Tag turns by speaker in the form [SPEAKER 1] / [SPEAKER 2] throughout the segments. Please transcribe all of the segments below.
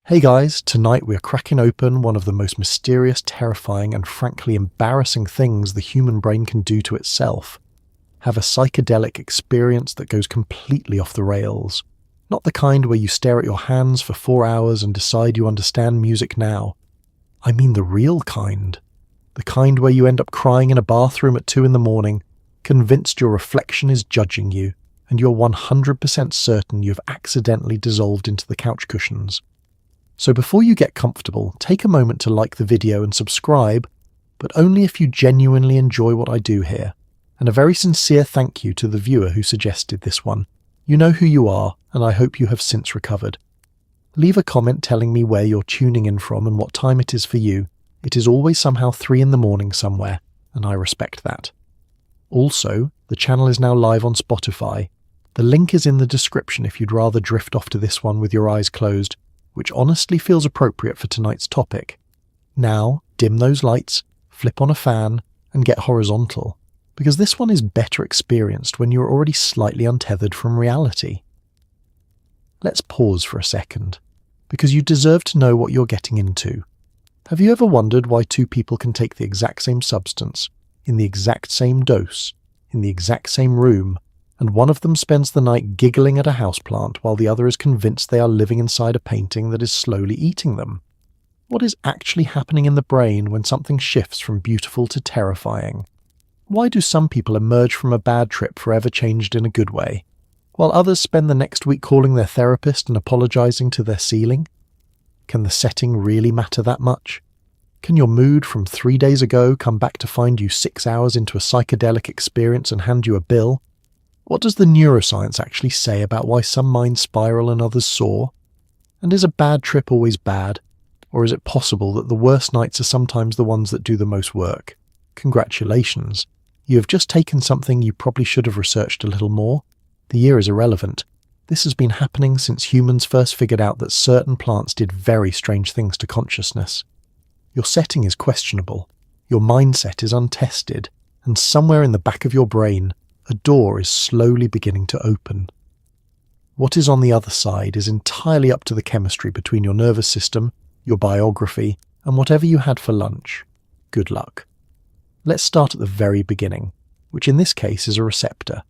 [SPEAKER 1] Hey guys, tonight we are cracking open one of the most mysterious, terrifying, and frankly embarrassing things the human brain can do to itself. Have a psychedelic experience that goes completely off the rails. Not the kind where you stare at your hands for 4 hours and decide you understand music now. I mean the real kind. The kind where you end up crying in a bathroom at 2 a.m, convinced your reflection is judging you, and you're 100% certain you've accidentally dissolved into the couch cushions. So before you get comfortable, take a moment to like the video and subscribe, but only if you genuinely enjoy what I do here. And a very sincere thank you to the viewer who suggested this one. You know who you are, and I hope you have since recovered. Leave a comment telling me where you're tuning in from and what time it is for you. It is always somehow 3 a.m. somewhere, and I respect that. Also, the channel is now live on Spotify. The link is in the description if you'd rather drift off to this one with your eyes closed, which honestly feels appropriate for tonight's topic. Now, dim those lights, flip on a fan, and get horizontal, because this one is better experienced when you're already slightly untethered from reality. Let's pause for a second, because you deserve to know what you're getting into. Have you ever wondered why two people can take the exact same substance, in the exact same dose, in the exact same room, and one of them spends the night giggling at a houseplant while the other is convinced they are living inside a painting that is slowly eating them? What is actually happening in the brain when something shifts from beautiful to terrifying? Why do some people emerge from a bad trip forever changed in a good way, while others spend the next week calling their therapist and apologizing to their ceiling? Can the setting really matter that much? Can your mood from 3 days ago come back to find you 6 hours into a psychedelic experience and hand you a bill? What does the neuroscience actually say about why some minds spiral and others soar? And is a bad trip always bad? Or is it possible that the worst nights are sometimes the ones that do the most work? Congratulations. You have just taken something you probably should have researched a little more. The year is irrelevant. This has been happening since humans first figured out that certain plants did very strange things to consciousness. Your setting is questionable. Your mindset is untested. And somewhere in the back of your brain, a door is slowly beginning to open. What is on the other side is entirely up to the chemistry between your nervous system, your biography, and whatever you had for lunch. Good luck. Let's start at the very beginning, which in this case is a receptor.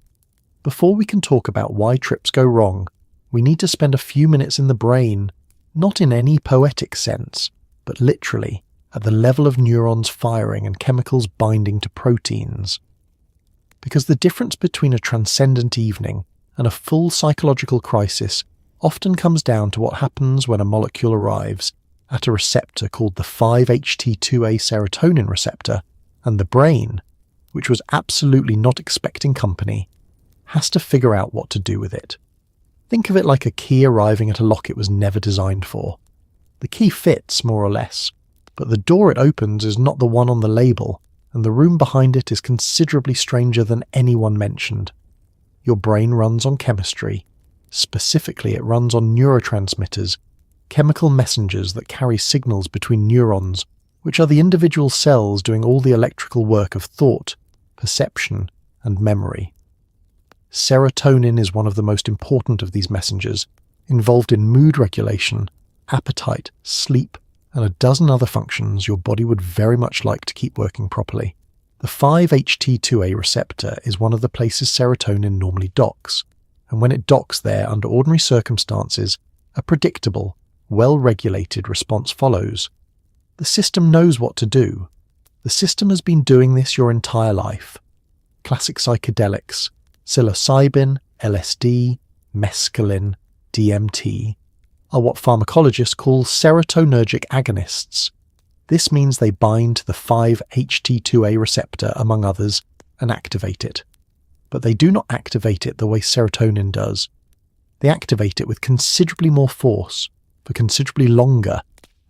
[SPEAKER 1] Before we can talk about why trips go wrong, we need to spend a few minutes in the brain, not in any poetic sense, but literally at the level of neurons firing and chemicals binding to proteins. Because the difference between a transcendent evening and a full psychological crisis often comes down to what happens when a molecule arrives at a receptor called the 5-HT2A serotonin receptor, and the brain, which was absolutely not expecting company, has to figure out what to do with it. Think of it like a key arriving at a lock it was never designed for. The key fits, more or less, but the door it opens is not the one on the label, and the room behind it is considerably stranger than anyone mentioned. Your brain runs on chemistry. Specifically, it runs on neurotransmitters, chemical messengers that carry signals between neurons, which are the individual cells doing all the electrical work of thought, perception, and memory. Serotonin is one of the most important of these messengers, involved in mood regulation, appetite, sleep, and a dozen other functions your body would very much like to keep working properly. The 5-HT2A receptor is one of the places serotonin normally docks, and when it docks there under ordinary circumstances, a predictable, well-regulated response follows. The system knows what to do. The system has been doing this your entire life. Classic psychedelics, psilocybin, LSD, mescaline, DMT, are what pharmacologists call serotonergic agonists. This means they bind to the 5-HT2A receptor, among others, and activate it. But they do not activate it the way serotonin does. They activate it with considerably more force, for considerably longer,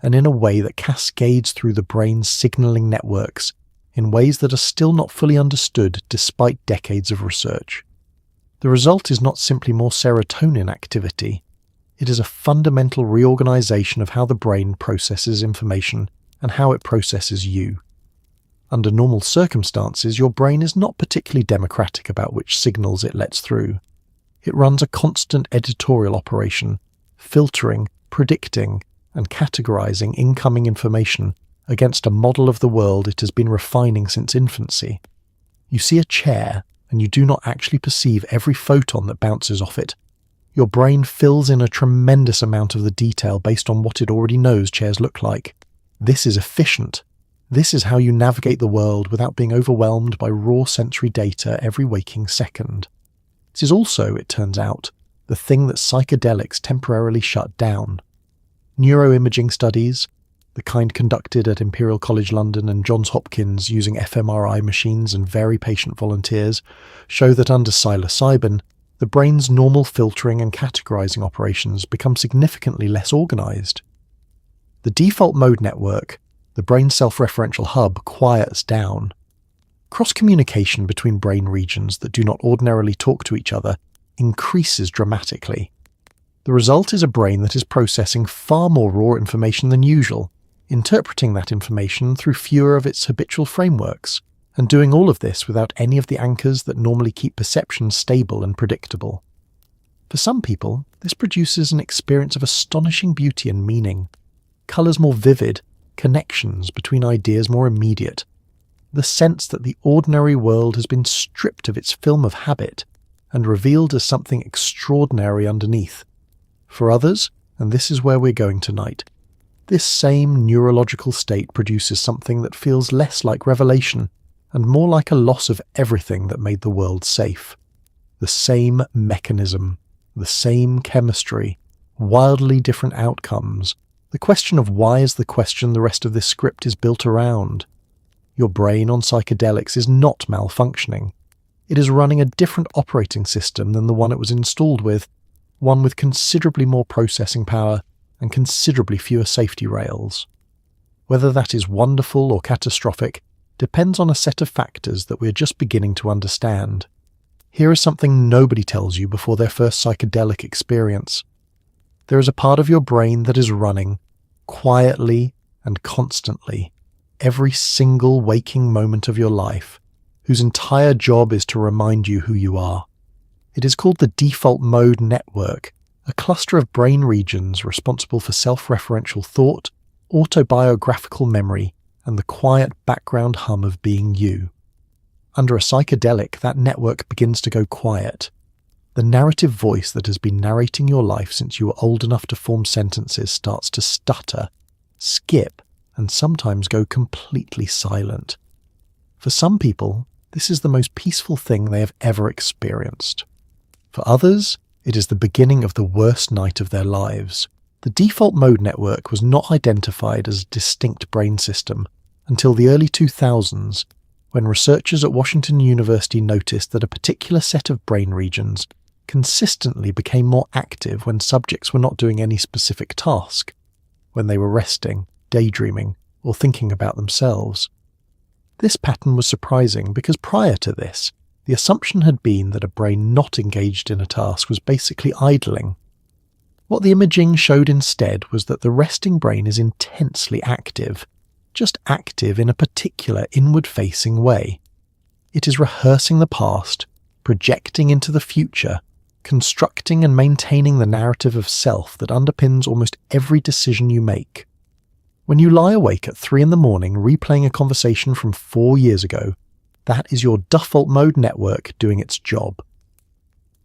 [SPEAKER 1] and in a way that cascades through the brain's signaling networks in ways that are still not fully understood despite decades of research. The result is not simply more serotonin activity. It is a fundamental reorganization of how the brain processes information and how it processes you. Under normal circumstances, your brain is not particularly democratic about which signals it lets through. It runs a constant editorial operation, filtering, predicting, and categorizing incoming information against a model of the world it has been refining since infancy. You see a chair, and you do not actually perceive every photon that bounces off it. Your brain fills in a tremendous amount of the detail based on what it already knows chairs look like. This is efficient. This is how you navigate the world without being overwhelmed by raw sensory data every waking second. This is also, it turns out, the thing that psychedelics temporarily shut down. Neuroimaging studies, the kind conducted at Imperial College London and Johns Hopkins using fMRI machines and very patient volunteers, show that under psilocybin, the brain's normal filtering and categorizing operations become significantly less organized. The default mode network, the brain's self-referential hub, quiets down. Cross-communication between brain regions that do not ordinarily talk to each other increases dramatically. The result is a brain that is processing far more raw information than usual, interpreting that information through fewer of its habitual frameworks, and doing all of this without any of the anchors that normally keep perception stable and predictable. For some people, this produces an experience of astonishing beauty and meaning, colours more vivid, connections between ideas more immediate, the sense that the ordinary world has been stripped of its film of habit and revealed as something extraordinary underneath. For others, and this is where we're going tonight, this same neurological state produces something that feels less like revelation and more like a loss of everything that made the world safe. The same mechanism, the same chemistry, wildly different outcomes. The question of why is the question the rest of this script is built around. Your brain on psychedelics is not malfunctioning. It is running a different operating system than the one it was installed with, one with considerably more processing power and considerably fewer safety rails. Whether that is wonderful or catastrophic depends on a set of factors that we're just beginning to understand. Here is something nobody tells you before their first psychedelic experience. There is a part of your brain that is running, quietly and constantly, every single waking moment of your life, whose entire job is to remind you who you are. It is called the default mode network, a cluster of brain regions responsible for self-referential thought, autobiographical memory, and the quiet background hum of being you. Under a psychedelic, that network begins to go quiet. The narrative voice that has been narrating your life since you were old enough to form sentences starts to stutter, skip, and sometimes go completely silent. For some people, this is the most peaceful thing they have ever experienced. For others, it is the beginning of the worst night of their lives. The default mode network was not identified as a distinct brain system until the early 2000s, when researchers at Washington University noticed that a particular set of brain regions consistently became more active when subjects were not doing any specific task, when they were resting, daydreaming, or thinking about themselves. This pattern was surprising because prior to this, the assumption had been that a brain not engaged in a task was basically idling. What the imaging showed instead was that the resting brain is intensely active, just active in a particular inward-facing way. It is rehearsing the past, projecting into the future, constructing and maintaining the narrative of self that underpins almost every decision you make. When you lie awake at 3 a.m. replaying a conversation from 4 years ago, that is your default mode network doing its job.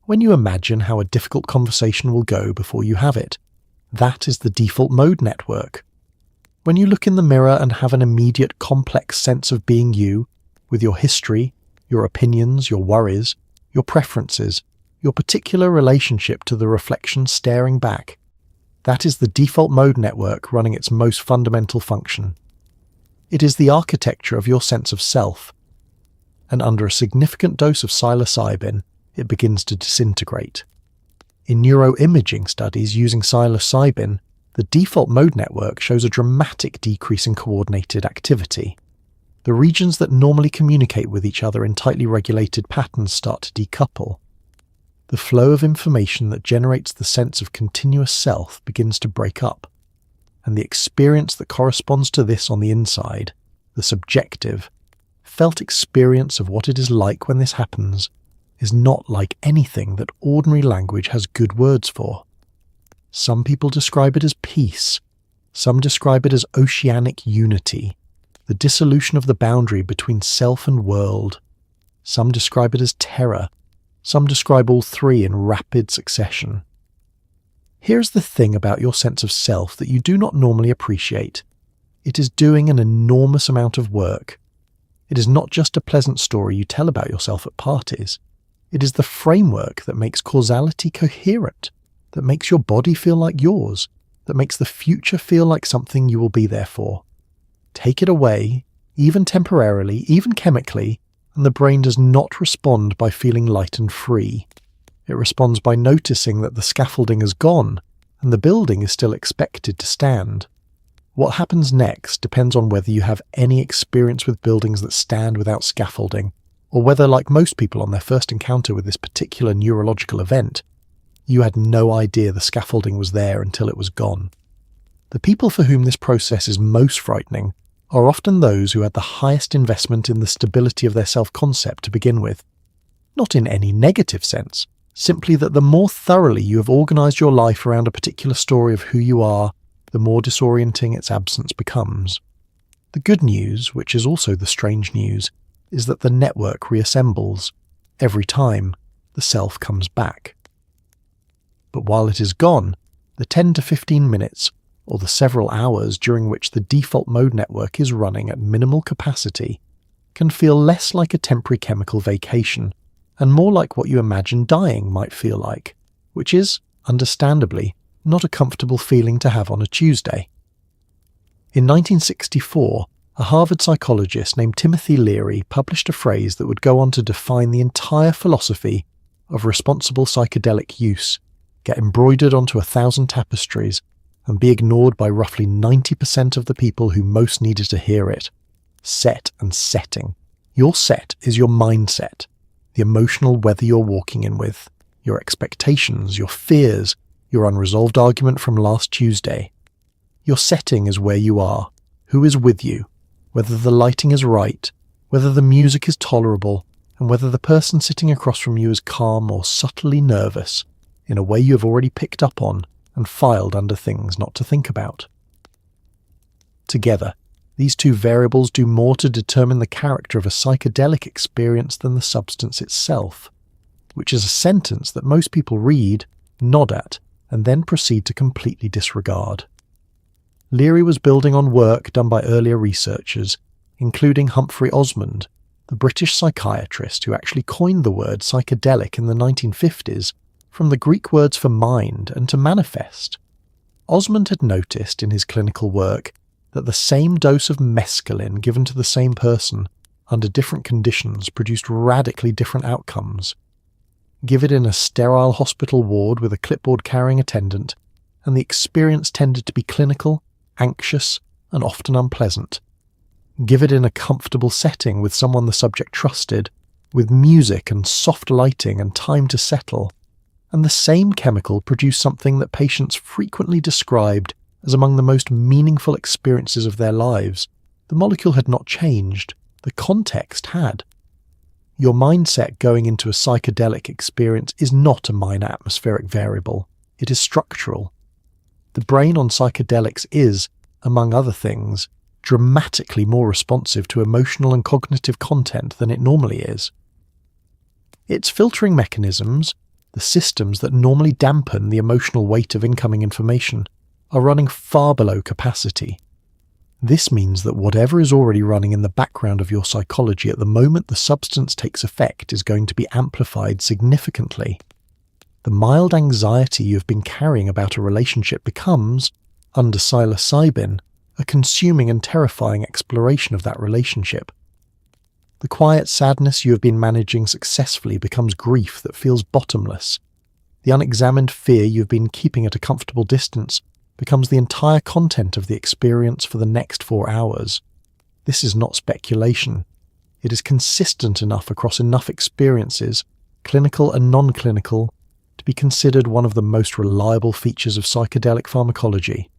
[SPEAKER 1] When you imagine how a difficult conversation will go before you have it, that is the default mode network. When you look in the mirror and have an immediate complex sense of being you, with your history, your opinions, your worries, your preferences, your particular relationship to the reflection staring back, that is the default mode network running its most fundamental function. It is the architecture of your sense of self, and under a significant dose of psilocybin, it begins to disintegrate. In neuroimaging studies using psilocybin, the default mode network shows a dramatic decrease in coordinated activity. The regions that normally communicate with each other in tightly regulated patterns start to decouple. The flow of information that generates the sense of continuous self begins to break up, and the experience that corresponds to this on the inside, the subjective, felt experience of what it is like when this happens, is not like anything that ordinary language has good words for. Some people describe it as peace, Some describe it as oceanic unity, the dissolution of the boundary between self and world. Some describe it as terror. Some describe all three in rapid succession. Here's the thing about your sense of self that you do not normally appreciate. It is doing an enormous amount of work. It is not just a pleasant story you tell about yourself at parties. It is the framework that makes causality coherent, that makes your body feel like yours, that makes the future feel like something you will be there for. Take it away, even temporarily, even chemically, and the brain does not respond by feeling light and free. It responds by noticing that the scaffolding is gone and the building is still expected to stand. What happens next depends on whether you have any experience with buildings that stand without scaffolding, or whether, like most people on their first encounter with this particular neurological event, you had no idea the scaffolding was there until it was gone. The people for whom this process is most frightening are often those who had the highest investment in the stability of their self-concept to begin with. Not in any negative sense, simply that the more thoroughly you have organised your life around a particular story of who you are, the more disorienting its absence becomes. The good news, which is also the strange news, is that the network reassembles. Every time, the self comes back. But while it is gone, the 10 to 15 minutes, or the several hours during which the default mode network is running at minimal capacity, can feel less like a temporary chemical vacation, and more like what you imagine dying might feel like, which is, understandably, not a comfortable feeling to have on a Tuesday. In 1964, a Harvard psychologist named Timothy Leary published a phrase that would go on to define the entire philosophy of responsible psychedelic use, get embroidered onto 1,000 tapestries, and be ignored by roughly 90% of the people who most needed to hear it. Set and setting. Your set is your mindset, the emotional weather you're walking in with, your expectations, your fears, your unresolved argument from last Tuesday. Your setting is where you are, who is with you, whether the lighting is right, whether the music is tolerable, and whether the person sitting across from you is calm or subtly nervous, in a way you have already picked up on and filed under things not to think about. Together, these two variables do more to determine the character of a psychedelic experience than the substance itself, which is a sentence that most people read, nod at, and then proceed to completely disregard. Leary was building on work done by earlier researchers, including Humphrey Osmond, the British psychiatrist who actually coined the word psychedelic in the 1950s from the Greek words for mind and to manifest. Osmond had noticed in his clinical work that the same dose of mescaline given to the same person under different conditions produced radically different outcomes. Give it in a sterile hospital ward with a clipboard-carrying attendant, and the experience tended to be clinical, anxious, and often unpleasant. Give it in a comfortable setting with someone the subject trusted, with music and soft lighting and time to settle, and the same chemical produced something that patients frequently described as among the most meaningful experiences of their lives. The molecule had not changed, the context had. Your mindset going into a psychedelic experience is not a minor atmospheric variable, it is structural. The brain on psychedelics is, among other things, dramatically more responsive to emotional and cognitive content than it normally is. Its filtering mechanisms, the systems that normally dampen the emotional weight of incoming information, are running far below capacity. This means that whatever is already running in the background of your psychology at the moment the substance takes effect is going to be amplified significantly. The mild anxiety you have been carrying about a relationship becomes, under psilocybin, a consuming and terrifying exploration of that relationship. The quiet sadness you have been managing successfully becomes grief that feels bottomless. The unexamined fear you have been keeping at a comfortable distance becomes the entire content of the experience for the next 4 hours. This is not speculation. It is consistent enough across enough experiences, clinical and non-clinical, to be considered one of the most reliable features of psychedelic pharmacology.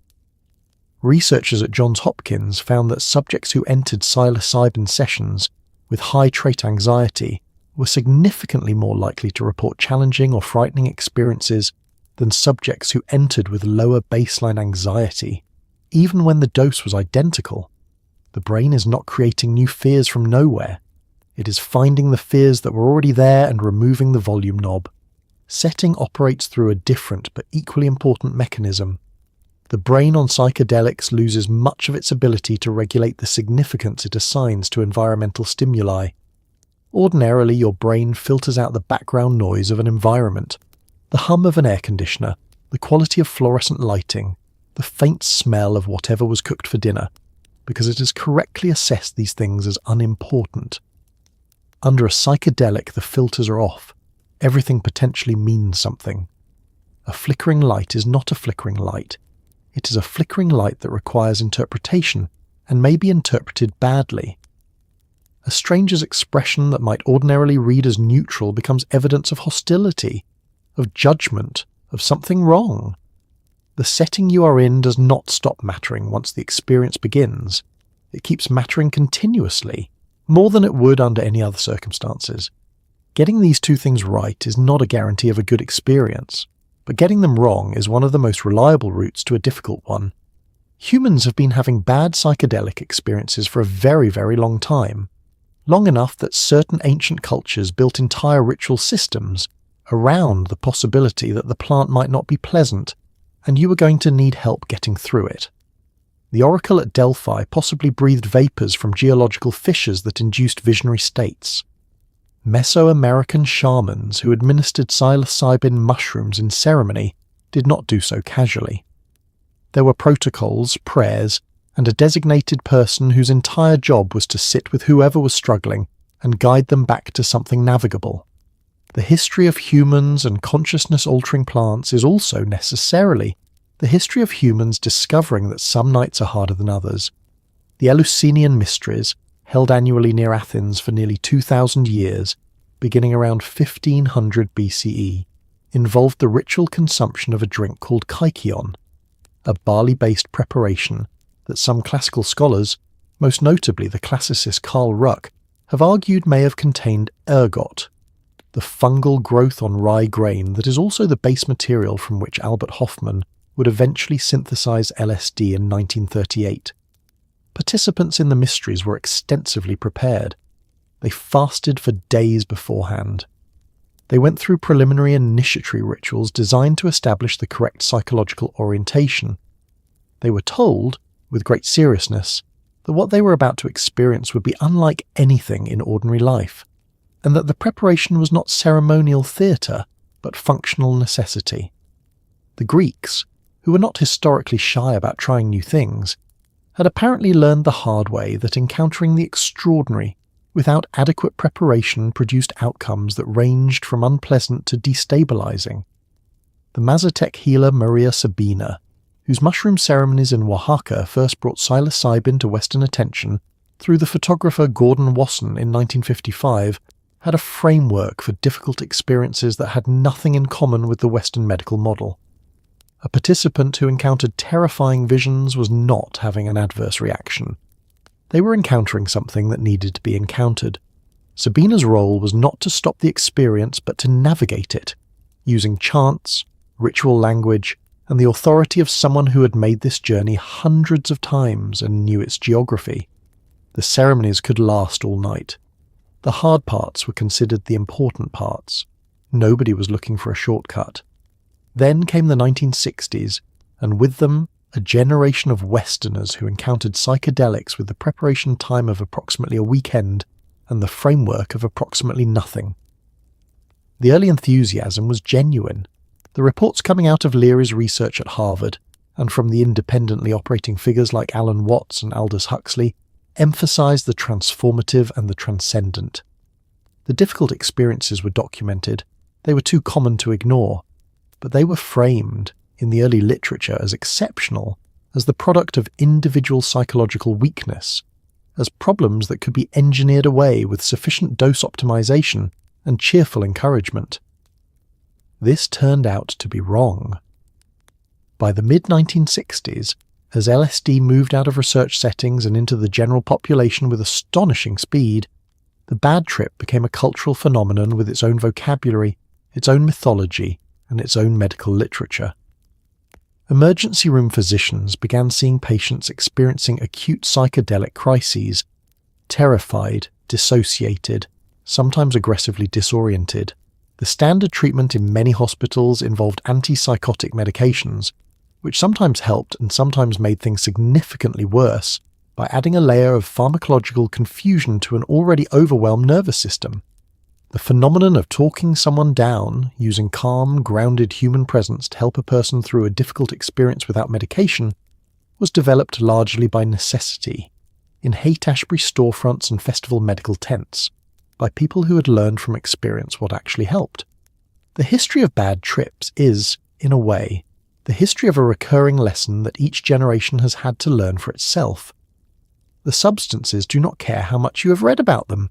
[SPEAKER 1] Researchers at Johns Hopkins found that subjects who entered psilocybin sessions with high trait anxiety were significantly more likely to report challenging or frightening experiences than subjects who entered with lower baseline anxiety, even when the dose was identical. The brain is not creating new fears from nowhere. It is finding the fears that were already there and removing the volume knob. Setting operates through a different but equally important mechanism. The brain on psychedelics loses much of its ability to regulate the significance it assigns to environmental stimuli. Ordinarily, your brain filters out the background noise of an environment, the hum of an air conditioner, the quality of fluorescent lighting, the faint smell of whatever was cooked for dinner, because it has correctly assessed these things as unimportant. Under a psychedelic, the filters are off. Everything potentially means something. A flickering light is not a flickering light. It is a flickering light that requires interpretation and may be interpreted badly. A stranger's expression that might ordinarily read as neutral becomes evidence of hostility, of judgment, of something wrong. The setting you are in does not stop mattering once the experience begins. It keeps mattering continuously, more than it would under any other circumstances. Getting these two things right is not a guarantee of a good experience, but getting them wrong is one of the most reliable routes to a difficult one. Humans have been having bad psychedelic experiences for a very, very long time. Long enough that certain ancient cultures built entire ritual systems around the possibility that the plant might not be pleasant, and you were going to need help getting through it. The oracle at Delphi possibly breathed vapors from geological fissures that induced visionary states. Mesoamerican shamans who administered psilocybin mushrooms in ceremony did not do so casually. There were protocols, prayers, and a designated person whose entire job was to sit with whoever was struggling and guide them back to something navigable. The history of humans and consciousness-altering plants is also necessarily the history of humans discovering that some nights are harder than others. The Eleusinian Mysteries, held annually near Athens for nearly 2,000 years, beginning around 1500 BCE, involved the ritual consumption of a drink called kykeon, a barley-based preparation that some classical scholars, most notably the classicist Karl Ruck, have argued may have contained ergot, the fungal growth on rye grain that is also the base material from which Albert Hofmann would eventually synthesize LSD in 1938. Participants in the mysteries were extensively prepared. They fasted for days beforehand. They went through preliminary and initiatory rituals designed to establish the correct psychological orientation. They were told, with great seriousness, that what they were about to experience would be unlike anything in ordinary life, and that the preparation was not ceremonial theatre, but functional necessity. The Greeks, who were not historically shy about trying new things, had apparently learned the hard way that encountering the extraordinary without adequate preparation produced outcomes that ranged from unpleasant to destabilizing. The Mazatec healer Maria Sabina, whose mushroom ceremonies in Oaxaca first brought psilocybin to Western attention through the photographer Gordon Wasson in 1955, had a framework for difficult experiences that had nothing in common with the Western medical model. A participant who encountered terrifying visions was not having an adverse reaction. They were encountering something that needed to be encountered. Sabina's role was not to stop the experience but to navigate it, using chants, ritual language, and the authority of someone who had made this journey hundreds of times and knew its geography. The ceremonies could last all night. The hard parts were considered the important parts. Nobody was looking for a shortcut. Then came the 1960s, and with them a generation of Westerners who encountered psychedelics with the preparation time of approximately a weekend and the framework of approximately nothing. The early enthusiasm was genuine. The reports coming out of Leary's research at Harvard, and from the independently operating figures like Alan Watts and Aldous Huxley, emphasized the transformative and the transcendent. The difficult experiences were documented. They were too common to ignore, but they were framed in the early literature as exceptional, as the product of individual psychological weakness, as problems that could be engineered away with sufficient dose optimization and cheerful encouragement. This turned out to be wrong. By the mid-1960s, as LSD moved out of research settings and into the general population with astonishing speed, the bad trip became a cultural phenomenon with its own vocabulary, its own mythology, and its own medical literature. emergency room physicians began seeing patients experiencing acute psychedelic crises, terrified, dissociated, sometimes aggressively disoriented. The standard treatment in many hospitals involved antipsychotic medications, which sometimes helped and sometimes made things significantly worse by adding a layer of pharmacological confusion to an already overwhelmed nervous system. The phenomenon of talking someone down, using calm, grounded human presence to help a person through a difficult experience without medication, was developed largely by necessity, in Haight-Ashbury storefronts and festival medical tents, by people who had learned from experience what actually helped. The history of bad trips is, in a way, the history of a recurring lesson that each generation has had to learn for itself. The substances do not care how much you have read about them.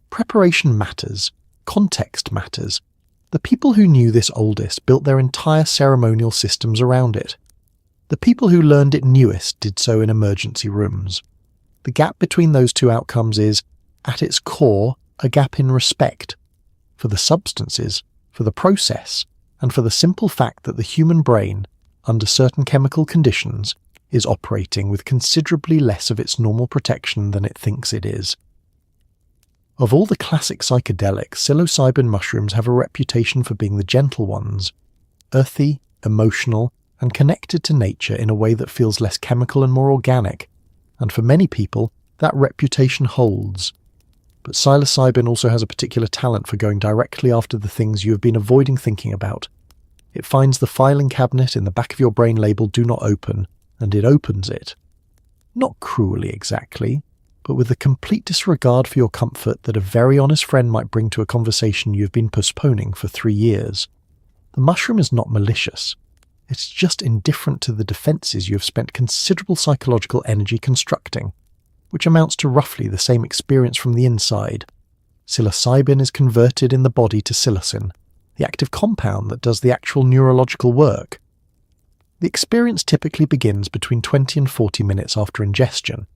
[SPEAKER 1] Preparation matters. Context matters. The people who knew this oldest built their entire ceremonial systems around it. The people who learned it newest did so in emergency rooms. The gap between those two outcomes is, at its core, a gap in respect for the substances, for the process, and for the simple fact that the human brain, under certain chemical conditions, is operating with considerably less of its normal protection than it thinks it is. Of all the classic psychedelics, psilocybin mushrooms have a reputation for being the gentle ones, earthy, emotional, and connected to nature in a way that feels less chemical and more organic, and for many people, that reputation holds. But psilocybin also has a particular talent for going directly after the things you have been avoiding thinking about. It finds the filing cabinet in the back of your brain labeled "Do Not Open," and it opens it. Not cruelly exactly, but with the complete disregard for your comfort that a very honest friend might bring to a conversation you've been postponing for 3 years. The mushroom is not malicious. It's just indifferent to the defenses you have spent considerable psychological energy constructing, which amounts to roughly the same experience from the inside. Psilocybin is converted in the body to psilocin, the active compound that does the actual neurological work. The experience typically begins between 20 and 40 minutes after ingestion,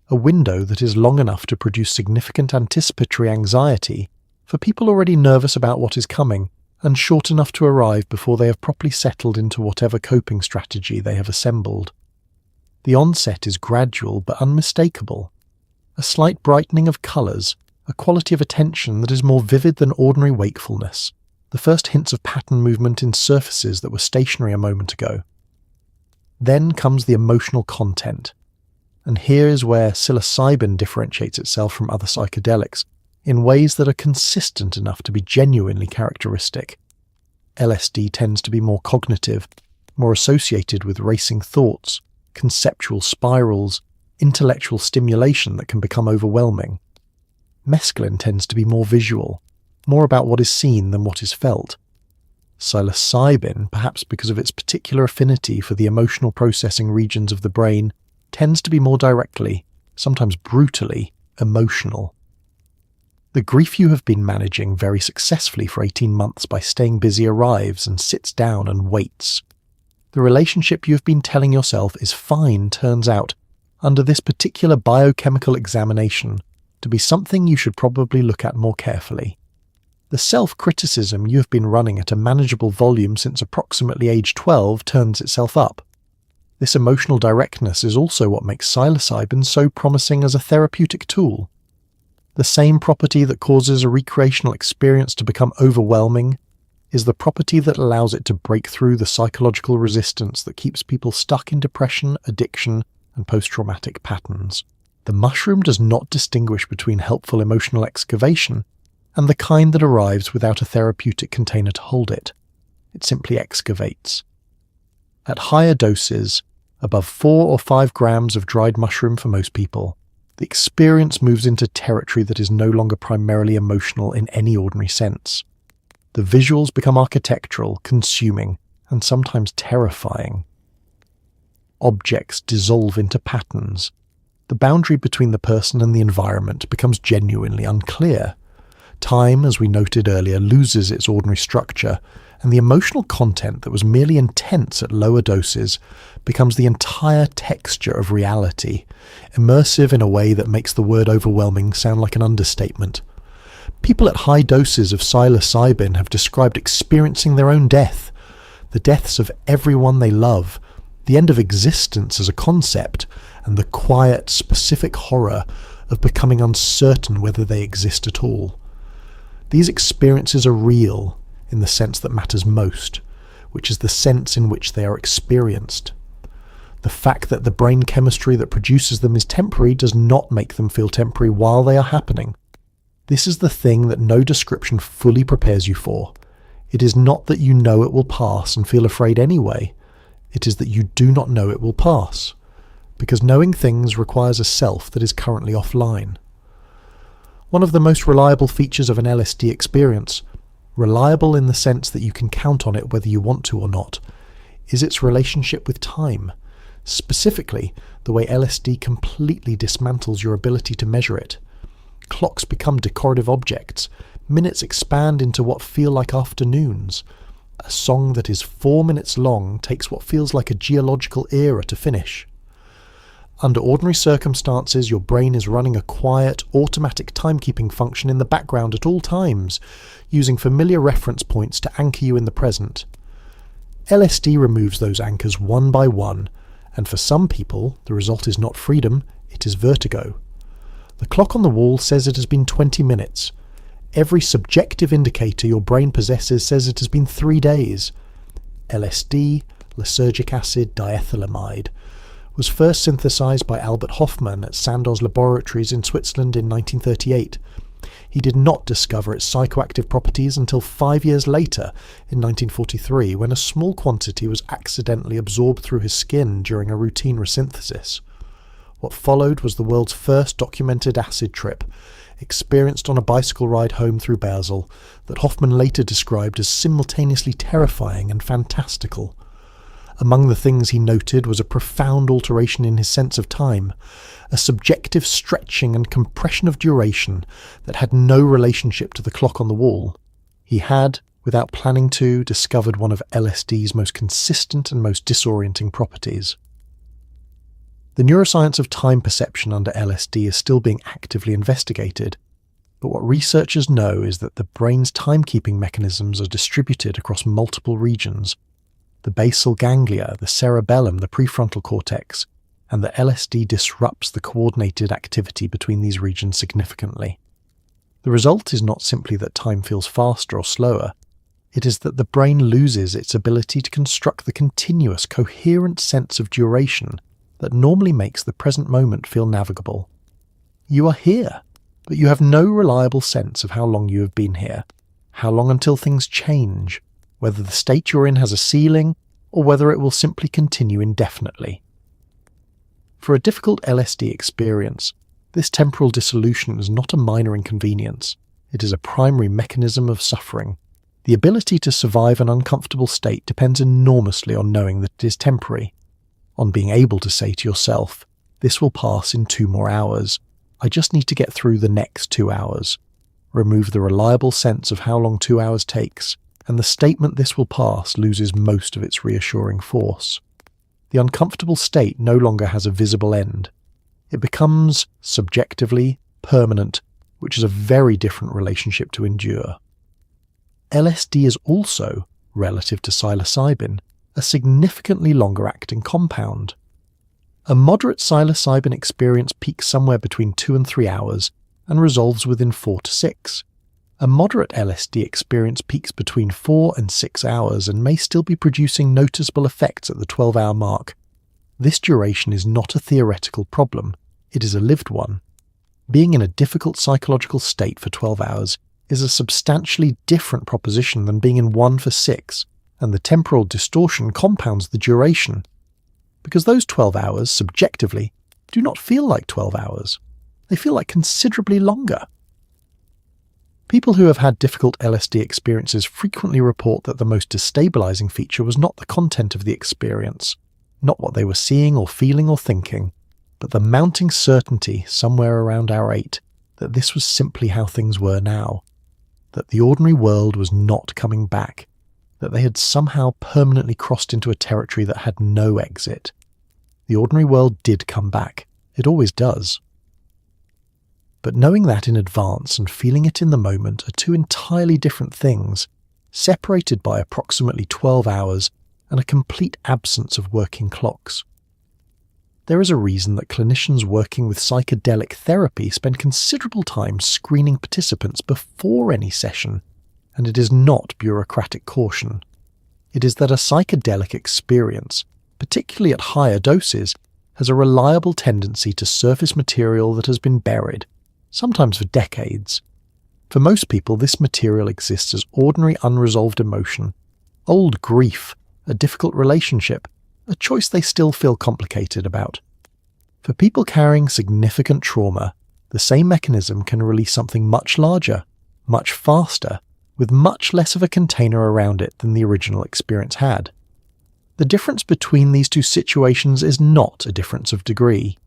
[SPEAKER 1] a window that is long enough to produce significant anticipatory anxiety for people already nervous about what is coming, and short enough to arrive before they have properly settled into whatever coping strategy they have assembled. The onset is gradual but unmistakable. A slight brightening of colours, a quality of attention that is more vivid than ordinary wakefulness, the first hints of pattern movement in surfaces that were stationary a moment ago. Then comes the emotional content, and here is where psilocybin differentiates itself from other psychedelics in ways that are consistent enough to be genuinely characteristic. LSD tends to be more cognitive, more associated with racing thoughts, conceptual spirals, intellectual stimulation that can become overwhelming. Mescaline tends to be more visual, more about what is seen than what is felt. Psilocybin, perhaps because of its particular affinity for the emotional processing regions of the brain, tends to be more directly, sometimes brutally, emotional. The grief you have been managing very successfully for 18 months by staying busy arrives and sits down and waits. The relationship you have been telling yourself is fine turns out, under this particular biochemical examination, to be something you should probably look at more carefully. The self-criticism you have been running at a manageable volume since approximately age 12 turns itself up. This emotional directness is also what makes psilocybin so promising as a therapeutic tool. The same property that causes a recreational experience to become overwhelming is the property that allows it to break through the psychological resistance that keeps people stuck in depression, addiction, and post-traumatic patterns. The mushroom does not distinguish between helpful emotional excavation and the kind that arrives without a therapeutic container to hold it. It simply excavates. At higher doses, above 4 or 5 grams of dried mushroom for most people, the experience moves into territory that is no longer primarily emotional in any ordinary sense. The visuals become architectural, consuming, and sometimes terrifying. Objects dissolve into patterns. The boundary between the person and the environment becomes genuinely unclear. Time, as we noted earlier, loses its ordinary structure, and the emotional content that was merely intense at lower doses becomes the entire texture of reality, immersive in a way that makes the word overwhelming sound like an understatement. People at high doses of psilocybin have described experiencing their own death, the deaths of everyone they love, the end of existence as a concept, and the quiet, specific horror of becoming uncertain whether they exist at all. These experiences are real in the sense that matters most, which is the sense in which they are experienced. The fact that the brain chemistry that produces them is temporary does not make them feel temporary while they are happening. This is the thing that no description fully prepares you for. It is not that you know it will pass and feel afraid anyway. It is that you do not know it will pass, because knowing things requires a self that is currently offline. One of the most reliable features of an LSD experience, reliable in the sense that you can count on it whether you want to or not, is its relationship with time. Specifically, the way LSD completely dismantles your ability to measure it. Clocks become decorative objects. Minutes expand into what feel like afternoons. A song that is 4 minutes long takes what feels like a geological era to finish. Under ordinary circumstances, your brain is running a quiet, automatic timekeeping function in the background at all times, using familiar reference points to anchor you in the present. LSD removes those anchors one by one, and for some people, the result is not freedom, it is vertigo. The clock on the wall says it has been 20 minutes. Every subjective indicator your brain possesses says it has been 3 days. LSD, lysergic acid diethylamide, was first synthesized by Albert Hofmann at Sandoz Laboratories in Switzerland in 1938. He did not discover its psychoactive properties until 5 years later, in 1943, when a small quantity was accidentally absorbed through his skin during a routine resynthesis. What followed was the world's first documented acid trip, experienced on a bicycle ride home through Basel, that Hofmann later described as simultaneously terrifying and fantastical. Among the things he noted was a profound alteration in his sense of time, a subjective stretching and compression of duration that had no relationship to the clock on the wall. He had, without planning to, discovered one of LSD's most consistent and most disorienting properties. The neuroscience of time perception under LSD is still being actively investigated, but what researchers know is that the brain's timekeeping mechanisms are distributed across multiple regions: the basal ganglia, the cerebellum, the prefrontal cortex, and the LSD disrupts the coordinated activity between these regions significantly. The result is not simply that time feels faster or slower, it is that the brain loses its ability to construct the continuous, coherent sense of duration that normally makes the present moment feel navigable. You are here, but you have no reliable sense of how long you have been here, how long until things change, whether the state you're in has a ceiling, or whether it will simply continue indefinitely. For a difficult LSD experience, this temporal dissolution is not a minor inconvenience. It is a primary mechanism of suffering. The ability to survive an uncomfortable state depends enormously on knowing that it is temporary, on being able to say to yourself, "This will pass in 2 more hours. I just need to get through the next 2 hours." Remove the reliable sense of how long 2 hours takes, and the statement "this will pass" loses most of its reassuring force. The uncomfortable state no longer has a visible end. It becomes, subjectively, permanent, which is a very different relationship to endure. LSD is also, relative to psilocybin, a significantly longer-acting compound. A moderate psilocybin experience peaks somewhere between 2 and 3 hours and resolves within 4 to 6. A moderate LSD experience peaks between 4 and 6 hours and may still be producing noticeable effects at the 12-hour mark. This duration is not a theoretical problem, it is a lived one. Being in a difficult psychological state for 12 hours is a substantially different proposition than being in one for 6, and the temporal distortion compounds the duration, because those 12 hours, subjectively, do not feel like 12 hours. They feel like considerably longer. People who have had difficult LSD experiences frequently report that the most destabilizing feature was not the content of the experience, not what they were seeing or feeling or thinking, but the mounting certainty somewhere around hour 8 that this was simply how things were now, that the ordinary world was not coming back, that they had somehow permanently crossed into a territory that had no exit. The ordinary world did come back. It always does. But knowing that in advance and feeling it in the moment are two entirely different things, separated by approximately 12 hours and a complete absence of working clocks. There is a reason that clinicians working with psychedelic therapy spend considerable time screening participants before any session, and it is not bureaucratic caution. It is that a psychedelic experience, particularly at higher doses, has a reliable tendency to surface material that has been buried, sometimes for decades. For most people, this material exists as ordinary unresolved emotion, old grief, a difficult relationship, a choice they still feel complicated about. For people carrying significant trauma, the same mechanism can release something much larger, much faster, with much less of a container around it than the original experience had. The difference between these two situations is not a difference of degree.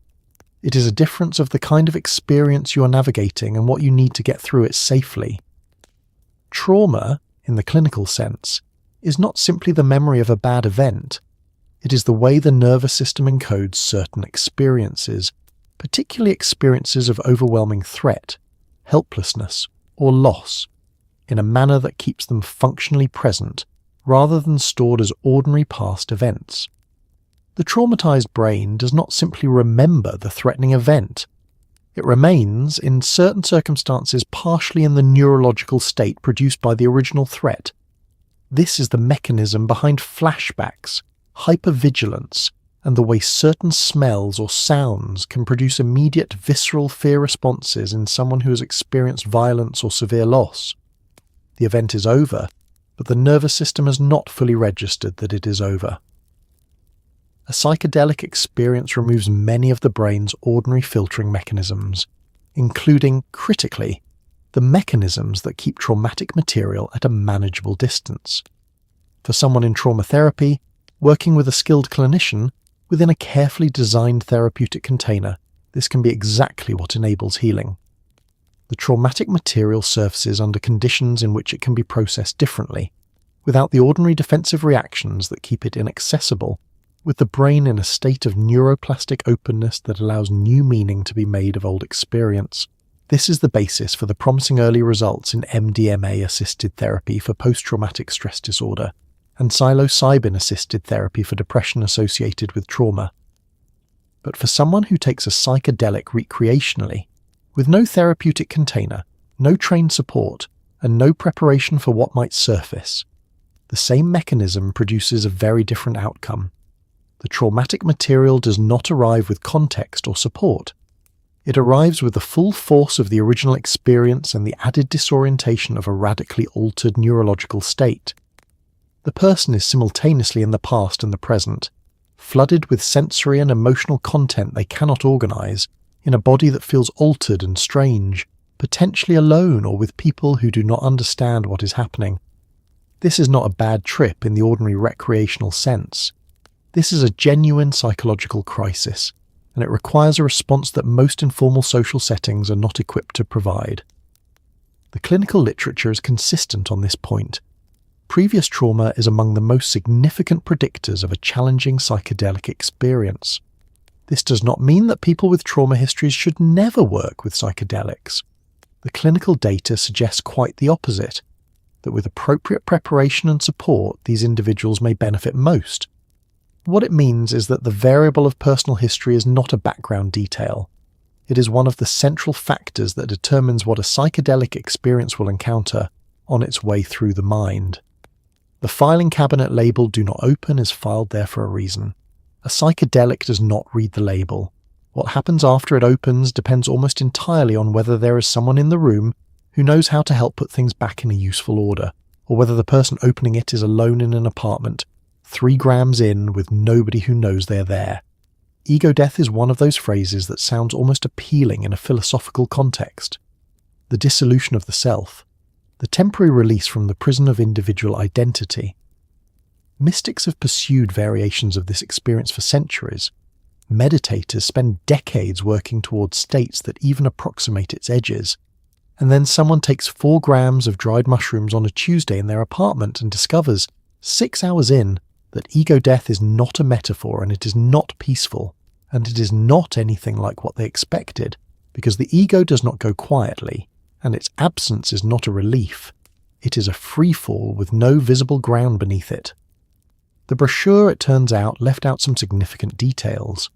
[SPEAKER 1] It is a difference of the kind of experience you are navigating and what you need to get through it safely. Trauma, in the clinical sense, is not simply the memory of a bad event. It is the way the nervous system encodes certain experiences, particularly experiences of overwhelming threat, helplessness, or loss, in a manner that keeps them functionally present rather than stored as ordinary past events. The traumatized brain does not simply remember the threatening event. It remains, in certain circumstances, partially in the neurological state produced by the original threat. This is the mechanism behind flashbacks, hypervigilance, and the way certain smells or sounds can produce immediate visceral fear responses in someone who has experienced violence or severe loss. The event is over, but the nervous system has not fully registered that it is over. A psychedelic experience removes many of the brain's ordinary filtering mechanisms, including, critically, the mechanisms that keep traumatic material at a manageable distance. For someone in trauma therapy, working with a skilled clinician within a carefully designed therapeutic container, this can be exactly what enables healing. The traumatic material surfaces under conditions in which it can be processed differently, without the ordinary defensive reactions that keep it inaccessible, with the brain in a state of neuroplastic openness that allows new meaning to be made of old experience. This is the basis for the promising early results in MDMA-assisted therapy for post-traumatic stress disorder and psilocybin-assisted therapy for depression associated with trauma. But for someone who takes a psychedelic recreationally, with no therapeutic container, no trained support, and no preparation for what might surface, the same mechanism produces a very different outcome. The traumatic material does not arrive with context or support. It arrives with the full force of the original experience and the added disorientation of a radically altered neurological state. The person is simultaneously in the past and the present, flooded with sensory and emotional content they cannot organize, in a body that feels altered and strange, potentially alone or with people who do not understand what is happening. This is not a bad trip in the ordinary recreational sense. This is a genuine psychological crisis, and it requires a response that most informal social settings are not equipped to provide. The clinical literature is consistent on this point. Previous trauma is among the most significant predictors of a challenging psychedelic experience. This does not mean that people with trauma histories should never work with psychedelics. The clinical data suggests quite the opposite, that with appropriate preparation and support, these individuals may benefit most. What it means is that the variable of personal history is not a background detail. It is one of the central factors that determines what a psychedelic experience will encounter on its way through the mind. The filing cabinet labeled "Do Not Open" is filed there for a reason. A psychedelic does not read the label. What happens after it opens depends almost entirely on whether there is someone in the room who knows how to help put things back in a useful order, or whether the person opening it is alone in an apartment, 3 grams in, with nobody who knows they're there. Ego death is one of those phrases that sounds almost appealing in a philosophical context. The dissolution of the self, the temporary release from the prison of individual identity. Mystics have pursued variations of this experience for centuries. Meditators spend decades working towards states that even approximate its edges. And then someone takes 4 grams of dried mushrooms on a Tuesday in their apartment and discovers, 6 hours in, that ego death is not a metaphor and it is not peaceful, and it is not anything like what they expected, because the ego does not go quietly, and its absence is not a relief. It is a free fall with no visible ground beneath it. The brochure, it turns out, left out some significant details.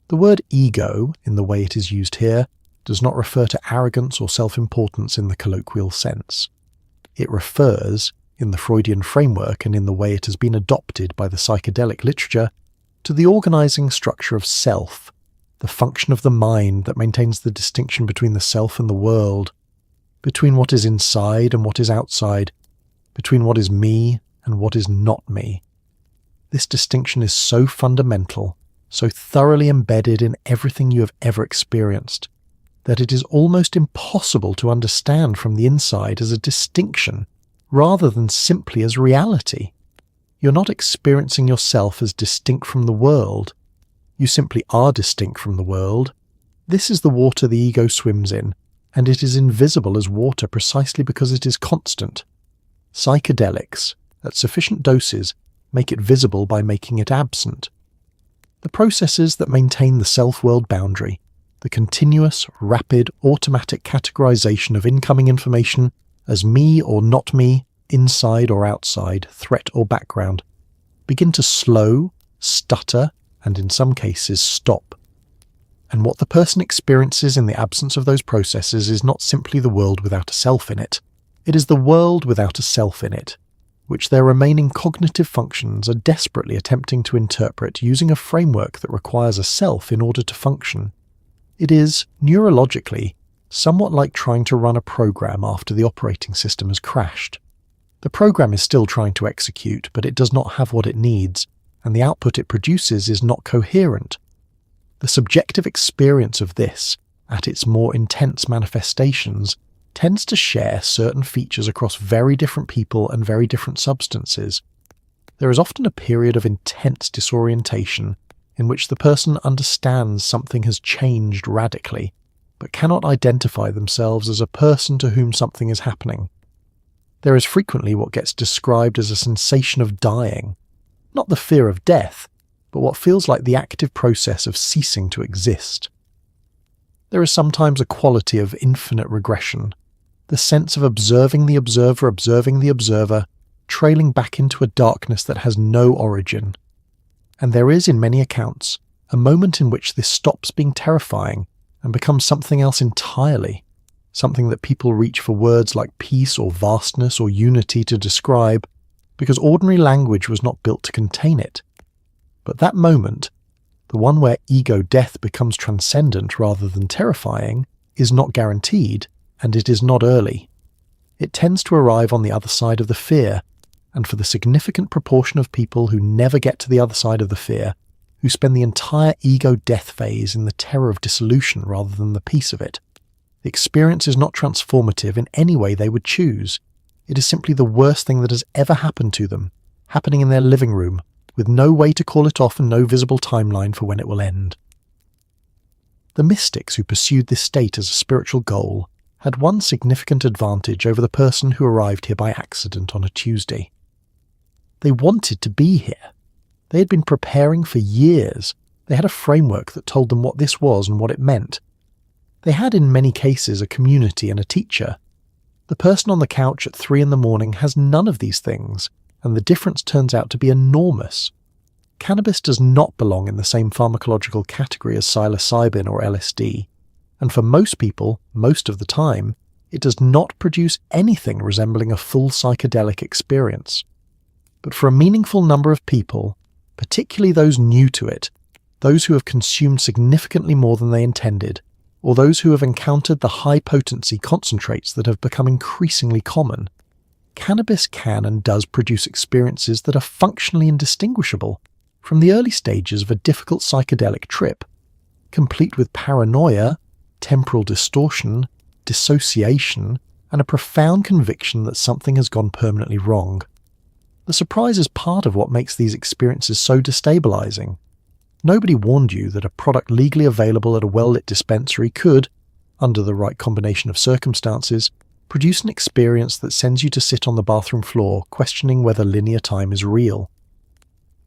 [SPEAKER 1] The word ego, in the way it is used here, does not refer to arrogance or self-importance in the colloquial sense. It refers, in the Freudian framework and in the way it has been adopted by the psychedelic literature, to the organizing structure of self, the function of the mind that maintains the distinction between the self and the world, between what is inside and what is outside, between what is me and what is not me. This distinction is so fundamental, so thoroughly embedded in everything you have ever experienced, that it is almost impossible to understand from the inside as a distinction rather than simply as reality. You're not experiencing yourself as distinct from the world. You simply are distinct from the world. This is the water the ego swims in, and it is invisible as water precisely because it is constant. Psychedelics, at sufficient doses, make it visible by making it absent. The processes that maintain the self-world boundary, the continuous, rapid, automatic categorization of incoming information as me or not me, inside or outside, threat or background, begin to slow, stutter, and in some cases stop. And what the person experiences in the absence of those processes is not simply the world without a self in it. It is the world without a self in it, which their remaining cognitive functions are desperately attempting to interpret using a framework that requires a self in order to function. It is, neurologically, somewhat like trying to run a program after the operating system has crashed. The program is still trying to execute, but it does not have what it needs, and the output it produces is not coherent. The subjective experience of this, at its more intense manifestations, tends to share certain features across very different people and very different substances. There is often a period of intense disorientation in which the person understands something has changed radically, but cannot identify themselves as a person to whom something is happening. There is frequently what gets described as a sensation of dying, not the fear of death, but what feels like the active process of ceasing to exist. There is sometimes a quality of infinite regression, the sense of observing the observer, trailing back into a darkness that has no origin. And there is, in many accounts, a moment in which this stops being terrifying and becomes something else entirely, something that people reach for words like peace or vastness or unity to describe, because ordinary language was not built to contain it. But that moment, the one where ego death becomes transcendent rather than terrifying, is not guaranteed, and it is not early. It tends to arrive on the other side of the fear, and for the significant proportion of people who never get to the other side of the fear, who spend the entire ego death phase in the terror of dissolution rather than the peace of it, the experience is not transformative in any way they would choose. It is simply the worst thing that has ever happened to them, happening in their living room, with no way to call it off and no visible timeline for when it will end. The mystics who pursued this state as a spiritual goal had one significant advantage over the person who arrived here by accident on a Tuesday. They wanted to be here. They had been preparing for years. They had a framework that told them what this was and what it meant. They had in many cases a community and a teacher. The person on the couch at 3 a.m. has none of these things, and the difference turns out to be enormous. Cannabis does not belong in the same pharmacological category as psilocybin or LSD, and for most people, most of the time, it does not produce anything resembling a full psychedelic experience. But for a meaningful number of people, particularly those new to it, those who have consumed significantly more than they intended, or those who have encountered the high-potency concentrates that have become increasingly common, cannabis can and does produce experiences that are functionally indistinguishable from the early stages of a difficult psychedelic trip, complete with paranoia, temporal distortion, dissociation, and a profound conviction that something has gone permanently wrong. The surprise is part of what makes these experiences so destabilizing. Nobody warned you that a product legally available at a well-lit dispensary could, under the right combination of circumstances, produce an experience that sends you to sit on the bathroom floor questioning whether linear time is real.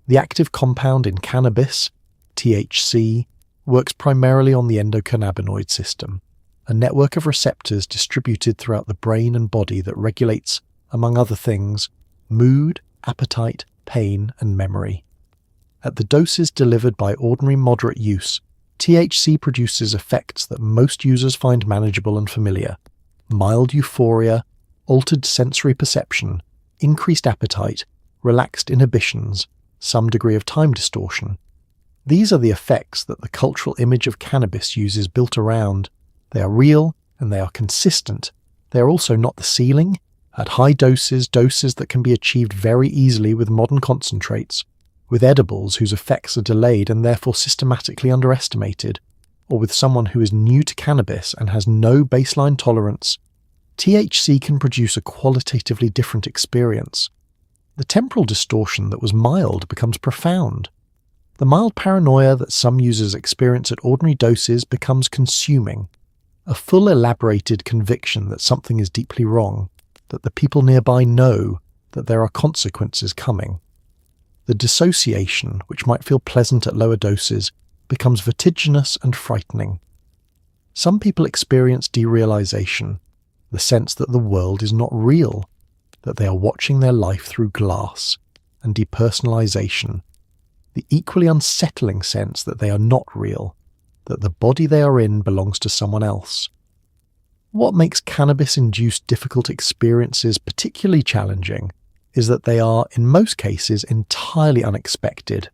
[SPEAKER 1] The active compound in cannabis, THC, works primarily on the endocannabinoid system, a network of receptors distributed throughout the brain and body that regulates, among other things, mood, appetite, pain, and memory. At the doses delivered by ordinary moderate use, THC produces effects that most users find manageable and familiar: mild euphoria, altered sensory perception, increased appetite, relaxed inhibitions, some degree of time distortion. These are the effects that the cultural image of cannabis use is built around. They are real and they are consistent. They are also not the ceiling. At high doses that can be achieved very easily with modern concentrates, with edibles whose effects are delayed and therefore systematically underestimated, or with someone who is new to cannabis and has no baseline tolerance, THC can produce a qualitatively different experience. The temporal distortion that was mild becomes profound. The mild paranoia that some users experience at ordinary doses becomes consuming, a full elaborated conviction that something is deeply wrong, that the people nearby know that there are consequences coming. The dissociation, which might feel pleasant at lower doses, becomes vertiginous and frightening. Some people experience derealization, the sense that the world is not real, that they are watching their life through glass, and depersonalization, the equally unsettling sense that they are not real, that the body they are in belongs to someone else. What makes cannabis-induced difficult experiences particularly challenging is that they are, in most cases, entirely unexpected.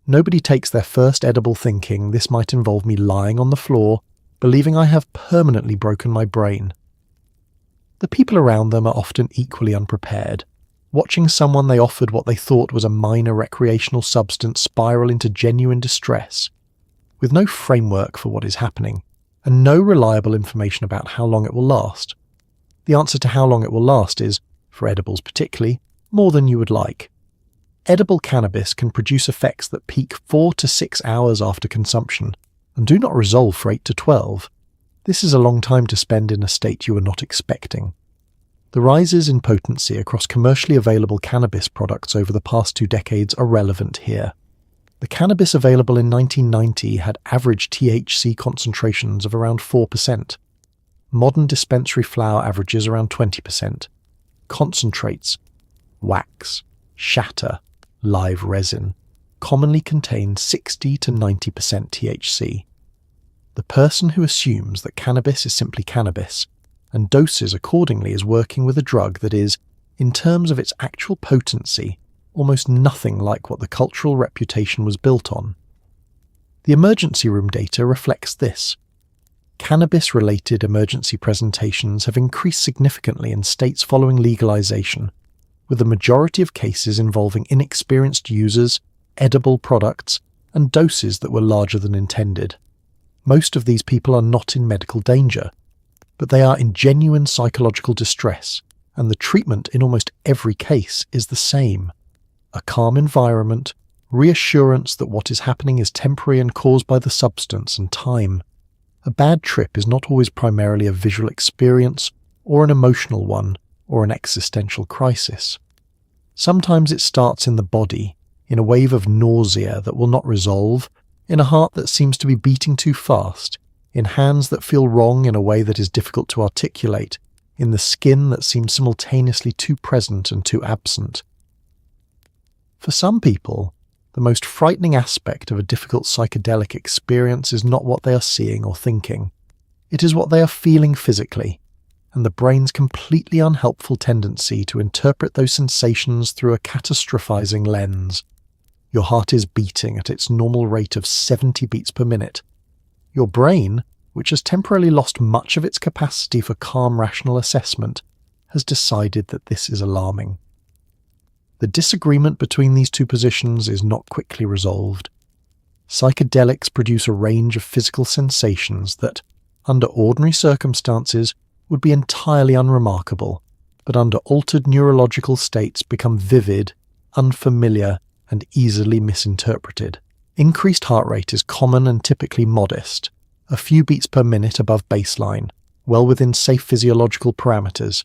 [SPEAKER 1] Nobody takes their first edible thinking, "This might involve me lying on the floor, believing I have permanently broken my brain." The people around them are often equally unprepared, watching someone they offered what they thought was a minor recreational substance spiral into genuine distress, with no framework for what is happening, and no reliable information about how long it will last. The answer to how long it will last is, for edibles particularly, more than you would like. Edible cannabis can produce effects that peak 4 to 6 hours after consumption, and do not resolve for 8 to 12. This is a long time to spend in a state you are not expecting. The rises in potency across commercially available cannabis products over the past 2 decades are relevant here. The cannabis available in 1990 had average THC concentrations of around 4%. Modern dispensary flower averages around 20%. Concentrates, wax, shatter, live resin, commonly contain 60 to 90% THC. The person who assumes that cannabis is simply cannabis, and doses accordingly, is working with a drug that is, in terms of its actual potency, almost nothing like what the cultural reputation was built on. The emergency room data reflects this. Cannabis-related emergency presentations have increased significantly in states following legalization, with the majority of cases involving inexperienced users, edible products, and doses that were larger than intended. Most of these people are not in medical danger, but they are in genuine psychological distress, and the treatment in almost every case is the same. A calm environment, reassurance that what is happening is temporary and caused by the substance and time. A bad trip is not always primarily a visual experience, or an emotional one, or an existential crisis. Sometimes it starts in the body, in a wave of nausea that will not resolve, in a heart that seems to be beating too fast, in hands that feel wrong in a way that is difficult to articulate, in the skin that seems simultaneously too present and too absent. For some people, the most frightening aspect of a difficult psychedelic experience is not what they are seeing or thinking. It is what they are feeling physically, and the brain's completely unhelpful tendency to interpret those sensations through a catastrophizing lens. Your heart is beating at its normal rate of 70 beats per minute. Your brain, which has temporarily lost much of its capacity for calm rational assessment, has decided that this is alarming. The disagreement between these two positions is not quickly resolved. Psychedelics produce a range of physical sensations that, under ordinary circumstances, would be entirely unremarkable, but under altered neurological states become vivid, unfamiliar, and easily misinterpreted. Increased heart rate is common and typically modest, a few beats per minute above baseline, well within safe physiological parameters.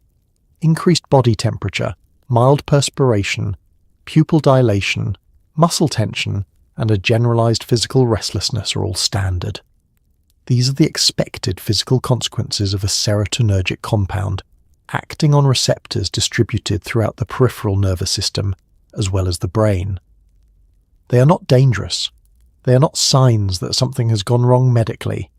[SPEAKER 1] Increased body temperature, mild perspiration, pupil dilation, muscle tension, and a generalized physical restlessness are all standard. These are the expected physical consequences of a serotonergic compound, acting on receptors distributed throughout the peripheral nervous system as well as the brain. They are not dangerous. They are not signs that something has gone wrong medically,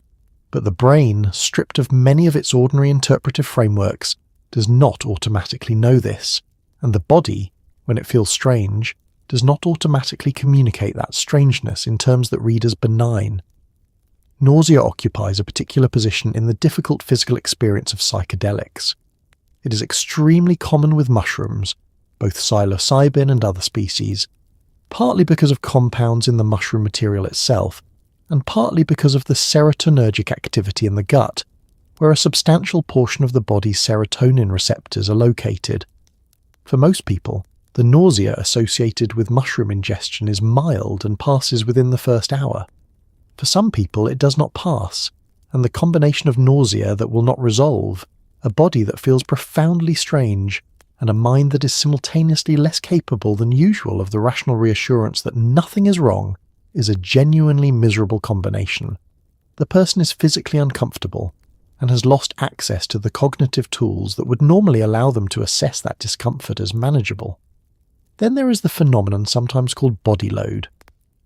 [SPEAKER 1] but the brain, stripped of many of its ordinary interpretive frameworks, does not automatically know this, and the body, when it feels strange, does not automatically communicate that strangeness in terms that read as benign. Nausea occupies a particular position in the difficult physical experience of psychedelics. It is extremely common with mushrooms, both psilocybin and other species, partly because of compounds in the mushroom material itself, and partly because of the serotonergic activity in the gut, where a substantial portion of the body's serotonin receptors are located. For most people, the nausea associated with mushroom ingestion is mild and passes within the first hour. For some people, it does not pass, and the combination of nausea that will not resolve, a body that feels profoundly strange, and a mind that is simultaneously less capable than usual of the rational reassurance that nothing is wrong, is a genuinely miserable combination. The person is physically uncomfortable and has lost access to the cognitive tools that would normally allow them to assess that discomfort as manageable. Then there is the phenomenon sometimes called body load,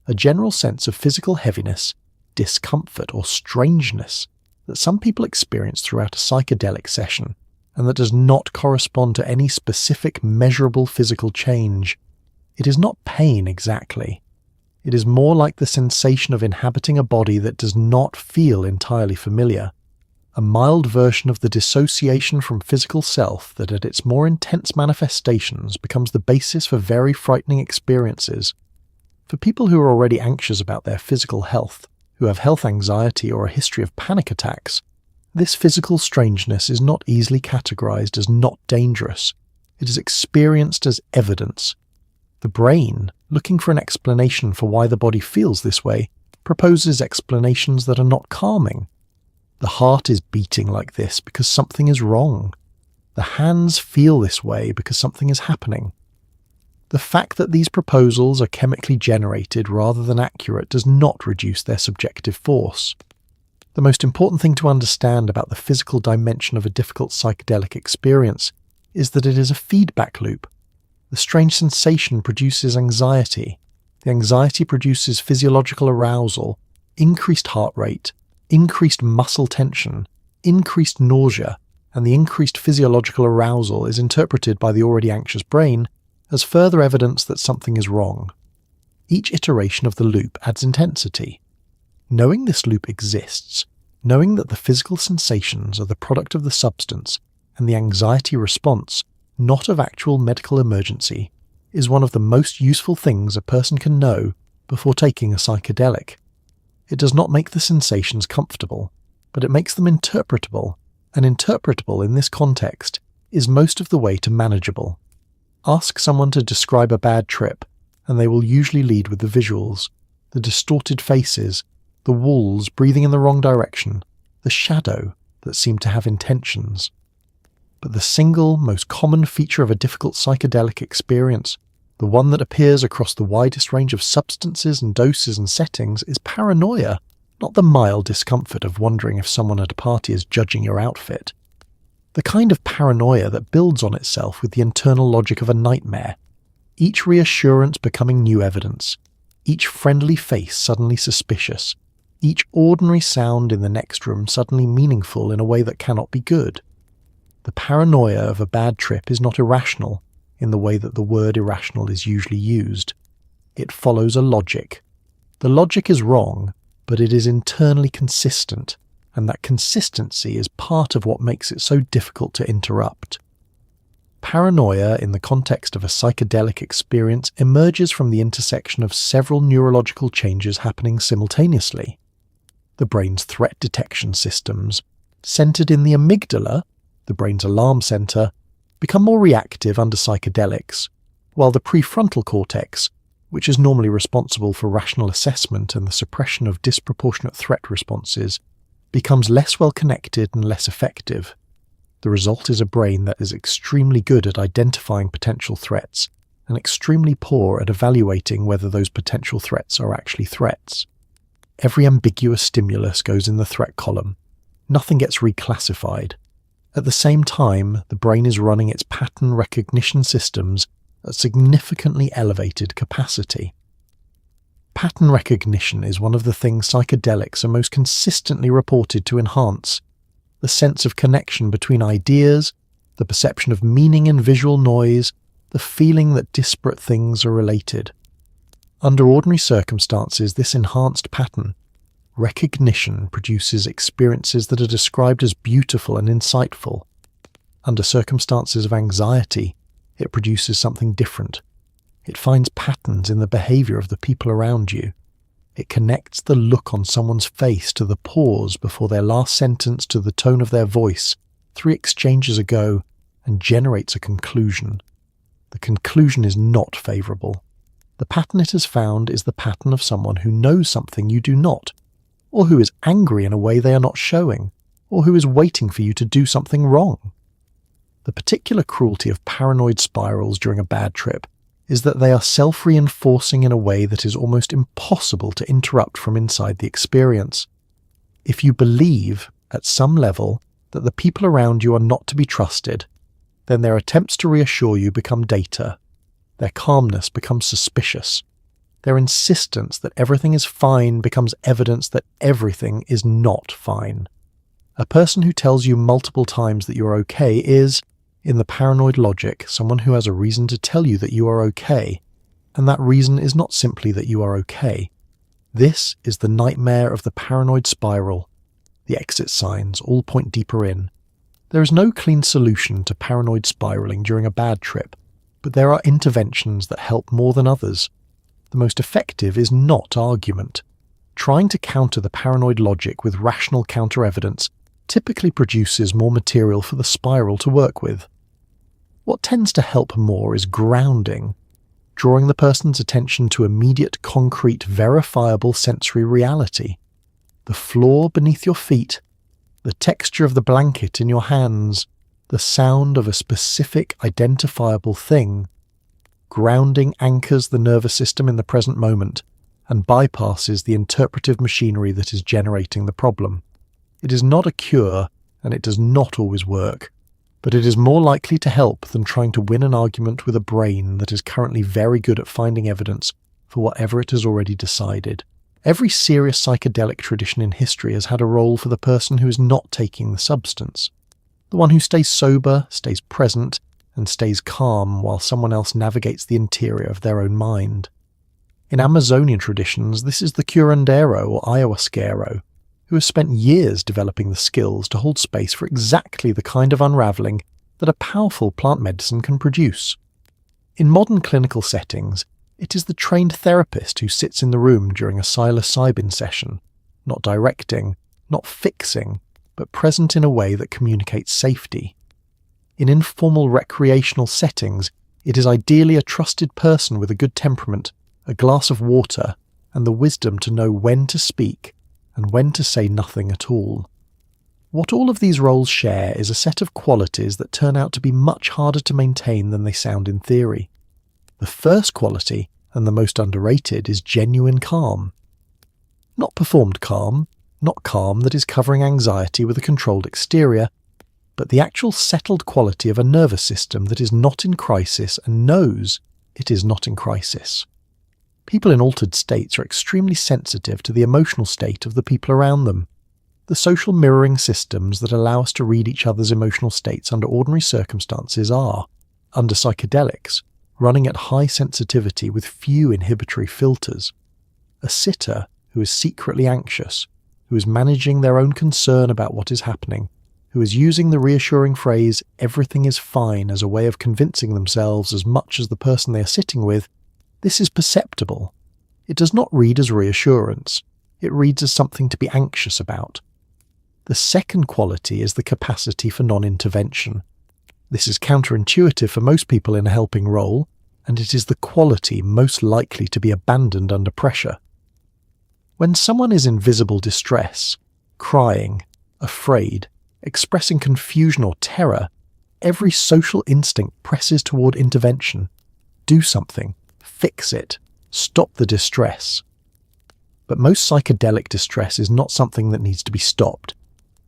[SPEAKER 1] a general sense of physical heaviness, discomfort or strangeness that some people experience throughout a psychedelic session, and that does not correspond to any specific measurable physical change. It is not pain exactly. It is more like the sensation of inhabiting a body that does not feel entirely familiar, a mild version of the dissociation from physical self that at its more intense manifestations becomes the basis for very frightening experiences. For people who are already anxious about their physical health, who have health anxiety or a history of panic attacks, this physical strangeness is not easily categorized as not dangerous. It is experienced as evidence. The brain, looking for an explanation for why the body feels this way, proposes explanations that are not calming. The heart is beating like this because something is wrong. The hands feel this way because something is happening. The fact that these proposals are chemically generated rather than accurate does not reduce their subjective force. The most important thing to understand about the physical dimension of a difficult psychedelic experience is that it is a feedback loop. The strange sensation produces anxiety. The anxiety produces physiological arousal, increased heart rate, increased muscle tension, increased nausea, and the increased physiological arousal is interpreted by the already anxious brain as further evidence that something is wrong. Each iteration of the loop adds intensity. Knowing this loop exists, knowing that the physical sensations are the product of the substance and the anxiety response, not of actual medical emergency, is one of the most useful things a person can know before taking a psychedelic. It does not make the sensations comfortable, but it makes them interpretable, and interpretable in this context is most of the way to manageable. Ask someone to describe a bad trip, and they will usually lead with the visuals, the distorted faces, the walls breathing in the wrong direction, the shadow that seemed to have intentions. But the single, most common feature of a difficult psychedelic experience, the one that appears across the widest range of substances and doses and settings, is paranoia, not the mild discomfort of wondering if someone at a party is judging your outfit. The kind of paranoia that builds on itself with the internal logic of a nightmare, each reassurance becoming new evidence, each friendly face suddenly suspicious, each ordinary sound in the next room suddenly meaningful in a way that cannot be good. The paranoia of a bad trip is not irrational in the way that the word irrational is usually used. It follows a logic. The logic is wrong, but it is internally consistent, and that consistency is part of what makes it so difficult to interrupt. Paranoia in the context of a psychedelic experience emerges from the intersection of several neurological changes happening simultaneously. The brain's threat detection systems, centered in the amygdala, the brain's alarm center, become more reactive under psychedelics, while the prefrontal cortex, which is normally responsible for rational assessment and the suppression of disproportionate threat responses, becomes less well connected and less effective. The result is a brain that is extremely good at identifying potential threats and extremely poor at evaluating whether those potential threats are actually threats. Every ambiguous stimulus goes in the threat column. Nothing gets reclassified. At the same time, the brain is running its pattern recognition systems at significantly elevated capacity. Pattern recognition is one of the things psychedelics are most consistently reported to enhance. The sense of connection between ideas, the perception of meaning in visual noise, the feeling that disparate things are related. Under ordinary circumstances, this enhanced pattern recognition produces experiences that are described as beautiful and insightful. Under circumstances of anxiety, it produces something different. It finds patterns in the behavior of the people around you. It connects the look on someone's face to the pause before their last sentence to the tone of their voice 3 exchanges ago and generates a conclusion. The conclusion is not favourable. The pattern it has found is the pattern of someone who knows something you do not, or who is angry in a way they are not showing, or who is waiting for you to do something wrong. The particular cruelty of paranoid spirals during a bad trip is that they are self-reinforcing in a way that is almost impossible to interrupt from inside the experience. If you believe, at some level, that the people around you are not to be trusted, then their attempts to reassure you become data. Their calmness becomes suspicious. Their insistence that everything is fine becomes evidence that everything is not fine. A person who tells you multiple times that you are okay is, in the paranoid logic, someone who has a reason to tell you that you are okay, and that reason is not simply that you are okay. This is the nightmare of the paranoid spiral. The exit signs all point deeper in. There is no clean solution to paranoid spiraling during a bad trip, but there are interventions that help more than others. The most effective is not argument. Trying to counter the paranoid logic with rational counter-evidence typically produces more material for the spiral to work with. What tends to help more is grounding, drawing the person's attention to immediate, concrete, verifiable sensory reality. The floor beneath your feet, the texture of the blanket in your hands, the sound of a specific, identifiable thing. Grounding anchors the nervous system in the present moment and bypasses the interpretive machinery that is generating the problem. It is not a cure, and it does not always work, but it is more likely to help than trying to win an argument with a brain that is currently very good at finding evidence for whatever it has already decided. Every serious psychedelic tradition in history has had a role for the person who is not taking the substance. The one who stays sober, stays present, and stays calm while someone else navigates the interior of their own mind. In Amazonian traditions, this is the curandero or ayahuasquero, who has spent years developing the skills to hold space for exactly the kind of unravelling that a powerful plant medicine can produce. In modern clinical settings, it is the trained therapist who sits in the room during a psilocybin session, not directing, not fixing, but present in a way that communicates safety. In informal recreational settings, it is ideally a trusted person with a good temperament, a glass of water, and the wisdom to know when to speak and when to say nothing at all. What all of these roles share is a set of qualities that turn out to be much harder to maintain than they sound in theory. The first quality, and the most underrated, is genuine calm. Not performed calm, not calm that is covering anxiety with a controlled exterior, but the actual settled quality of a nervous system that is not in crisis and knows it is not in crisis. People in altered states are extremely sensitive to the emotional state of the people around them. The social mirroring systems that allow us to read each other's emotional states under ordinary circumstances are, under psychedelics, running at high sensitivity with few inhibitory filters. A sitter who is secretly anxious, who is managing their own concern about what is happening, who is using the reassuring phrase, "everything is fine," as a way of convincing themselves as much as the person they are sitting with, this is perceptible. It does not read as reassurance. It reads as something to be anxious about. The second quality is the capacity for non-intervention. This is counterintuitive for most people in a helping role, and it is the quality most likely to be abandoned under pressure. When someone is in visible distress, crying, afraid, expressing confusion or terror, every social instinct presses toward intervention. Do something. Fix it. Stop the distress. But most psychedelic distress is not something that needs to be stopped.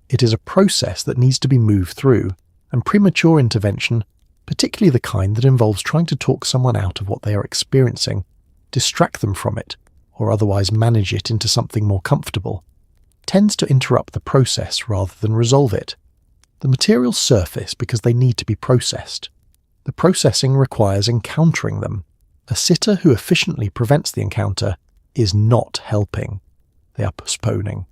[SPEAKER 1] It is a process that needs to be moved through, and premature intervention particularly the kind that involves trying to talk someone out of what they are experiencing, distract them from it, or otherwise manage it into something more comfortable, tends to interrupt the process rather than resolve it. The materials surface because they need to be processed. The processing requires encountering them. A sitter who efficiently prevents the encounter is not helping. They are postponing.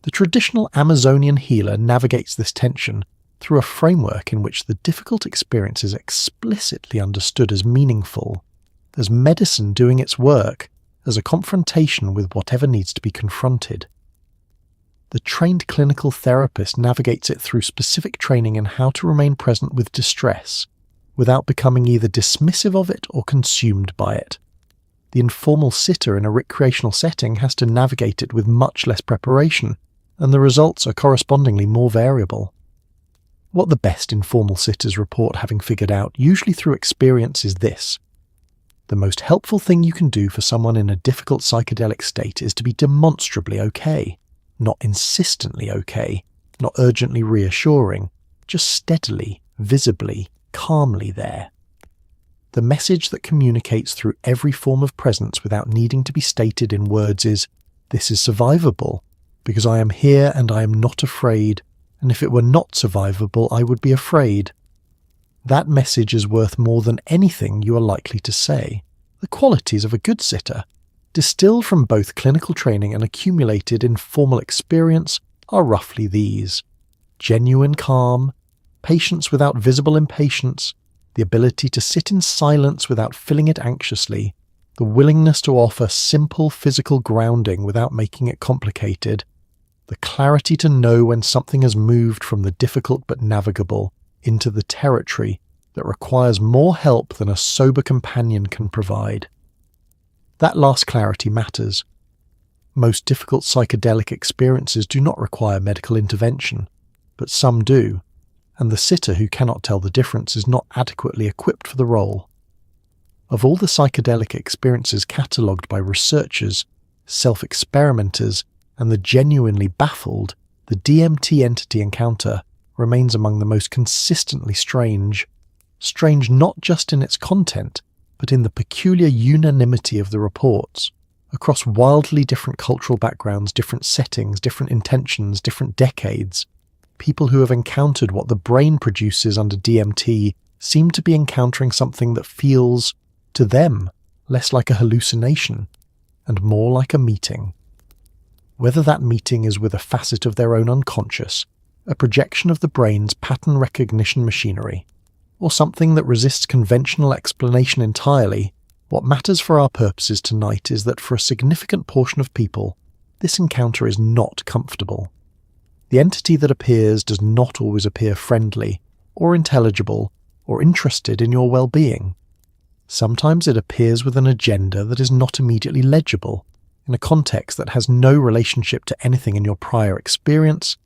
[SPEAKER 1] The traditional Amazonian healer navigates this tension through a framework in which the difficult experience is explicitly understood as meaningful, as medicine doing its work, as a confrontation with whatever needs to be confronted. The trained clinical therapist navigates it through specific training in how to remain present with distress, without becoming either dismissive of it or consumed by it. The informal sitter in a recreational setting has to navigate it with much less preparation, and the results are correspondingly more variable. What the best informal sitters report having figured out, usually through experience, is this: the most helpful thing you can do for someone in a difficult psychedelic state is to be demonstrably okay, not insistently okay, not urgently reassuring, just steadily, visibly, calmly there. The message that communicates through every form of presence without needing to be stated in words is, "This is survivable, because I am here and I am not afraid, and if it were not survivable, I would be afraid." That message is worth more than anything you are likely to say. The qualities of a good sitter, distilled from both clinical training and accumulated in formal experience, are roughly these: genuine calm, patience without visible impatience, the ability to sit in silence without filling it anxiously, the willingness to offer simple physical grounding without making it complicated, the clarity to know when something has moved from the difficult but navigable into the territory that requires more help than a sober companion can provide. That last clarity matters. Most difficult psychedelic experiences do not require medical intervention, but some do, and the sitter who cannot tell the difference is not adequately equipped for the role. Of all the psychedelic experiences catalogued by researchers, self-experimenters, and the genuinely baffled, the DMT entity encounter remains among the most consistently strange. Strange not just in its content, but in the peculiar unanimity of the reports. Across wildly different cultural backgrounds, different settings, different intentions, different decades, people who have encountered what the brain produces under DMT seem to be encountering something that feels, to them, less like a hallucination and more like a meeting. Whether that meeting is with a facet of their own unconscious, a projection of the brain's pattern recognition machinery, or something that resists conventional explanation entirely, what matters for our purposes tonight is that for a significant portion of people, this encounter is not comfortable. The entity that appears does not always appear friendly, or intelligible, or interested in your well-being. Sometimes it appears with an agenda that is not immediately legible, in a context that has no relationship to anything in your prior experience,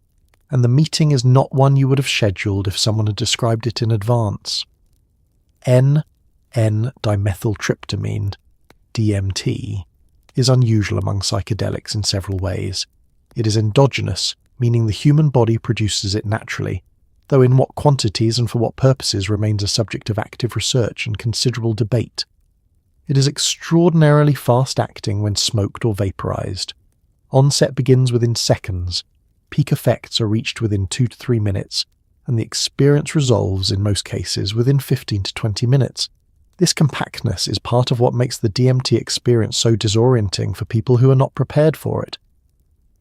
[SPEAKER 1] and the meeting is not one you would have scheduled if someone had described it in advance. N,N-dimethyltryptamine, DMT, is unusual among psychedelics in several ways. It is endogenous, meaning the human body produces it naturally, though in what quantities and for what purposes remains a subject of active research and considerable debate. It is extraordinarily fast-acting when smoked or vaporized. Onset begins within seconds, peak effects are reached within 2 to 3 minutes, and the experience resolves in most cases within 15 to 20 minutes. This compactness is part of what makes the DMT experience so disorienting for people who are not prepared for it.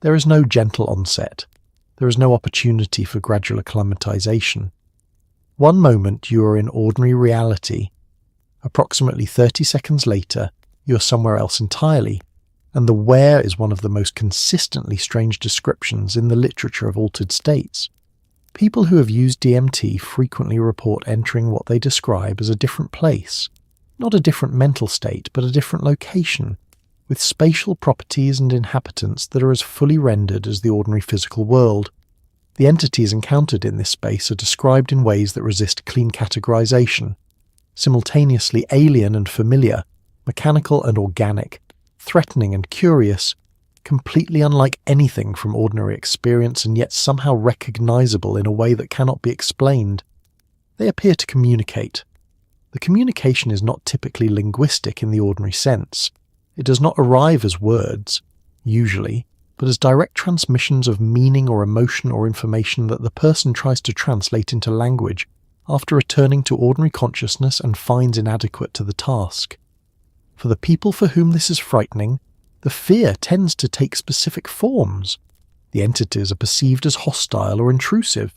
[SPEAKER 1] There is no gentle onset. There is no opportunity for gradual acclimatization. One moment you are in ordinary reality. Approximately 30 seconds later, you are somewhere else entirely, and the where is one of the most consistently strange descriptions in the literature of altered states. People who have used DMT frequently report entering what they describe as a different place, not a different mental state, but a different location, with spatial properties and inhabitants that are as fully rendered as the ordinary physical world. The entities encountered in this space are described in ways that resist clean categorization, simultaneously alien and familiar, mechanical and organic, threatening and curious, completely unlike anything from ordinary experience and yet somehow recognizable in a way that cannot be explained. They appear to communicate. The communication is not typically linguistic in the ordinary sense. It does not arrive as words, usually, but as direct transmissions of meaning or emotion or information that the person tries to translate into language after returning to ordinary consciousness and finds inadequate to the task. For the people for whom this is frightening, the fear tends to take specific forms. The entities are perceived as hostile or intrusive.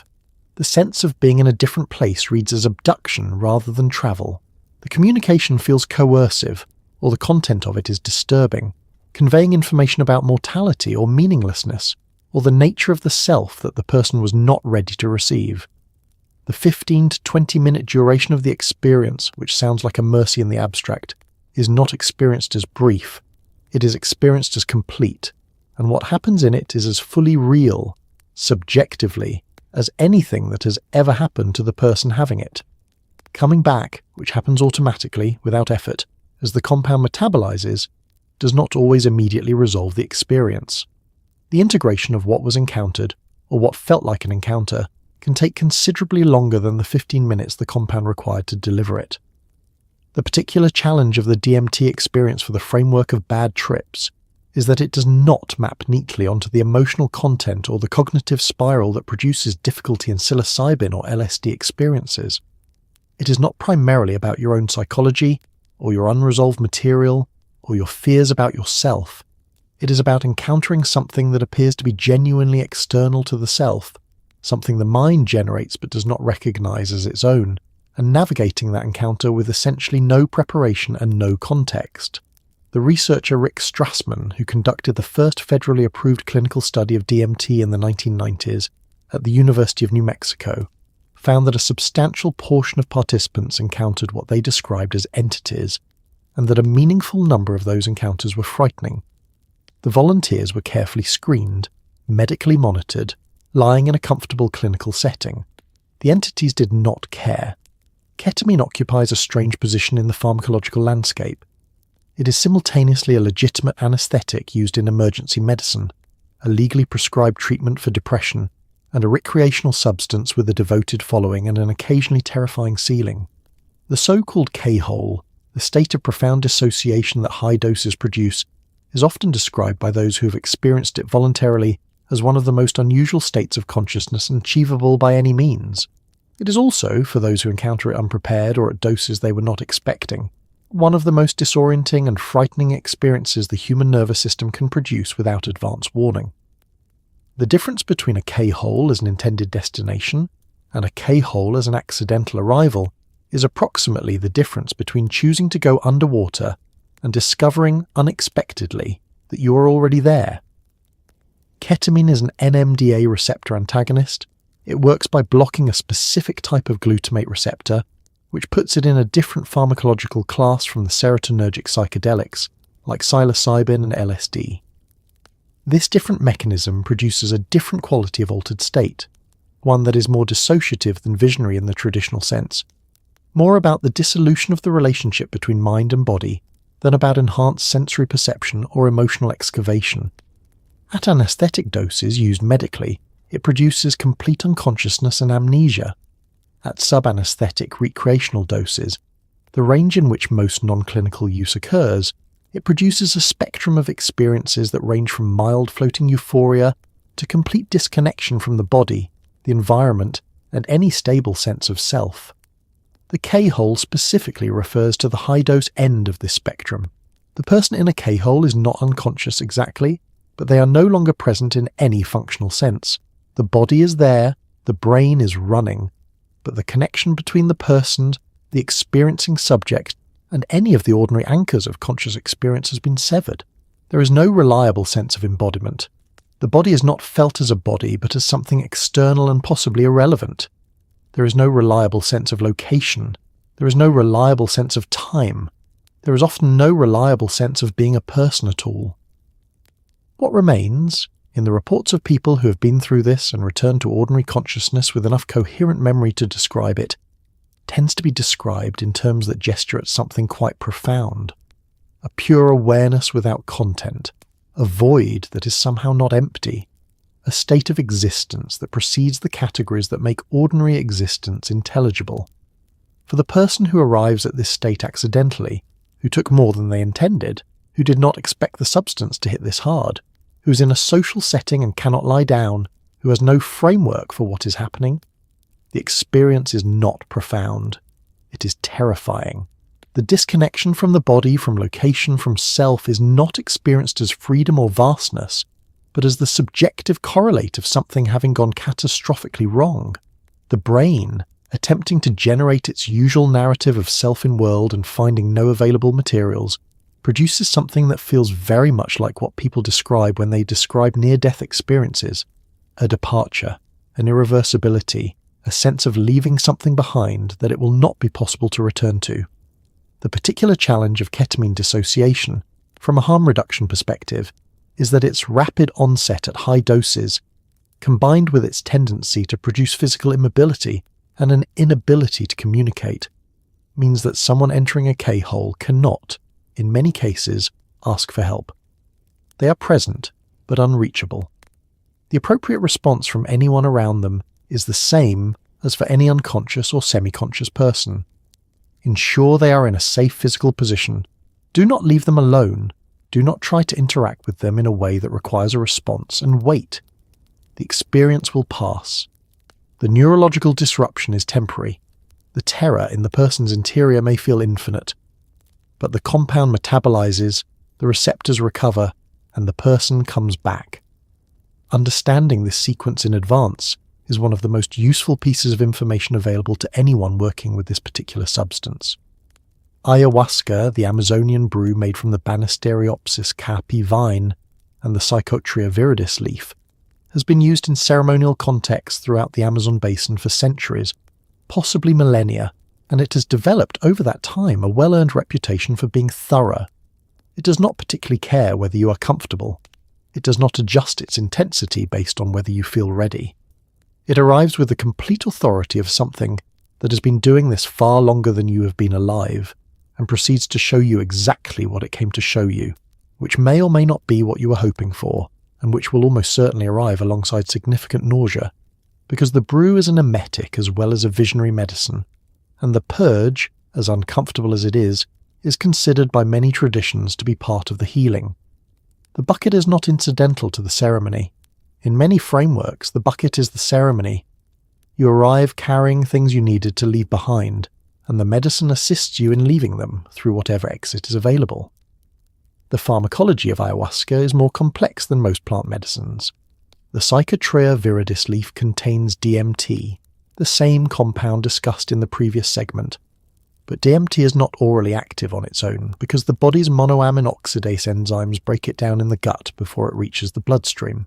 [SPEAKER 1] The sense of being in a different place reads as abduction rather than travel. The communication feels coercive, or the content of it is disturbing, conveying information about mortality or meaninglessness, or the nature of the self that the person was not ready to receive. The 15 to 20 minute duration of the experience, which sounds like a mercy in the abstract, is not experienced as brief. It is experienced as complete, and what happens in it is as fully real, subjectively, as anything that has ever happened to the person having it. Coming back, which happens automatically, without effort, as the compound metabolizes, does not always immediately resolve the experience. The integration of what was encountered, or what felt like an encounter, can take considerably longer than the 15 minutes the compound required to deliver it. The particular challenge of the DMT experience for the framework of bad trips is that it does not map neatly onto the emotional content or the cognitive spiral that produces difficulty in psilocybin or LSD experiences. It is not primarily about your own psychology, or your unresolved material, or your fears about yourself. It is about encountering something that appears to be genuinely external to the self, something the mind generates but does not recognize as its own, and navigating that encounter with essentially no preparation and no context. The researcher Rick Strassman, who conducted the first federally approved clinical study of DMT in the 1990s at the University of New Mexico, found that a substantial portion of participants encountered what they described as entities, and that a meaningful number of those encounters were frightening. The volunteers were carefully screened, medically monitored, lying in a comfortable clinical setting. The entities did not care. Ketamine occupies a strange position in the pharmacological landscape. It is simultaneously a legitimate anesthetic used in emergency medicine, a legally prescribed treatment for depression, and a recreational substance with a devoted following and an occasionally terrifying ceiling. The so-called K-hole, the state of profound dissociation that high doses produce, is often described by those who have experienced it voluntarily as one of the most unusual states of consciousness achievable by any means. It is also, for those who encounter it unprepared or at doses they were not expecting, one of the most disorienting and frightening experiences the human nervous system can produce without advance warning. The difference between a K-hole as an intended destination and a K-hole as an accidental arrival is approximately the difference between choosing to go underwater and discovering unexpectedly that you are already there. Ketamine is an NMDA receptor antagonist. It works by blocking a specific type of glutamate receptor, which puts it in a different pharmacological class from the serotonergic psychedelics, like psilocybin and LSD. This different mechanism produces a different quality of altered state, one that is more dissociative than visionary in the traditional sense, more about the dissolution of the relationship between mind and body than about enhanced sensory perception or emotional excavation. At anesthetic doses used medically, it produces complete unconsciousness and amnesia. At sub-anesthetic recreational doses, the range in which most non-clinical use occurs, it produces a spectrum of experiences that range from mild floating euphoria to complete disconnection from the body, the environment, and any stable sense of self. The K-hole specifically refers to the high-dose end of this spectrum. The person in a K-hole is not unconscious exactly, but they are no longer present in any functional sense. The body is there, the brain is running, but the connection between the person, the experiencing subject, and any of the ordinary anchors of conscious experience has been severed. There is no reliable sense of embodiment. The body is not felt as a body, but as something external and possibly irrelevant. There is no reliable sense of location. There is no reliable sense of time. There is often no reliable sense of being a person at all. What remains, in the reports of people who have been through this and returned to ordinary consciousness with enough coherent memory to describe it, tends to be described in terms that gesture at something quite profound. A pure awareness without content, a void that is somehow not empty, a state of existence that precedes the categories that make ordinary existence intelligible. For the person who arrives at this state accidentally, who took more than they intended, who did not expect the substance to hit this hard, who is in a social setting and cannot lie down, who has no framework for what is happening, the experience is not profound. It is terrifying. The disconnection from the body, from location, from self is not experienced as freedom or vastness, but as the subjective correlate of something having gone catastrophically wrong. The brain, attempting to generate its usual narrative of self in world and finding no available materials, produces something that feels very much like what people describe when they describe near-death experiences: a departure, an irreversibility, a sense of leaving something behind that it will not be possible to return to. The particular challenge of ketamine dissociation, from a harm reduction perspective, is that its rapid onset at high doses, combined with its tendency to produce physical immobility and an inability to communicate, means that someone entering a K-hole cannot, in many cases, ask for help. They are present, but unreachable. The appropriate response from anyone around them is the same as for any unconscious or semi-conscious person. Ensure they are in a safe physical position. Do not leave them alone. Do not try to interact with them in a way that requires a response, and wait. The experience will pass. The neurological disruption is temporary. The terror in the person's interior may feel infinite, but the compound metabolizes, the receptors recover, and the person comes back. Understanding this sequence in advance is one of the most useful pieces of information available to anyone working with this particular substance. Ayahuasca, the Amazonian brew made from the Banisteriopsis caapi vine and the Psychotria viridis leaf, has been used in ceremonial contexts throughout the Amazon basin for centuries, possibly millennia, and it has developed over that time a well-earned reputation for being thorough. It does not particularly care whether you are comfortable. It does not adjust its intensity based on whether you feel ready. It arrives with the complete authority of something that has been doing this far longer than you have been alive, and proceeds to show you exactly what it came to show you, which may or may not be what you were hoping for, and which will almost certainly arrive alongside significant nausea, because the brew is an emetic as well as a visionary medicine, and the purge, as uncomfortable as it is considered by many traditions to be part of the healing. The bucket is not incidental to the ceremony. In many frameworks, the bucket is the ceremony. You arrive carrying things you needed to leave behind, and the medicine assists you in leaving them through whatever exit is available. The pharmacology of ayahuasca is more complex than most plant medicines. The Psychotria viridis leaf contains DMT, the same compound discussed in the previous segment, but DMT is not orally active on its own because the body's monoamine oxidase enzymes break it down in the gut before it reaches the bloodstream.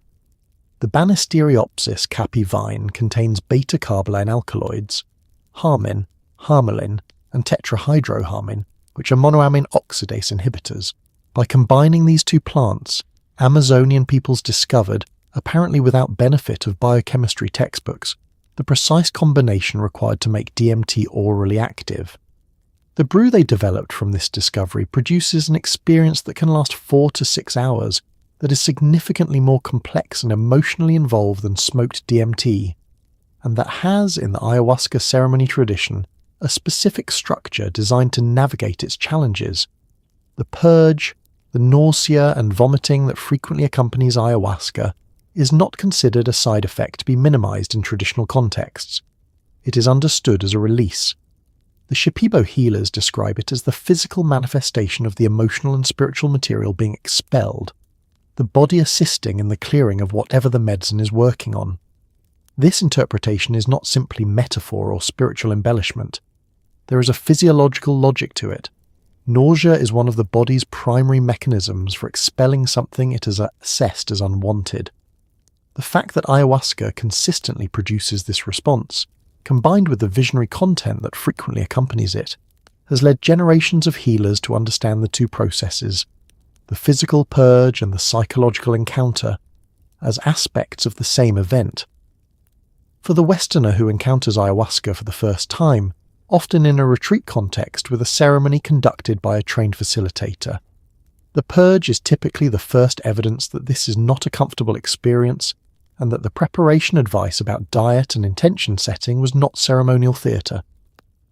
[SPEAKER 1] The Banisteriopsis caapi vine contains beta-carboline alkaloids, harmin, harmaline, and tetrahydroharmin, which are monoamine oxidase inhibitors. By combining these two plants, Amazonian peoples discovered, apparently without benefit of biochemistry textbooks, the precise combination required to make DMT orally active. The brew they developed from this discovery produces an experience that can last 4 to 6 hours, that is significantly more complex and emotionally involved than smoked DMT, and that has, in the ayahuasca ceremony tradition, a specific structure designed to navigate its challenges. The purge, the nausea and vomiting that frequently accompanies ayahuasca, is not considered a side effect to be minimized in traditional contexts. It is understood as a release. The Shipibo healers describe it as the physical manifestation of the emotional and spiritual material being expelled, the body assisting in the clearing of whatever the medicine is working on. This interpretation is not simply metaphor or spiritual embellishment. There is a physiological logic to it. Nausea is one of the body's primary mechanisms for expelling something it has assessed as unwanted. The fact that ayahuasca consistently produces this response, combined with the visionary content that frequently accompanies it, has led generations of healers to understand the two processes, the physical purge and the psychological encounter, as aspects of the same event. For the Westerner who encounters ayahuasca for the first time, often in a retreat context with a ceremony conducted by a trained facilitator, the purge is typically the first evidence that this is not a comfortable experience and that the preparation advice about diet and intention setting was not ceremonial theatre.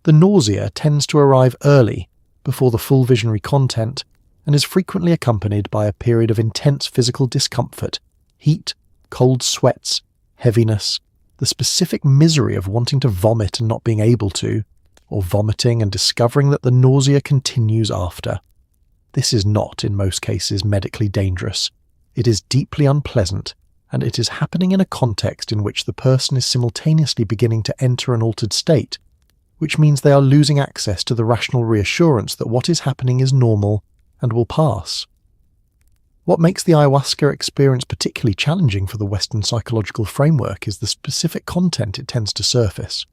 [SPEAKER 1] The nausea tends to arrive early, before the full visionary content, and is frequently accompanied by a period of intense physical discomfort, heat, cold sweats, heaviness, the specific misery of wanting to vomit and not being able to, or vomiting and discovering that the nausea continues after. This is not, in most cases, medically dangerous. It is deeply unpleasant, and it is happening in a context in which the person is simultaneously beginning to enter an altered state, which means they are losing access to the rational reassurance that what is happening is normal and will pass. What makes the ayahuasca experience particularly challenging for the Western psychological framework is the specific content it tends to surface.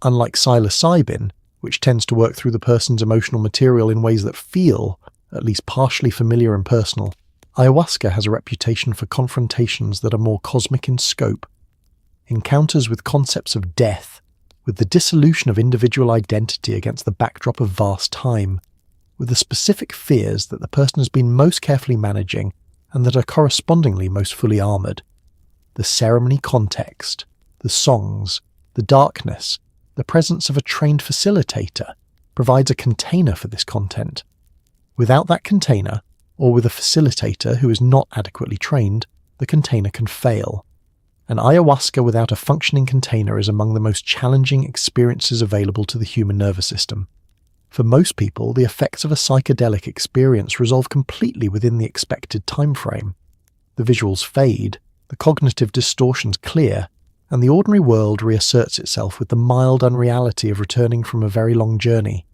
[SPEAKER 1] Unlike psilocybin, which tends to work through the person's emotional material in ways that feel, at least partially familiar and personal, ayahuasca has a reputation for confrontations that are more cosmic in scope. Encounters with concepts of death, with the dissolution of individual identity against the backdrop of vast time, with the specific fears that the person has been most carefully managing and that are correspondingly most fully armoured. The ceremony context, the songs, the darkness, the presence of a trained facilitator provides a container for this content. Without that container, or with a facilitator who is not adequately trained, the container can fail. An ayahuasca without a functioning container is among the most challenging experiences available to the human nervous system. For most people, the effects of a psychedelic experience resolve completely within the expected time frame. The visuals fade, the cognitive distortions clear, and the ordinary world reasserts itself with the mild unreality of returning from a very long journey.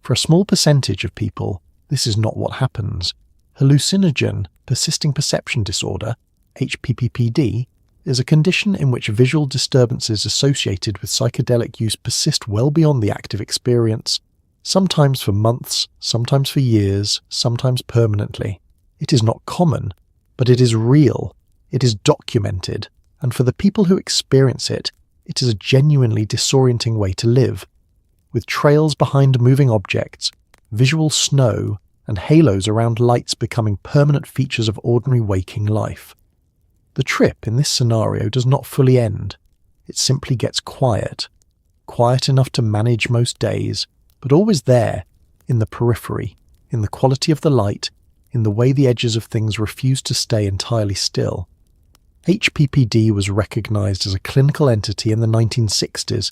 [SPEAKER 1] For a small percentage of people, this is not what happens. Hallucinogen persisting perception disorder, HPPD, is a condition in which visual disturbances associated with psychedelic use persist well beyond the active experience, sometimes for months, sometimes for years, sometimes permanently. It is not common, but it is real, it is documented, and for the people who experience it, it is a genuinely disorienting way to live. With trails behind moving objects, visual snow, and halos around lights becoming permanent features of ordinary waking life. The trip in this scenario does not fully end. It simply gets quiet. Quiet enough to manage most days, but always there, in the periphery, in the quality of the light, in the way the edges of things refuse to stay entirely still. HPPD was recognized as a clinical entity in the 1960s,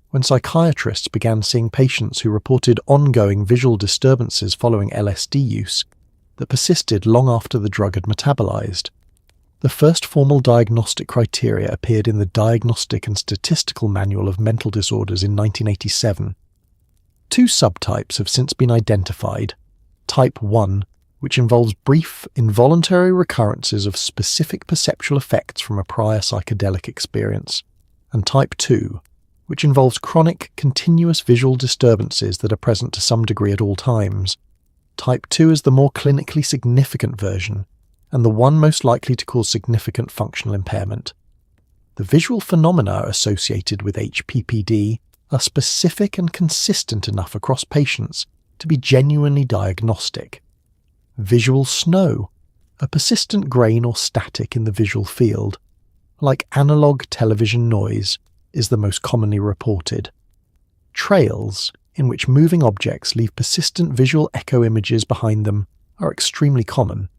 [SPEAKER 1] when psychiatrists began seeing patients who reported ongoing visual disturbances following LSD use that persisted long after the drug had metabolized. The first formal diagnostic criteria appeared in the Diagnostic and Statistical Manual of Mental Disorders in 1987. Two subtypes have since been identified. Type 1, which involves brief, involuntary recurrences of specific perceptual effects from a prior psychedelic experience, and Type 2, which involves chronic, continuous visual disturbances that are present to some degree at all times. Type 2 is the more clinically significant version, and the one most likely to cause significant functional impairment. The visual phenomena associated with HPPD are specific and consistent enough across patients to be genuinely diagnostic. Visual snow, a persistent grain or static in the visual field, like analog television noise, is the most commonly reported. Trails, in which moving objects leave persistent visual echo images behind them, are extremely common.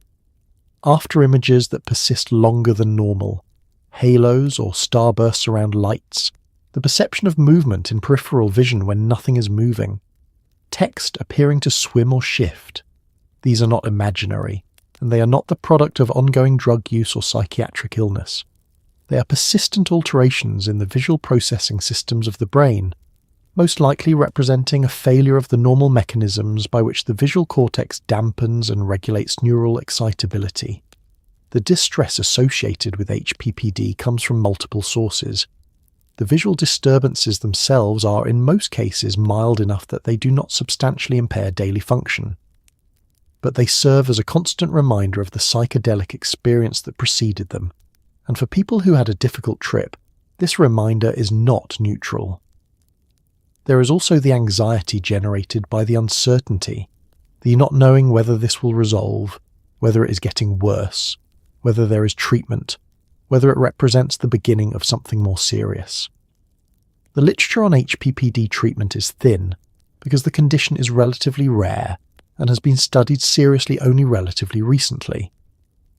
[SPEAKER 1] After images that persist longer than normal, halos or starbursts around lights, the perception of movement in peripheral vision when nothing is moving, text appearing to swim or shift. These are not imaginary, and they are not the product of ongoing drug use or psychiatric illness. They are persistent alterations in the visual processing systems of the brain, most likely representing a failure of the normal mechanisms by which the visual cortex dampens and regulates neural excitability. The distress associated with HPPD comes from multiple sources. The visual disturbances themselves are in most cases mild enough that they do not substantially impair daily function. But they serve as a constant reminder of the psychedelic experience that preceded them, and for people who had a difficult trip, this reminder is not neutral. There is also the anxiety generated by the uncertainty, the not knowing whether this will resolve, whether it is getting worse, whether there is treatment, whether it represents the beginning of something more serious. The literature on HPPD treatment is thin because the condition is relatively rare and has been studied seriously only relatively recently.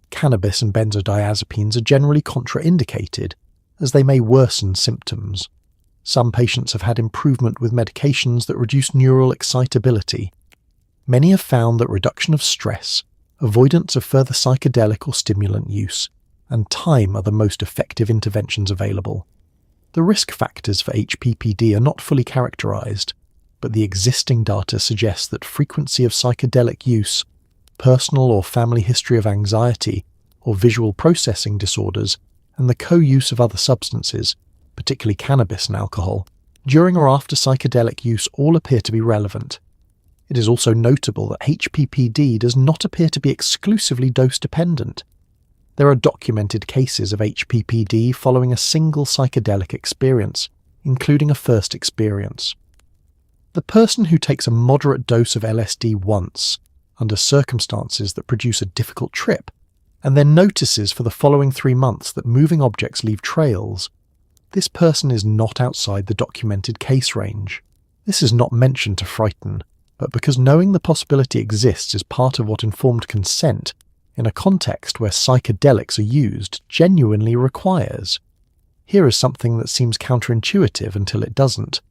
[SPEAKER 1] Cannabis and benzodiazepines are generally contraindicated, as they may worsen symptoms. Some patients have had improvement with medications that reduce neural excitability. Many have found that reduction of stress, avoidance of further psychedelic or stimulant use, and time are the most effective interventions available. The risk factors for HPPD are not fully characterized, but the existing data suggests that frequency of psychedelic use, personal or family history of anxiety or visual processing disorders, and the co-use of other substances, particularly cannabis and alcohol, during or after psychedelic use all appear to be relevant. It is also notable that HPPD does not appear to be exclusively dose-dependent. There are documented cases of HPPD following a single psychedelic experience, including a first experience. The person who takes a moderate dose of LSD once, under circumstances that produce a difficult trip, and then notices for the following 3 months that moving objects leave trails, this person is not outside the documented case range. This is not mentioned to frighten, but because knowing the possibility exists is part of what informed consent, in a context where psychedelics are used, genuinely requires. Here is something that seems counterintuitive until it doesn't.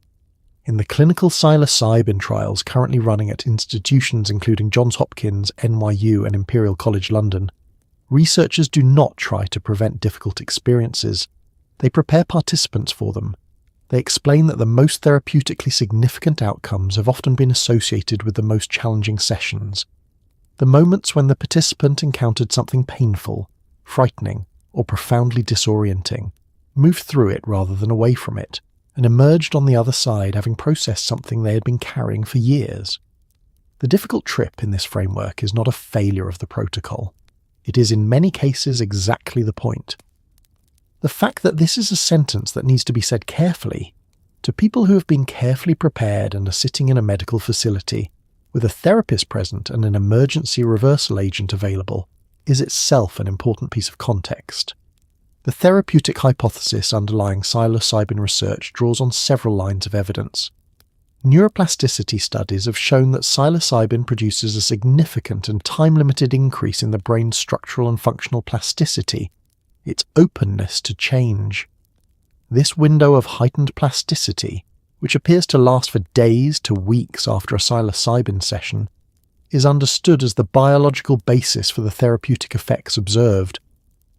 [SPEAKER 1] In the clinical psilocybin trials currently running at institutions including Johns Hopkins, NYU and Imperial College London, researchers do not try to prevent difficult experiences. They prepare participants for them. They explain that the most therapeutically significant outcomes have often been associated with the most challenging sessions. The moments when the participant encountered something painful, frightening, or profoundly disorienting, moved through it rather than away from it, and emerged on the other side having processed something they had been carrying for years. The difficult trip in this framework is not a failure of the protocol. It is in many cases exactly the point. The fact that this is a sentence that needs to be said carefully, to people who have been carefully prepared and are sitting in a medical facility, with a therapist present and an emergency reversal agent available, is itself an important piece of context. The therapeutic hypothesis underlying psilocybin research draws on several lines of evidence. Neuroplasticity studies have shown that psilocybin produces a significant and time-limited increase in the brain's structural and functional plasticity, its openness to change. This window of heightened plasticity, which appears to last for days to weeks after a psilocybin session, is understood as the biological basis for the therapeutic effects observed.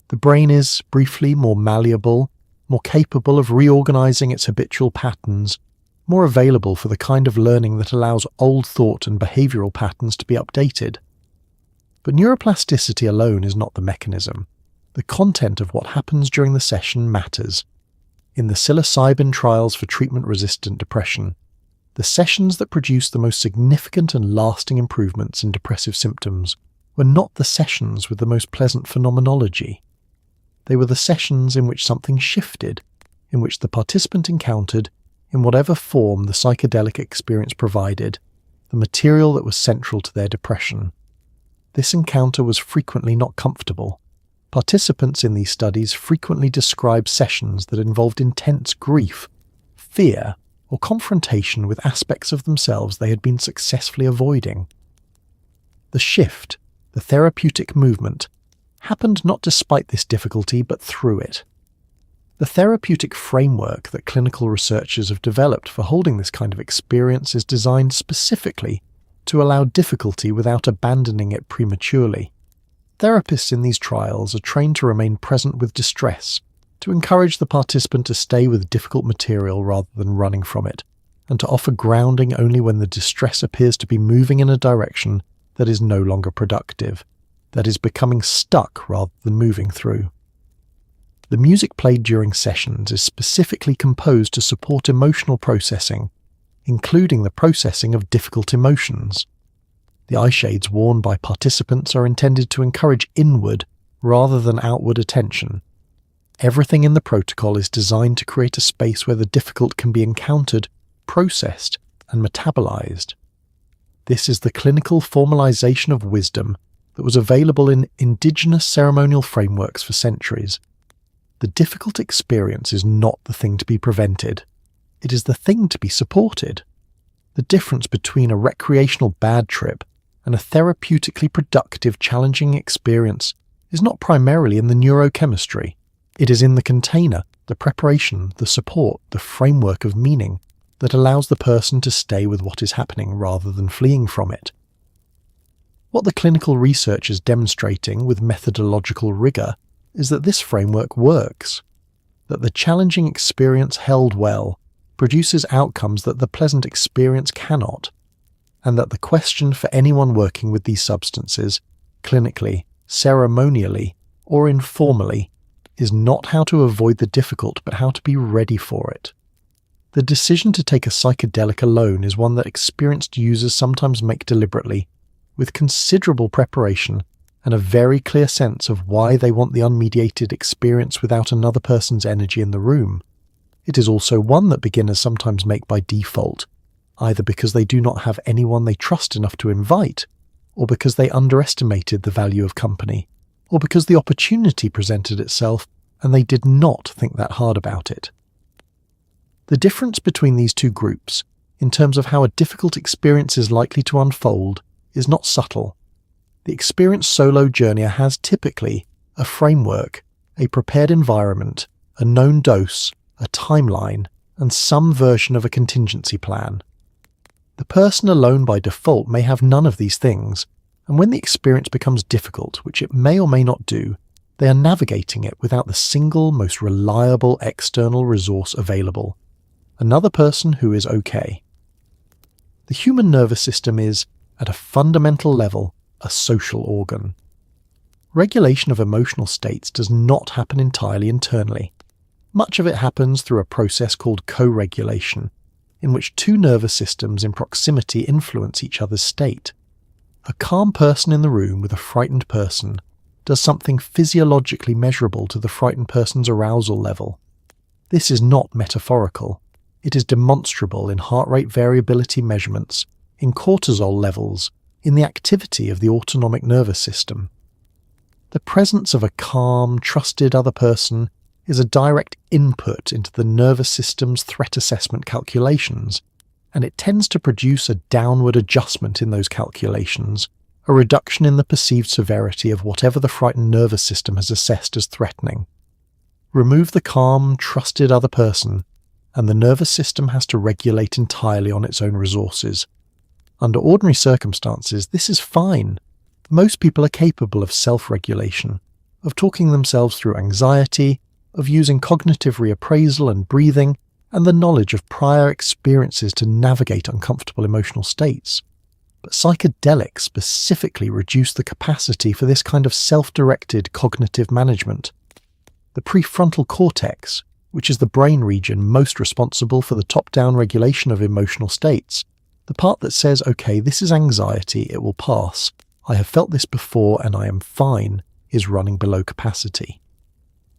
[SPEAKER 1] The brain is, briefly, more malleable, more capable of reorganizing its habitual patterns, more available for the kind of learning that allows old thought and behavioral patterns to be updated. But neuroplasticity alone is not the mechanism. The content of what happens during the session matters. In the psilocybin trials for treatment-resistant depression, the sessions that produced the most significant and lasting improvements in depressive symptoms were not the sessions with the most pleasant phenomenology. They were the sessions in which something shifted, in which the participant encountered, in whatever form the psychedelic experience provided, the material that was central to their depression. This encounter was frequently not comfortable. Participants in these studies frequently described sessions that involved intense grief, fear, or confrontation with aspects of themselves they had been successfully avoiding. The shift, the therapeutic movement, happened not despite this difficulty but through it. The therapeutic framework that clinical researchers have developed for holding this kind of experience is designed specifically to allow difficulty without abandoning it prematurely. Therapists in these trials are trained to remain present with distress, to encourage the participant to stay with difficult material rather than running from it, and to offer grounding only when the distress appears to be moving in a direction that is no longer productive, that is becoming stuck rather than moving through. The music played during sessions is specifically composed to support emotional processing, including the processing of difficult emotions. The eye shades worn by participants are intended to encourage inward rather than outward attention. Everything in the protocol is designed to create a space where the difficult can be encountered, processed, and metabolized. This is the clinical formalization of wisdom that was available in indigenous ceremonial frameworks for centuries. The difficult experience is not the thing to be prevented. It is the thing to be supported. The difference between a recreational bad trip and a therapeutically productive, challenging experience is not primarily in the neurochemistry. It is in the container, the preparation, the support, the framework of meaning that allows the person to stay with what is happening rather than fleeing from it. What the clinical research is demonstrating with methodological rigor is that this framework works, that the challenging experience held well produces outcomes that the pleasant experience cannot, and that the question for anyone working with these substances, clinically, ceremonially, or informally, is not how to avoid the difficult but how to be ready for it. The decision to take a psychedelic alone is one that experienced users sometimes make deliberately, with considerable preparation and a very clear sense of why they want the unmediated experience without another person's energy in the room. It is also one that beginners sometimes make by default, either because they do not have anyone they trust enough to invite, or because they underestimated the value of company, or because the opportunity presented itself and they did not think that hard about it. The difference between these two groups, in terms of how a difficult experience is likely to unfold, is not subtle. The experienced solo journeyer has typically a framework, a prepared environment, a known dose, a timeline, and some version of a contingency plan. The person alone by default may have none of these things, and when the experience becomes difficult, which it may or may not do, they are navigating it without the single most reliable external resource available, another person who is okay. The human nervous system is, at a fundamental level, a social organ. Regulation of emotional states does not happen entirely internally. Much of it happens through a process called co-regulation, in which two nervous systems in proximity influence each other's state. A calm person in the room with a frightened person does something physiologically measurable to the frightened person's arousal level. This is not metaphorical. It is demonstrable in heart rate variability measurements, in cortisol levels, in the activity of the autonomic nervous system. The presence of a calm, trusted other person is a direct input into the nervous system's threat assessment calculations, and it tends to produce a downward adjustment in those calculations, a reduction in the perceived severity of whatever the frightened nervous system has assessed as threatening. Remove the calm, trusted other person, and the nervous system has to regulate entirely on its own resources. Under ordinary circumstances, this is fine. Most people are capable of self-regulation, of talking themselves through anxiety, of using cognitive reappraisal and breathing, and the knowledge of prior experiences to navigate uncomfortable emotional states. But psychedelics specifically reduce the capacity for this kind of self-directed cognitive management. The prefrontal cortex, which is the brain region most responsible for the top-down regulation of emotional states, the part that says, okay, this is anxiety, it will pass, I have felt this before and I am fine, is running below capacity.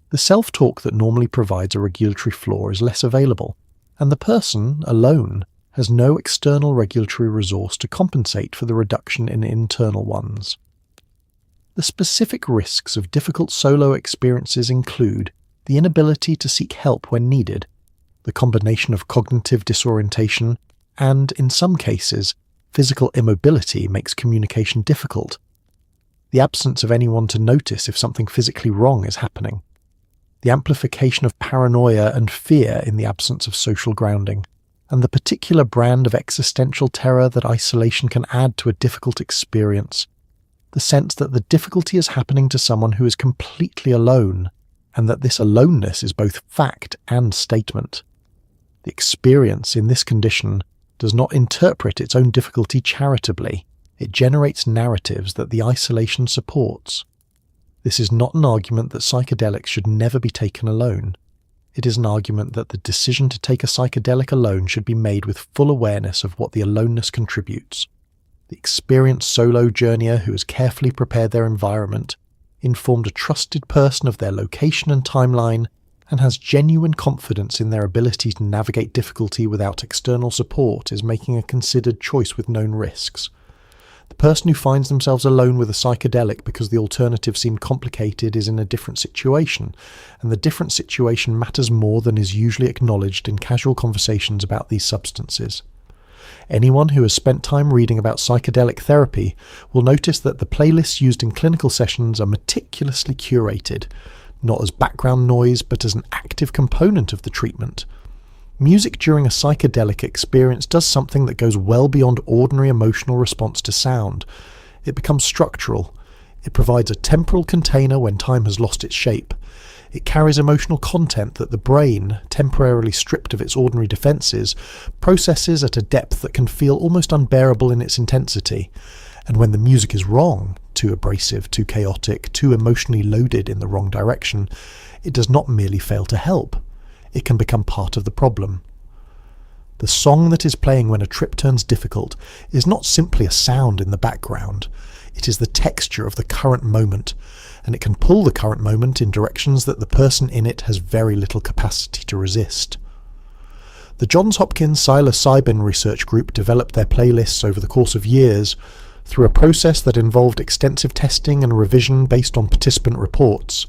[SPEAKER 1] The self-talk that normally provides a regulatory floor is less available, and the person, alone, has no external regulatory resource to compensate for the reduction in internal ones. The specific risks of difficult solo experiences include the inability to seek help when needed, the combination of cognitive disorientation, and, in some cases, physical immobility makes communication difficult. The absence of anyone to notice if something physically wrong is happening. The amplification of paranoia and fear in the absence of social grounding, and the particular brand of existential terror that isolation can add to a difficult experience. The sense that the difficulty is happening to someone who is completely alone, and that this aloneness is both fact and statement. The experience in this condition does not interpret its own difficulty charitably. It generates narratives that the isolation supports. This is not an argument that psychedelics should never be taken alone. It is an argument that the decision to take a psychedelic alone should be made with full awareness of what the aloneness contributes. The experienced solo journeyer who has carefully prepared their environment, informed a trusted person of their location and timeline, and has genuine confidence in their ability to navigate difficulty without external support is making a considered choice with known risks. The person who finds themselves alone with a psychedelic because the alternative seemed complicated is in a different situation, and the different situation matters more than is usually acknowledged in casual conversations about these substances. Anyone who has spent time reading about psychedelic therapy will notice that the playlists used in clinical sessions are meticulously curated, not as background noise but as an active component of the treatment. Music during a psychedelic experience does something that goes well beyond ordinary emotional response to sound. It becomes structural. It provides a temporal container when time has lost its shape. It carries emotional content that the brain, temporarily stripped of its ordinary defences, processes at a depth that can feel almost unbearable in its intensity. And when the music is wrong, too abrasive, too chaotic, too emotionally loaded in the wrong direction, it does not merely fail to help. It can become part of the problem. The song that is playing when a trip turns difficult is not simply a sound in the background. It is the texture of the current moment, and it can pull the current moment in directions that the person in it has very little capacity to resist. The Johns Hopkins psilocybin research group developed their playlists over the course of years through a process that involved extensive testing and revision based on participant reports.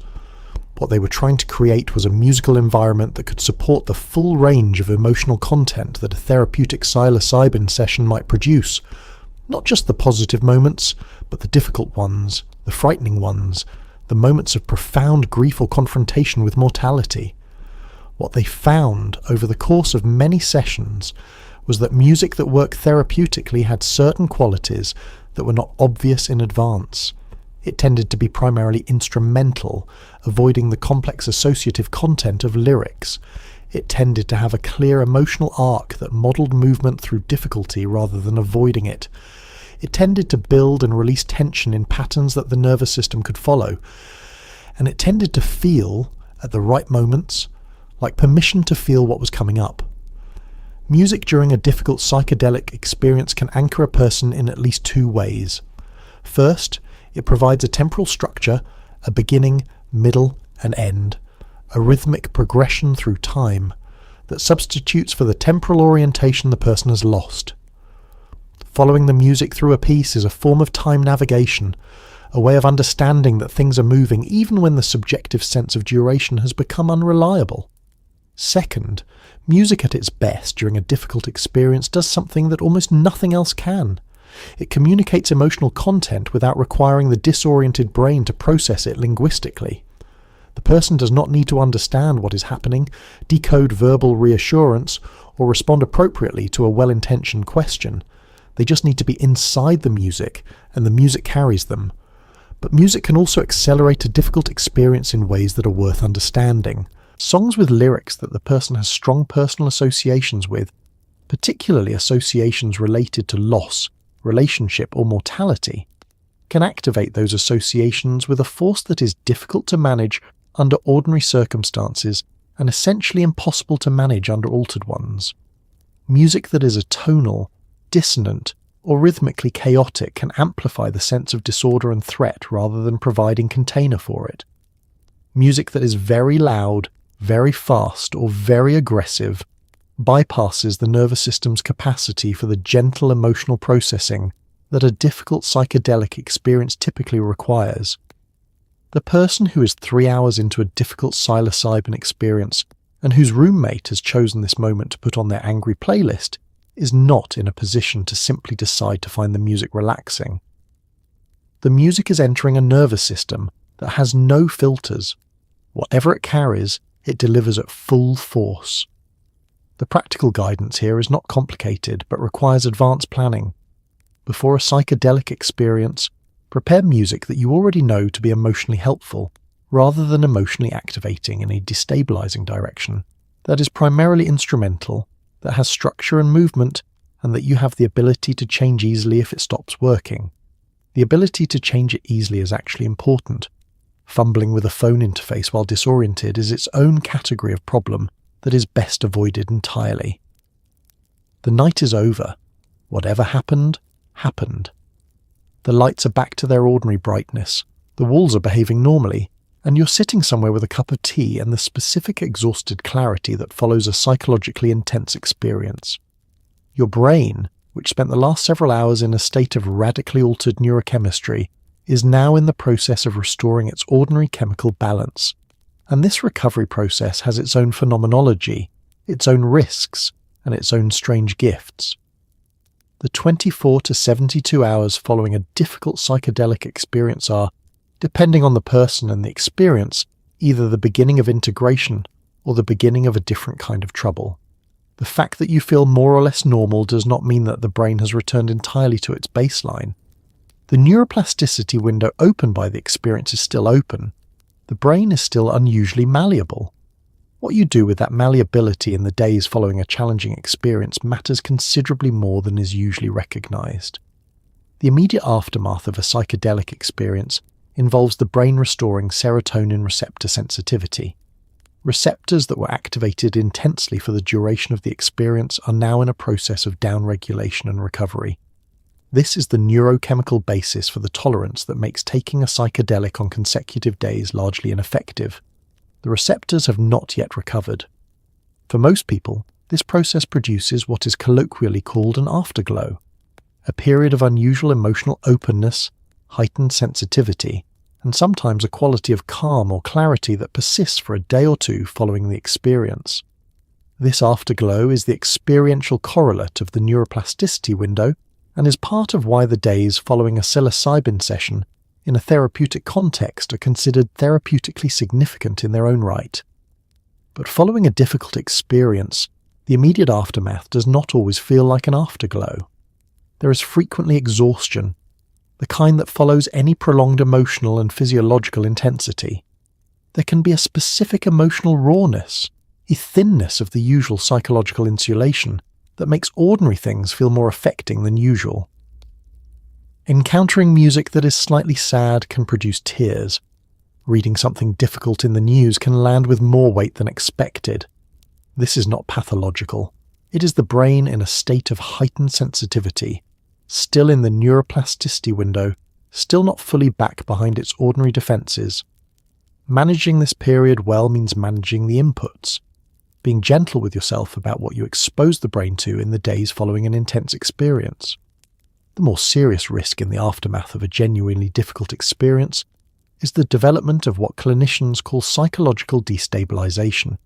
[SPEAKER 1] What they were trying to create was a musical environment that could support the full range of emotional content that a therapeutic psilocybin session might produce. Not just the positive moments, but the difficult ones, the frightening ones, the moments of profound grief or confrontation with mortality. What they found over the course of many sessions was that music that worked therapeutically had certain qualities that were not obvious in advance. It tended to be primarily instrumental, avoiding the complex associative content of lyrics. It tended to have a clear emotional arc that modelled movement through difficulty rather than avoiding it. It tended to build and release tension in patterns that the nervous system could follow. And it tended to feel, at the right moments, like permission to feel what was coming up. Music during a difficult psychedelic experience can anchor a person in at least two ways. First, it provides a temporal structure, a beginning, middle, and end, a rhythmic progression through time that substitutes for the temporal orientation the person has lost. Following the music through a piece is a form of time navigation, a way of understanding that things are moving even when the subjective sense of duration has become unreliable. Second, music at its best during a difficult experience does something that almost nothing else can. It communicates emotional content without requiring the disoriented brain to process it linguistically. The person does not need to understand what is happening, decode verbal reassurance, or respond appropriately to a well-intentioned question. They just need to be inside the music, and the music carries them. But music can also accelerate a difficult experience in ways that are worth understanding. Songs with lyrics that the person has strong personal associations with, particularly associations related to loss, relationship, or mortality, can activate those associations with a force that is difficult to manage under ordinary circumstances and essentially impossible to manage under altered ones. Music that is atonal, dissonant, or rhythmically chaotic can amplify the sense of disorder and threat rather than providing container for it. Music that is very loud, very fast, or very aggressive bypasses the nervous system's capacity for the gentle emotional processing that a difficult psychedelic experience typically requires. The person who is 3 hours into a difficult psilocybin experience and whose roommate has chosen this moment to put on their angry playlist is not in a position to simply decide to find the music relaxing. The music is entering a nervous system that has no filters. Whatever it carries, it delivers at full force. The practical guidance here is not complicated, but requires advanced planning. Before a psychedelic experience, prepare music that you already know to be emotionally helpful, rather than emotionally activating in a destabilizing direction, that is primarily instrumental, that has structure and movement, and that you have the ability to change easily if it stops working. The ability to change it easily is actually important. Fumbling with a phone interface while disoriented is its own category of problem that is best avoided entirely. The night is over. Whatever happened, happened. The lights are back to their ordinary brightness, the walls are behaving normally, and you're sitting somewhere with a cup of tea and the specific exhausted clarity that follows a psychologically intense experience. Your brain, which spent the last several hours in a state of radically altered neurochemistry, is now in the process of restoring its ordinary chemical balance. And this recovery process has its own phenomenology, its own risks, and its own strange gifts. The 24 to 72 hours following a difficult psychedelic experience are, depending on the person and the experience, either the beginning of integration or the beginning of a different kind of trouble. The fact that you feel more or less normal does not mean that the brain has returned entirely to its baseline. The neuroplasticity window opened by the experience is still open. The brain is still unusually malleable. What you do with that malleability in the days following a challenging experience matters considerably more than is usually recognized. The immediate aftermath of a psychedelic experience involves the brain restoring serotonin receptor sensitivity. Receptors that were activated intensely for the duration of the experience are now in a process of downregulation and recovery. This is the neurochemical basis for the tolerance that makes taking a psychedelic on consecutive days largely ineffective. The receptors have not yet recovered. For most people, this process produces what is colloquially called an afterglow, a period of unusual emotional openness, heightened sensitivity, and sometimes a quality of calm or clarity that persists for a day or two following the experience. This afterglow is the experiential correlate of the neuroplasticity window and is part of why the days following a psilocybin session in a therapeutic context are considered therapeutically significant in their own right. But following a difficult experience, the immediate aftermath does not always feel like an afterglow. There is frequently exhaustion, the kind that follows any prolonged emotional and physiological intensity. There can be a specific emotional rawness, a thinness of the usual psychological insulation that makes ordinary things feel more affecting than usual. Encountering music that is slightly sad can produce tears. Reading something difficult in the news can land with more weight than expected. This is not pathological. It is the brain in a state of heightened sensitivity, still in the neuroplasticity window, still not fully back behind its ordinary defenses. Managing this period well means managing the inputs, being gentle with yourself about what you expose the brain to in the days following an intense experience. The more serious risk in the aftermath of a genuinely difficult experience is the development of what clinicians call psychological destabilization,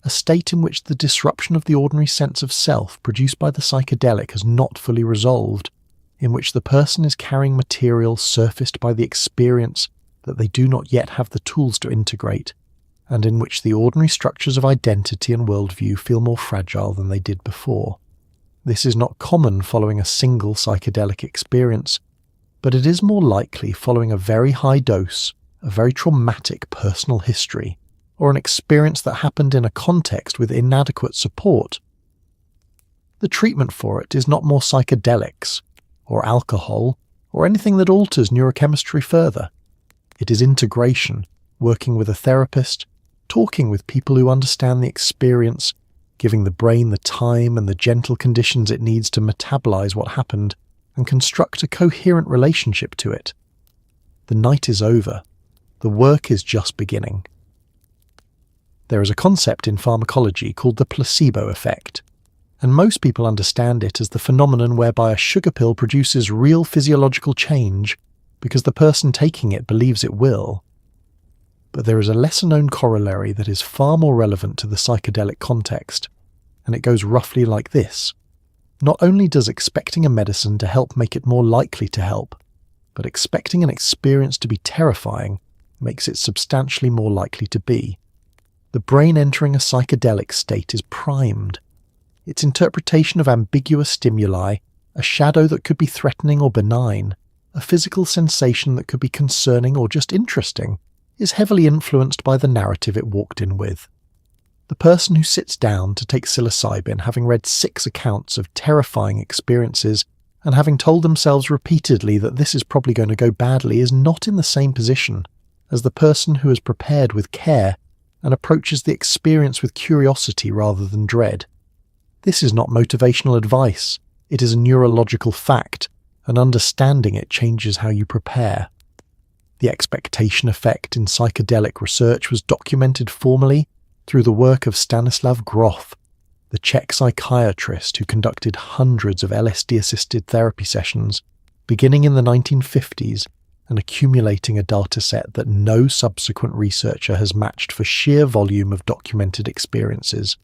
[SPEAKER 1] a state in which the disruption of the ordinary sense of self produced by the psychedelic has not fully resolved, in which the person is carrying material surfaced by the experience that they do not yet have the tools to integrate, and in which the ordinary structures of identity and worldview feel more fragile than they did before. This is not common following a single psychedelic experience, but it is more likely following a very high dose, a very traumatic personal history, or an experience that happened in a context with inadequate support. The treatment for it is not more psychedelics, or alcohol, or anything that alters neurochemistry further. It is integration, working with a therapist, talking with people who understand the experience, giving the brain the time and the gentle conditions it needs to metabolize what happened and construct a coherent relationship to it. The night is over. The work is just beginning. There is a concept in pharmacology called the placebo effect, and most people understand it as the phenomenon whereby a sugar pill produces real physiological change because the person taking it believes it will. But there is a lesser-known corollary that is far more relevant to the psychedelic context, and it goes roughly like this. Not only does expecting a medicine to help make it more likely to help, but expecting an experience to be terrifying makes it substantially more likely to be. The brain entering a psychedelic state is primed. Its interpretation of ambiguous stimuli, a shadow that could be threatening or benign, a physical sensation that could be concerning or just interesting, is heavily influenced by the narrative it walked in with. The person who sits down to take psilocybin having read 6 accounts of terrifying experiences and having told themselves repeatedly that this is probably going to go badly is not in the same position as the person who has prepared with care and approaches the experience with curiosity rather than dread. This is not motivational advice, it is a neurological fact, and understanding it changes how you prepare. The expectation effect in psychedelic research was documented formally through the work of Stanislav Grof, the Czech psychiatrist who conducted hundreds of LSD-assisted therapy sessions beginning in the 1950s and accumulating a dataset that no subsequent researcher has matched for sheer volume of documented experiences.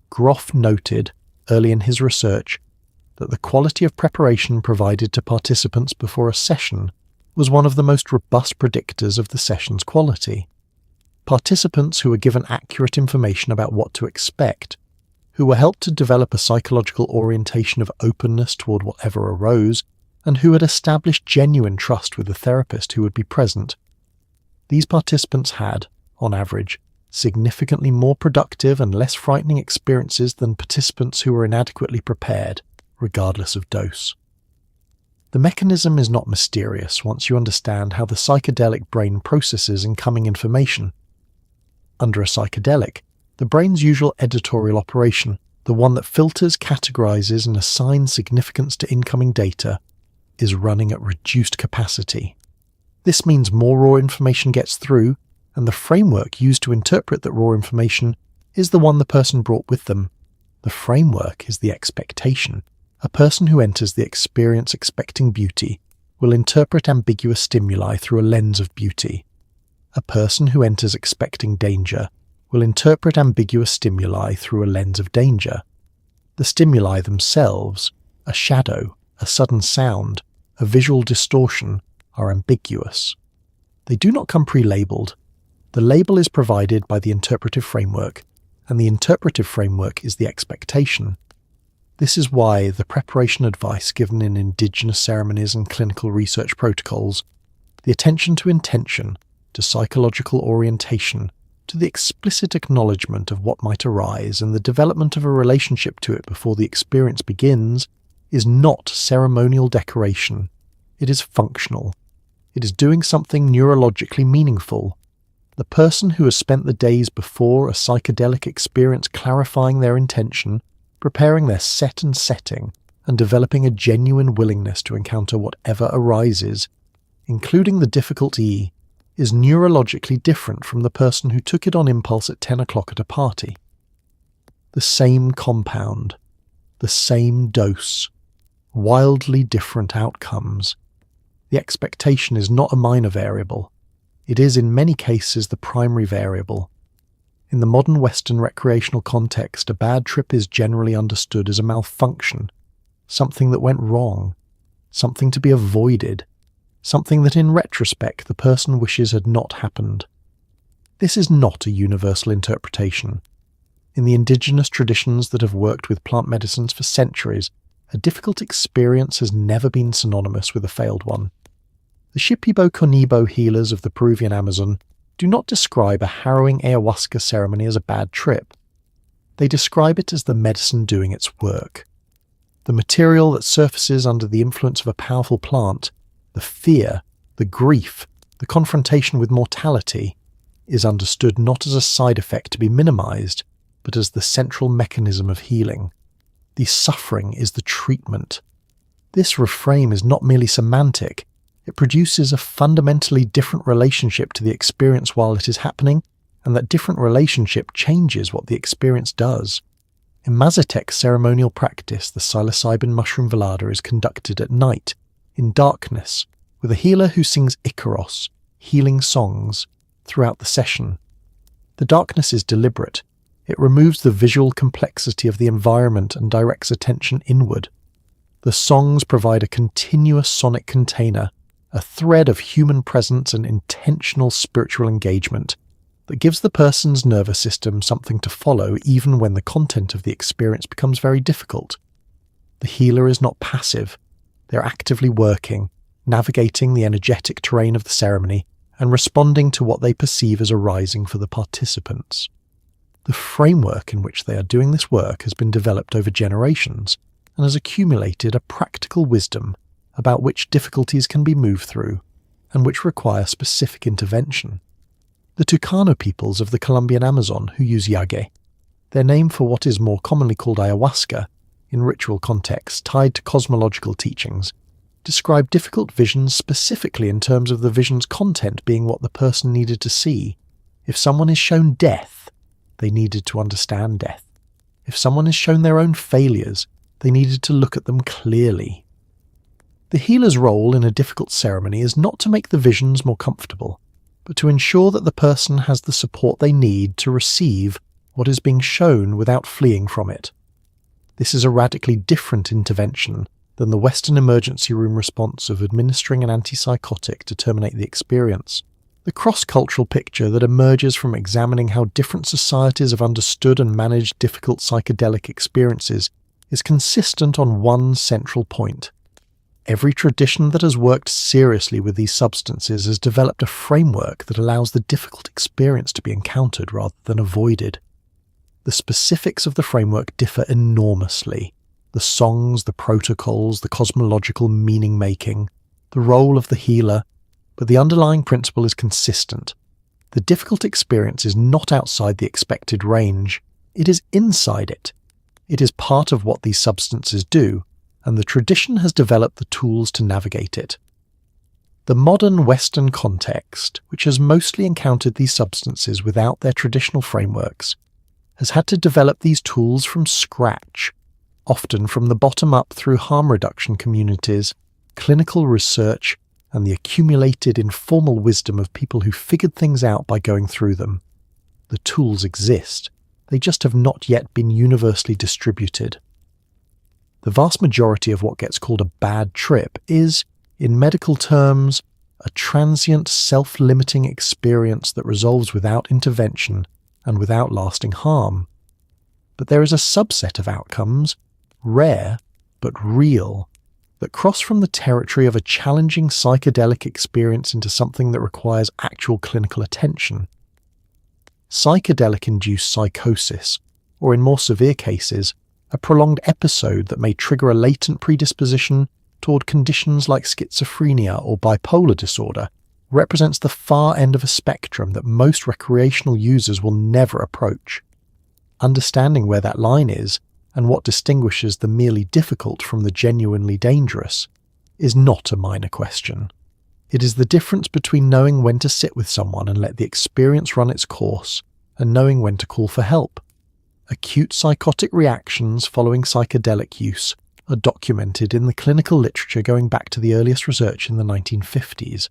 [SPEAKER 1] Groff noted, early in his research, that the quality of preparation provided to participants before a session was one of the most robust predictors of the session's quality. Participants who were given accurate information about what to expect, who were helped to develop a psychological orientation of openness toward whatever arose, and who had established genuine trust with the therapist who would be present. These participants had, on average, significantly more productive and less frightening experiences than participants who were inadequately prepared, regardless of dose. The mechanism is not mysterious once you understand how the psychedelic brain processes incoming information. Under a psychedelic, the brain's usual editorial operation, the one that filters, categorizes, and assigns significance to incoming data, is running at reduced capacity. This means more raw information gets through, and the framework used to interpret that raw information is the one the person brought with them. The framework is the expectation. A person who enters the experience expecting beauty will interpret ambiguous stimuli through a lens of beauty. A person who enters expecting danger will interpret ambiguous stimuli through a lens of danger. The stimuli themselves, a shadow, a sudden sound, a visual distortion, are ambiguous. They do not come pre-labeled. The label is provided by the interpretive framework, and the interpretive framework is the expectation. This is why the preparation advice given in indigenous ceremonies and clinical research protocols, the attention to intention, to psychological orientation, to the explicit acknowledgement of what might arise and the development of a relationship to it before the experience begins, is not ceremonial decoration. It is functional. It is doing something neurologically meaningful. The person who has spent the days before a psychedelic experience clarifying their intention, preparing their set and setting, and developing a genuine willingness to encounter whatever arises, including the difficulty, is neurologically different from the person who took it on impulse at 10 o'clock at a party. The same compound, the same dose, wildly different outcomes. The expectation is not a minor variable. It is in many cases the primary variable. In the modern Western recreational context, a bad trip is generally understood as a malfunction, something that went wrong, something to be avoided, something that in retrospect the person wishes had not happened. This is not a universal interpretation. In the indigenous traditions that have worked with plant medicines for centuries, a difficult experience has never been synonymous with a failed one. The Shipibo Conibo healers of the Peruvian Amazon do not describe a harrowing ayahuasca ceremony as a bad trip. They describe it as the medicine doing its work. The material that surfaces under the influence of a powerful plant, the fear, the grief, the confrontation with mortality, is understood not as a side effect to be minimized, but as the central mechanism of healing. The suffering is the treatment. This reframe is not merely semantic. It produces a fundamentally different relationship to the experience while it is happening, and that different relationship changes what the experience does. In Mazatec ceremonial practice, the psilocybin mushroom velada is conducted at night, in darkness, with a healer who sings Icaros, healing songs, throughout the session. The darkness is deliberate. It removes the visual complexity of the environment and directs attention inward. The songs provide a continuous sonic container, a thread of human presence and intentional spiritual engagement that gives the person's nervous system something to follow even when the content of the experience becomes very difficult. The healer is not passive. They're actively working, navigating the energetic terrain of the ceremony and responding to what they perceive as arising for the participants. The framework in which they are doing this work has been developed over generations and has accumulated a practical wisdom about which difficulties can be moved through and which require specific intervention. The Tucano peoples of the Colombian Amazon who use yage, their name for what is more commonly called ayahuasca, in ritual contexts tied to cosmological teachings, describe difficult visions specifically in terms of the vision's content being what the person needed to see. If someone is shown death, they needed to understand death. If someone is shown their own failures, they needed to look at them clearly. The healer's role in a difficult ceremony is not to make the visions more comfortable, but to ensure that the person has the support they need to receive what is being shown without fleeing from it. This is a radically different intervention than the Western emergency room response of administering an antipsychotic to terminate the experience. The cross-cultural picture that emerges from examining how different societies have understood and managed difficult psychedelic experiences is consistent on one central point. Every tradition that has worked seriously with these substances has developed a framework that allows the difficult experience to be encountered rather than avoided. The specifics of the framework differ enormously. The songs, the protocols, the cosmological meaning-making, the role of the healer, but the underlying principle is consistent. The difficult experience is not outside the expected range, it is inside it. It is part of what these substances do, and the tradition has developed the tools to navigate it. The modern Western context, which has mostly encountered these substances without their traditional frameworks, has had to develop these tools from scratch, often from the bottom up through harm reduction communities, clinical research, and the accumulated informal wisdom of people who figured things out by going through them. The tools exist, they just have not yet been universally distributed. The vast majority of what gets called a bad trip is, in medical terms, a transient self-limiting experience that resolves without intervention and without lasting harm. But there is a subset of outcomes, rare but real, that cross from the territory of a challenging psychedelic experience into something that requires actual clinical attention. Psychedelic-induced psychosis, or in more severe cases, a prolonged episode that may trigger a latent predisposition toward conditions like schizophrenia or bipolar disorder, represents the far end of a spectrum that most recreational users will never approach. Understanding where that line is, and what distinguishes the merely difficult from the genuinely dangerous, is not a minor question. It is the difference between knowing when to sit with someone and let the experience run its course, and knowing when to call for help. Acute psychotic reactions following psychedelic use are documented in the clinical literature going back to the earliest research in the 1950s.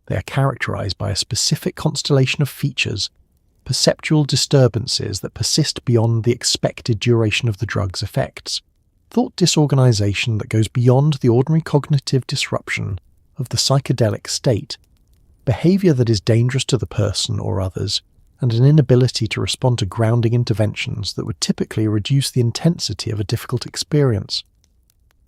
[SPEAKER 1] They are characterized by a specific constellation of features, perceptual disturbances that persist beyond the expected duration of the drug's effects, thought disorganization that goes beyond the ordinary cognitive disruption of the psychedelic state, behavior that is dangerous to the person or others, and an inability to respond to grounding interventions that would typically reduce the intensity of a difficult experience.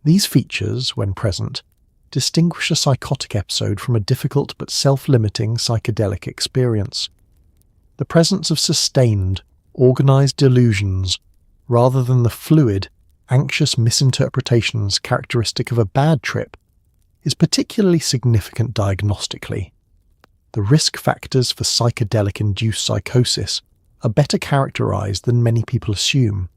[SPEAKER 1] These features, when present, distinguish a psychotic episode from a difficult but self-limiting psychedelic experience. The presence of sustained, organized delusions, rather than the fluid, anxious misinterpretations characteristic of a bad trip, is particularly significant diagnostically. The risk factors for psychedelic-induced psychosis are better characterized than many people assume.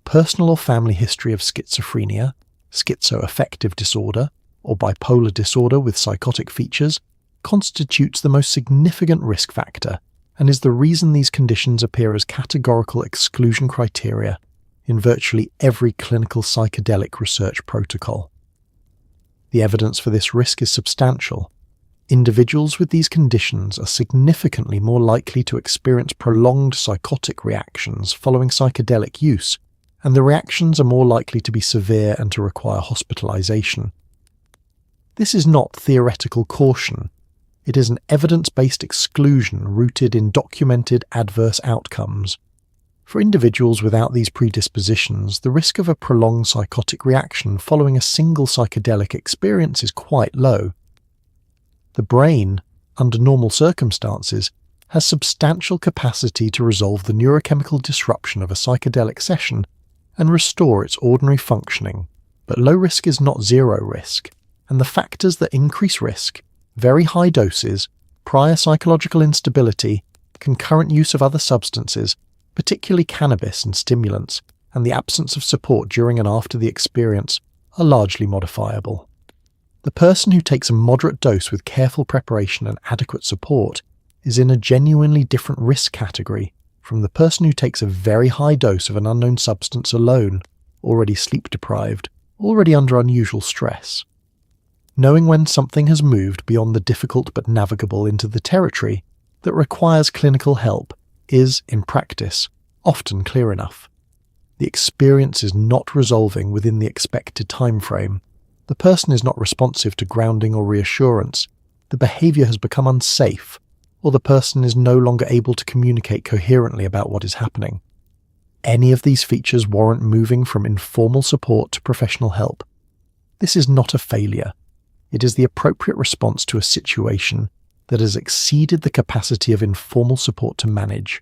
[SPEAKER 1] Personal or family history of schizophrenia, schizoaffective disorder, or bipolar disorder with psychotic features constitutes the most significant risk factor and is the reason these conditions appear as categorical exclusion criteria in virtually every clinical psychedelic research protocol. The evidence for this risk is substantial. Individuals with these conditions are significantly more likely to experience prolonged psychotic reactions following psychedelic use, and the reactions are more likely to be severe and to require hospitalization. This is not theoretical caution. It is an evidence-based exclusion rooted in documented adverse outcomes. For individuals without these predispositions, the risk of a prolonged psychotic reaction following a single psychedelic experience is quite low. The brain, under normal circumstances, has substantial capacity to resolve the neurochemical disruption of a psychedelic session and restore its ordinary functioning, but low risk is not zero risk, and the factors that increase risk, very high doses, prior psychological instability, concurrent use of other substances, particularly cannabis and stimulants, and the absence of support during and after the experience, are largely modifiable. The person who takes a moderate dose with careful preparation and adequate support is in a genuinely different risk category from the person who takes a very high dose of an unknown substance alone, already sleep-deprived, already under unusual stress. Knowing when something has moved beyond the difficult but navigable into the territory that requires clinical help is, in practice, often clear enough. The experience is not resolving within the expected time frame. The person is not responsive to grounding or reassurance. The behaviour has become unsafe, or the person is no longer able to communicate coherently about what is happening. Any of these features warrant moving from informal support to professional help. This is not a failure. It is the appropriate response to a situation that has exceeded the capacity of informal support to manage.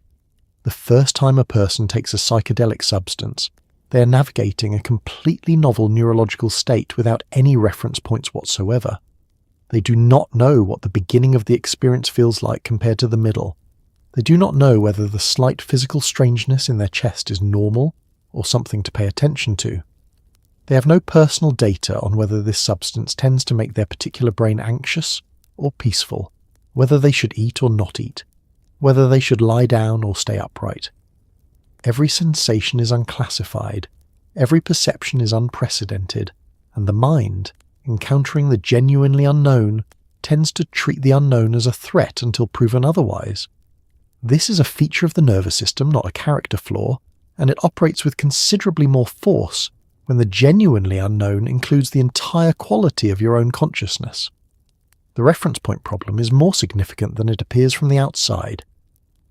[SPEAKER 1] The first time a person takes a psychedelic substance, they are navigating a completely novel neurological state without any reference points whatsoever. They do not know what the beginning of the experience feels like compared to the middle. They do not know whether the slight physical strangeness in their chest is normal or something to pay attention to. They have no personal data on whether this substance tends to make their particular brain anxious or peaceful, whether they should eat or not eat, whether they should lie down or stay upright. Every sensation is unclassified, every perception is unprecedented, and the mind, encountering the genuinely unknown, tends to treat the unknown as a threat until proven otherwise. This is a feature of the nervous system, not a character flaw, and it operates with considerably more force when the genuinely unknown includes the entire quality of your own consciousness. The reference point problem is more significant than it appears from the outside.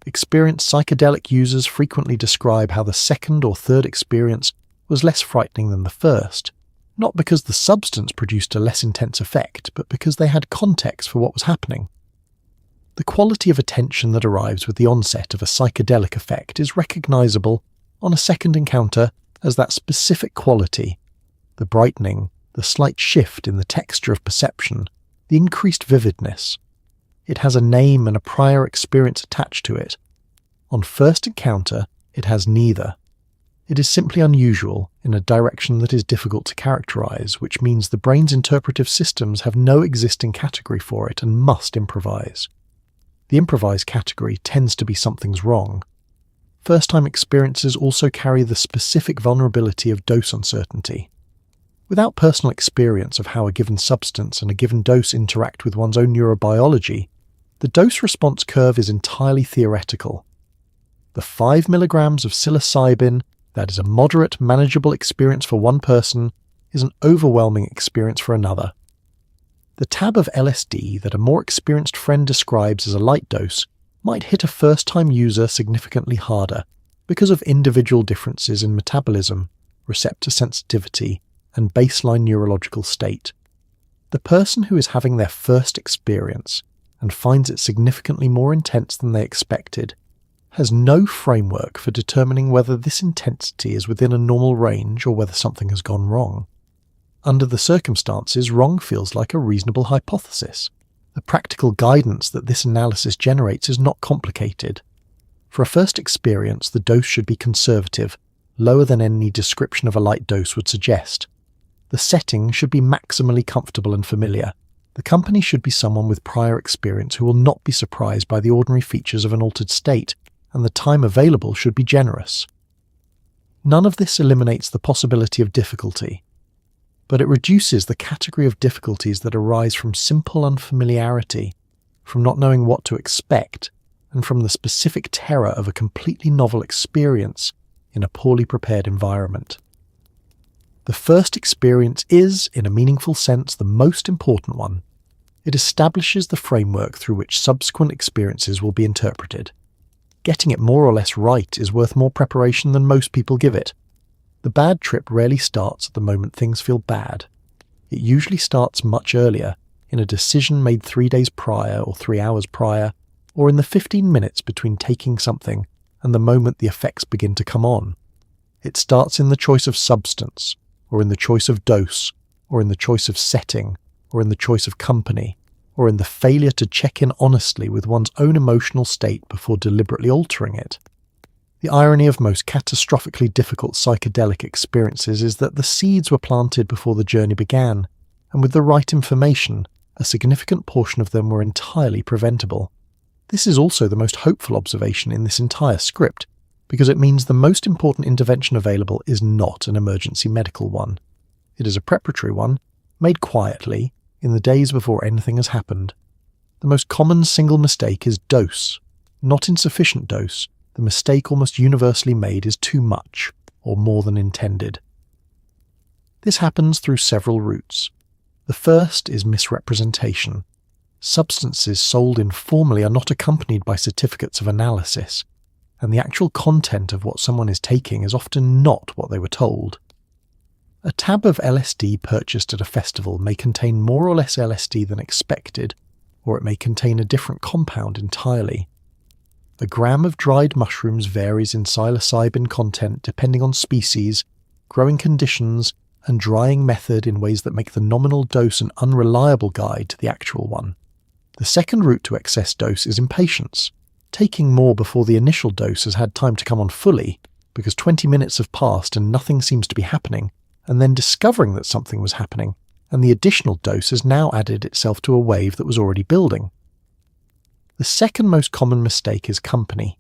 [SPEAKER 1] Experienced psychedelic users frequently describe how the second or third experience was less frightening than the first, not because the substance produced a less intense effect, but because they had context for what was happening. The quality of attention that arrives with the onset of a psychedelic effect is recognizable on a second encounter as that specific quality: the brightening, the slight shift in the texture of perception, the increased vividness. It has a name and a prior experience attached to it. On first encounter, it has neither. It is simply unusual in a direction that is difficult to characterize, which means the brain's interpretive systems have no existing category for it and must improvise. The improvised category tends to be something's wrong. First-time experiences also carry the specific vulnerability of dose uncertainty. Without personal experience of how a given substance and a given dose interact with one's own neurobiology, the dose-response curve is entirely theoretical. The 5 milligrams of psilocybin, that is a moderate, manageable experience for one person, is an overwhelming experience for another. The tab of LSD that a more experienced friend describes as a light dose might hit a first-time user significantly harder because of individual differences in metabolism, receptor sensitivity, and baseline neurological state. The person who is having their first experience and finds it significantly more intense than they expected has no framework for determining whether this intensity is within a normal range or whether something has gone wrong. Under the circumstances, wrong feels like a reasonable hypothesis. The practical guidance that this analysis generates is not complicated. For a first experience, the dose should be conservative, lower than any description of a light dose would suggest. The setting should be maximally comfortable and familiar. The company should be someone with prior experience who will not be surprised by the ordinary features of an altered state, and the time available should be generous. None of this eliminates the possibility of difficulty, but it reduces the category of difficulties that arise from simple unfamiliarity, from not knowing what to expect, and from the specific terror of a completely novel experience in a poorly prepared environment. The first experience is, in a meaningful sense, the most important one. It establishes the framework through which subsequent experiences will be interpreted. Getting it more or less right is worth more preparation than most people give it. The bad trip rarely starts at the moment things feel bad. It usually starts much earlier, in a decision made 3 days prior or 3 hours prior, or in the 15 minutes between taking something and the moment the effects begin to come on. It starts in the choice of substance, or in the choice of dose, or in the choice of setting, or in the choice of company, or in the failure to check in honestly with one's own emotional state before deliberately altering it. The irony of most catastrophically difficult psychedelic experiences is that the seeds were planted before the journey began, and with the right information, a significant portion of them were entirely preventable. This is also the most hopeful observation in this entire script, because it means the most important intervention available is not an emergency medical one. It is a preparatory one, made quietly, in the days before anything has happened. The most common single mistake is dose. Not insufficient dose. The mistake almost universally made is too much, or more than intended. This happens through several routes. The first is misrepresentation. Substances sold informally are not accompanied by certificates of analysis, and the actual content of what someone is taking is often not what they were told. A tab of LSD purchased at a festival may contain more or less LSD than expected, or it may contain a different compound entirely. A gram of dried mushrooms varies in psilocybin content depending on species, growing conditions, and drying method in ways that make the nominal dose an unreliable guide to the actual one. The second route to excess dose is impatience, taking more before the initial dose has had time to come on fully, because 20 minutes have passed and nothing seems to be happening, and then discovering that something was happening, and the additional dose has now added itself to a wave that was already building. The second most common mistake is company.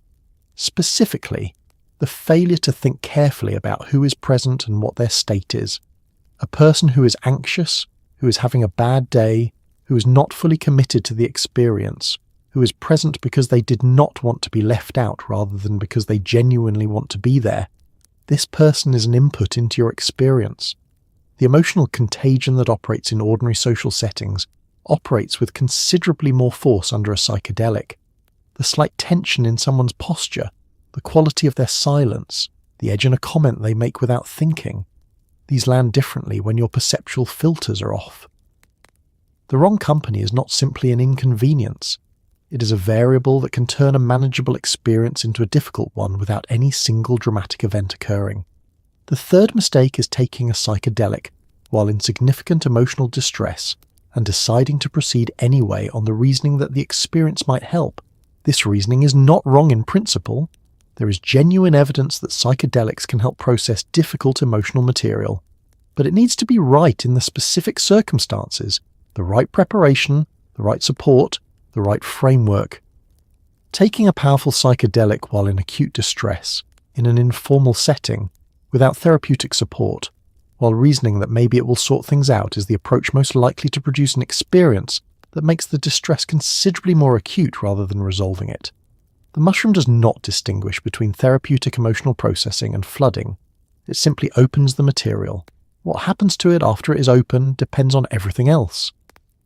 [SPEAKER 1] Specifically, the failure to think carefully about who is present and what their state is. A person who is anxious, who is having a bad day, who is not fully committed to the experience, who is present because they did not want to be left out rather than because they genuinely want to be there. This person is an input into your experience. The emotional contagion that operates in ordinary social settings operates with considerably more force under a psychedelic. The slight tension in someone's posture, the quality of their silence, the edge in a comment they make without thinking. These land differently when your perceptual filters are off. The wrong company is not simply an inconvenience. It is a variable that can turn a manageable experience into a difficult one without any single dramatic event occurring. The third mistake is taking a psychedelic while in significant emotional distress and deciding to proceed anyway on the reasoning that the experience might help. This reasoning is not wrong in principle. There is genuine evidence that psychedelics can help process difficult emotional material, but it needs to be right in the specific circumstances, the right preparation, the right support, the right framework. Taking a powerful psychedelic while in acute distress, in an informal setting, without therapeutic support, while reasoning that maybe it will sort things out, is the approach most likely to produce an experience that makes the distress considerably more acute rather than resolving it. The mushroom does not distinguish between therapeutic emotional processing and flooding. It simply opens the material. What happens to it after it is open depends on everything else.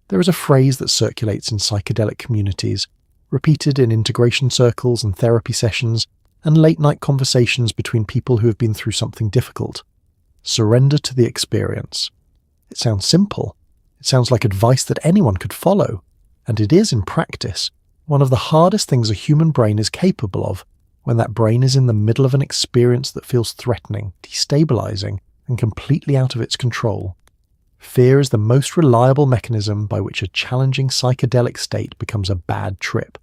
[SPEAKER 1] There is a phrase that circulates in psychedelic communities, repeated in integration circles and therapy sessions, and late-night conversations between people who have been through something difficult. Surrender to the experience. It sounds simple. It sounds like advice that anyone could follow, and it is in practice one of the hardest things a human brain is capable of when that brain is in the middle of an experience that feels threatening, destabilizing, and completely out of its control. Fear is the most reliable mechanism by which a challenging psychedelic state becomes a bad trip.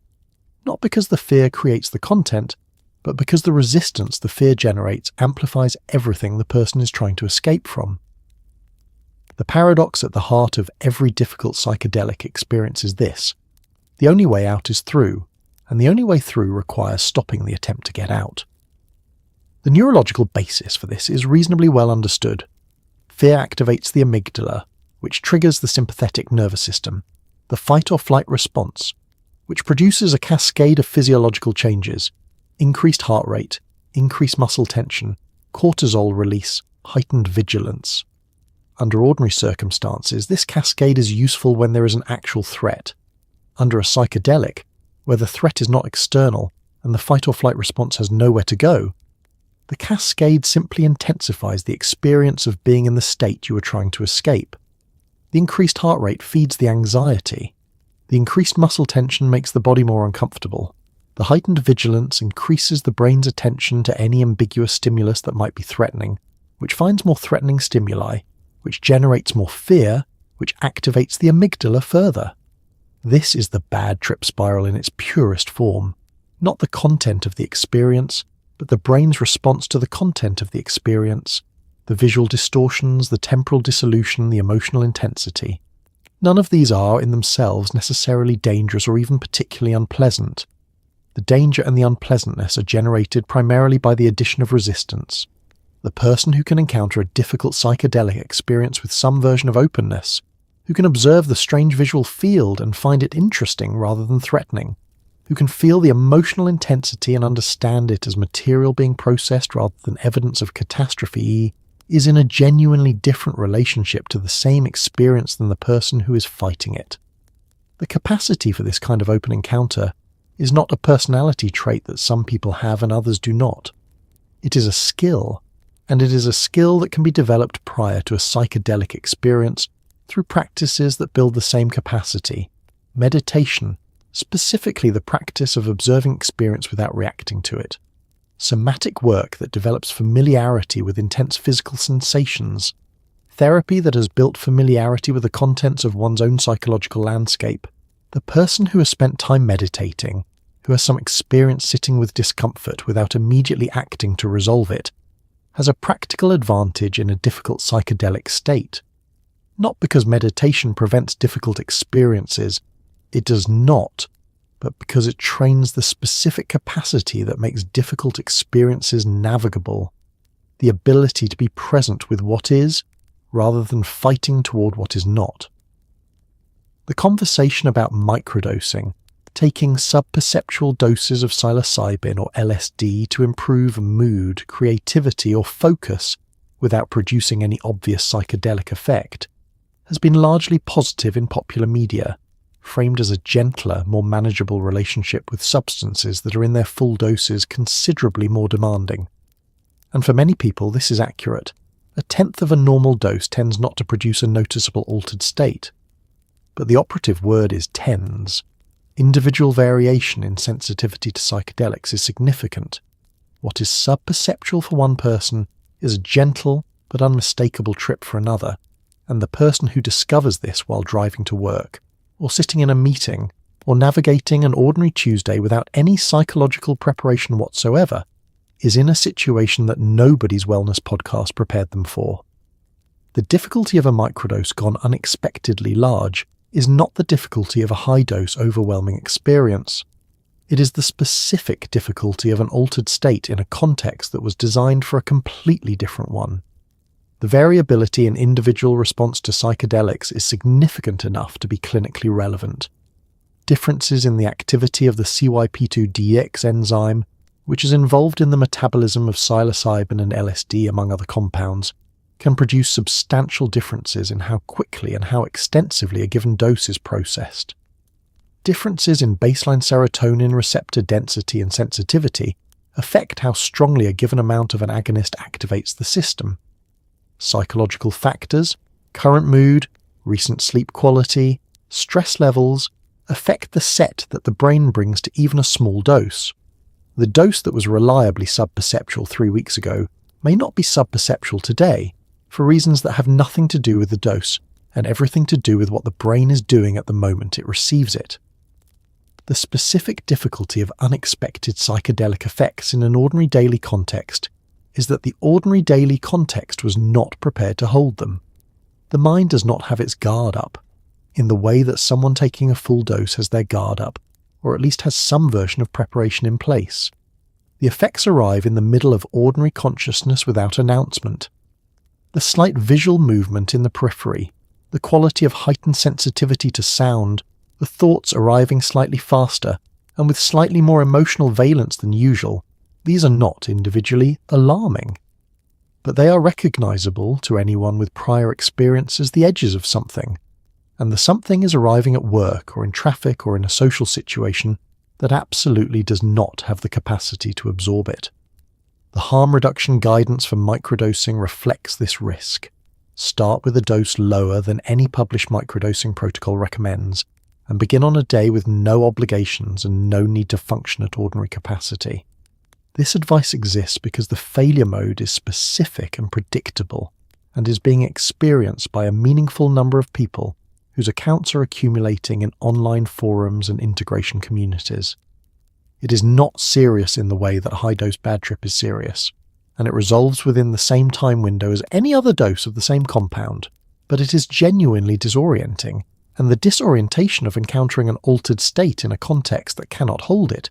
[SPEAKER 1] Not because the fear creates the content, but because the resistance the fear generates amplifies everything the person is trying to escape from. The paradox at the heart of every difficult psychedelic experience is this: the only way out is through, and the only way through requires stopping the attempt to get out. The neurological basis for this is reasonably well understood. Fear activates the amygdala, which triggers the sympathetic nervous system, the fight-or-flight response, which produces a cascade of physiological changes: increased heart rate, increased muscle tension, cortisol release, heightened vigilance. Under ordinary circumstances, this cascade is useful when there is an actual threat. Under a psychedelic, where the threat is not external and the fight-or-flight response has nowhere to go, the cascade simply intensifies the experience of being in the state you are trying to escape. The increased heart rate feeds the anxiety. The increased muscle tension makes the body more uncomfortable. The heightened vigilance increases the brain's attention to any ambiguous stimulus that might be threatening, which finds more threatening stimuli, which generates more fear, which activates the amygdala further. This is the bad trip spiral in its purest form. Not the content of the experience, but the brain's response to the content of the experience, the visual distortions, the temporal dissolution, the emotional intensity. None of these are, in themselves, necessarily dangerous or even particularly unpleasant. The danger and the unpleasantness are generated primarily by the addition of resistance. The person who can encounter a difficult psychedelic experience with some version of openness, who can observe the strange visual field and find it interesting rather than threatening, who can feel the emotional intensity and understand it as material being processed rather than evidence of catastrophe, is in a genuinely different relationship to the same experience than the person who is fighting it. The capacity for this kind of open encounter is not a personality trait that some people have and others do not. It is a skill, and it is a skill that can be developed prior to a psychedelic experience through practices that build the same capacity. Meditation, specifically the practice of observing experience without reacting to it. Somatic work that develops familiarity with intense physical sensations. Therapy that has built familiarity with the contents of one's own psychological landscape. The person who has spent time meditating, who has some experience sitting with discomfort without immediately acting to resolve it, has a practical advantage in a difficult psychedelic state. Not because meditation prevents difficult experiences, it does not, but because it trains the specific capacity that makes difficult experiences navigable, the ability to be present with what is, rather than fighting toward what is not. The conversation about microdosing, taking subperceptual doses of psilocybin or LSD to improve mood, creativity or focus without producing any obvious psychedelic effect, has been largely positive in popular media, framed as a gentler, more manageable relationship with substances that are in their full doses considerably more demanding. And for many people this is accurate. A tenth of a normal dose tends not to produce a noticeable altered state. But the operative word is tends. Individual variation in sensitivity to psychedelics is significant. What is subperceptual for one person is a gentle but unmistakable trip for another, and the person who discovers this while driving to work, or sitting in a meeting, or navigating an ordinary Tuesday without any psychological preparation whatsoever, is in a situation that nobody's wellness podcast prepared them for. The difficulty of a microdose gone unexpectedly large is not the difficulty of a high-dose overwhelming experience. It is the specific difficulty of an altered state in a context that was designed for a completely different one. The variability in individual response to psychedelics is significant enough to be clinically relevant. Differences in the activity of the CYP2DX enzyme, which is involved in the metabolism of psilocybin and LSD among other compounds, can produce substantial differences in how quickly and how extensively a given dose is processed. Differences in baseline serotonin receptor density and sensitivity affect how strongly a given amount of an agonist activates the system. Psychological factors, current mood, recent sleep quality, stress levels affect the set that the brain brings to even a small dose. The dose that was reliably subperceptual 3 weeks ago may not be subperceptual today, for reasons that have nothing to do with the dose and everything to do with what the brain is doing at the moment it receives it. The specific difficulty of unexpected psychedelic effects in an ordinary daily context is that the ordinary daily context was not prepared to hold them. The mind does not have its guard up, in the way that someone taking a full dose has their guard up, or at least has some version of preparation in place. The effects arrive in the middle of ordinary consciousness without announcement. The slight visual movement in the periphery, the quality of heightened sensitivity to sound, the thoughts arriving slightly faster and with slightly more emotional valence than usual, these are not individually alarming. But they are recognizable to anyone with prior experience as the edges of something, and the something is arriving at work or in traffic or in a social situation that absolutely does not have the capacity to absorb it. The harm reduction guidance for microdosing reflects this risk. Start with a dose lower than any published microdosing protocol recommends, and begin on a day with no obligations and no need to function at ordinary capacity. This advice exists because the failure mode is specific and predictable, and is being experienced by a meaningful number of people whose accounts are accumulating in online forums and integration communities. It is not serious in the way that high-dose bad trip is serious, and it resolves within the same time window as any other dose of the same compound, but it is genuinely disorienting and the disorientation of encountering an altered state in a context that cannot hold it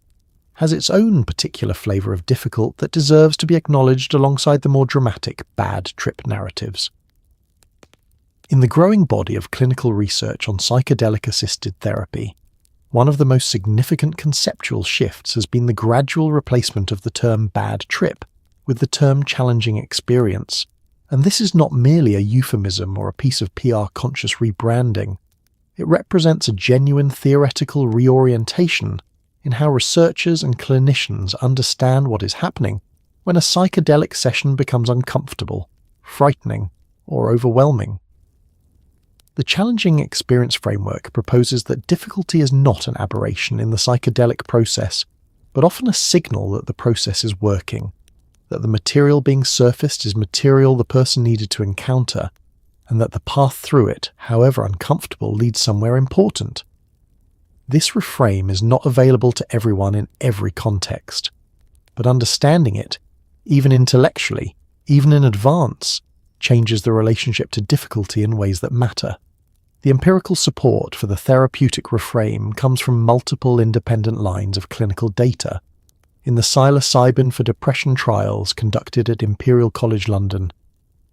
[SPEAKER 1] has its own particular flavour of difficult that deserves to be acknowledged alongside the more dramatic bad trip narratives. In the growing body of clinical research on psychedelic-assisted therapy, one of the most significant conceptual shifts has been the gradual replacement of the term bad trip with the term challenging experience, and this is not merely a euphemism or a piece of PR-conscious rebranding. It represents a genuine theoretical reorientation in how researchers and clinicians understand what is happening when a psychedelic session becomes uncomfortable, frightening, or overwhelming. The challenging experience framework proposes that difficulty is not an aberration in the psychedelic process, but often a signal that the process is working, that the material being surfaced is material the person needed to encounter, and that the path through it, however uncomfortable, leads somewhere important. This reframe is not available to everyone in every context, but understanding it, even intellectually, even in advance, changes the relationship to difficulty in ways that matter. The empirical support for the therapeutic reframe comes from multiple independent lines of clinical data. In the psilocybin for depression trials conducted at Imperial College London,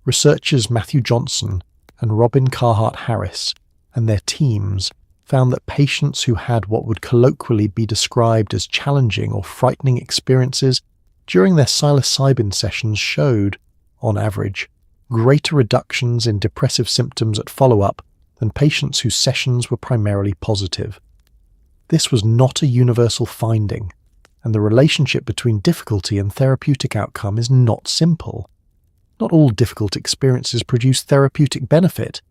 [SPEAKER 1] researchers Matthew Johnson and Robin Carhart-Harris and their teams found that patients who had what would colloquially be described as challenging or frightening experiences during their psilocybin sessions showed, on average, greater reductions in depressive symptoms at follow-up than patients whose sessions were primarily positive. This was not a universal finding, and the relationship between difficulty and therapeutic outcome is not simple. Not all difficult experiences produce therapeutic benefit,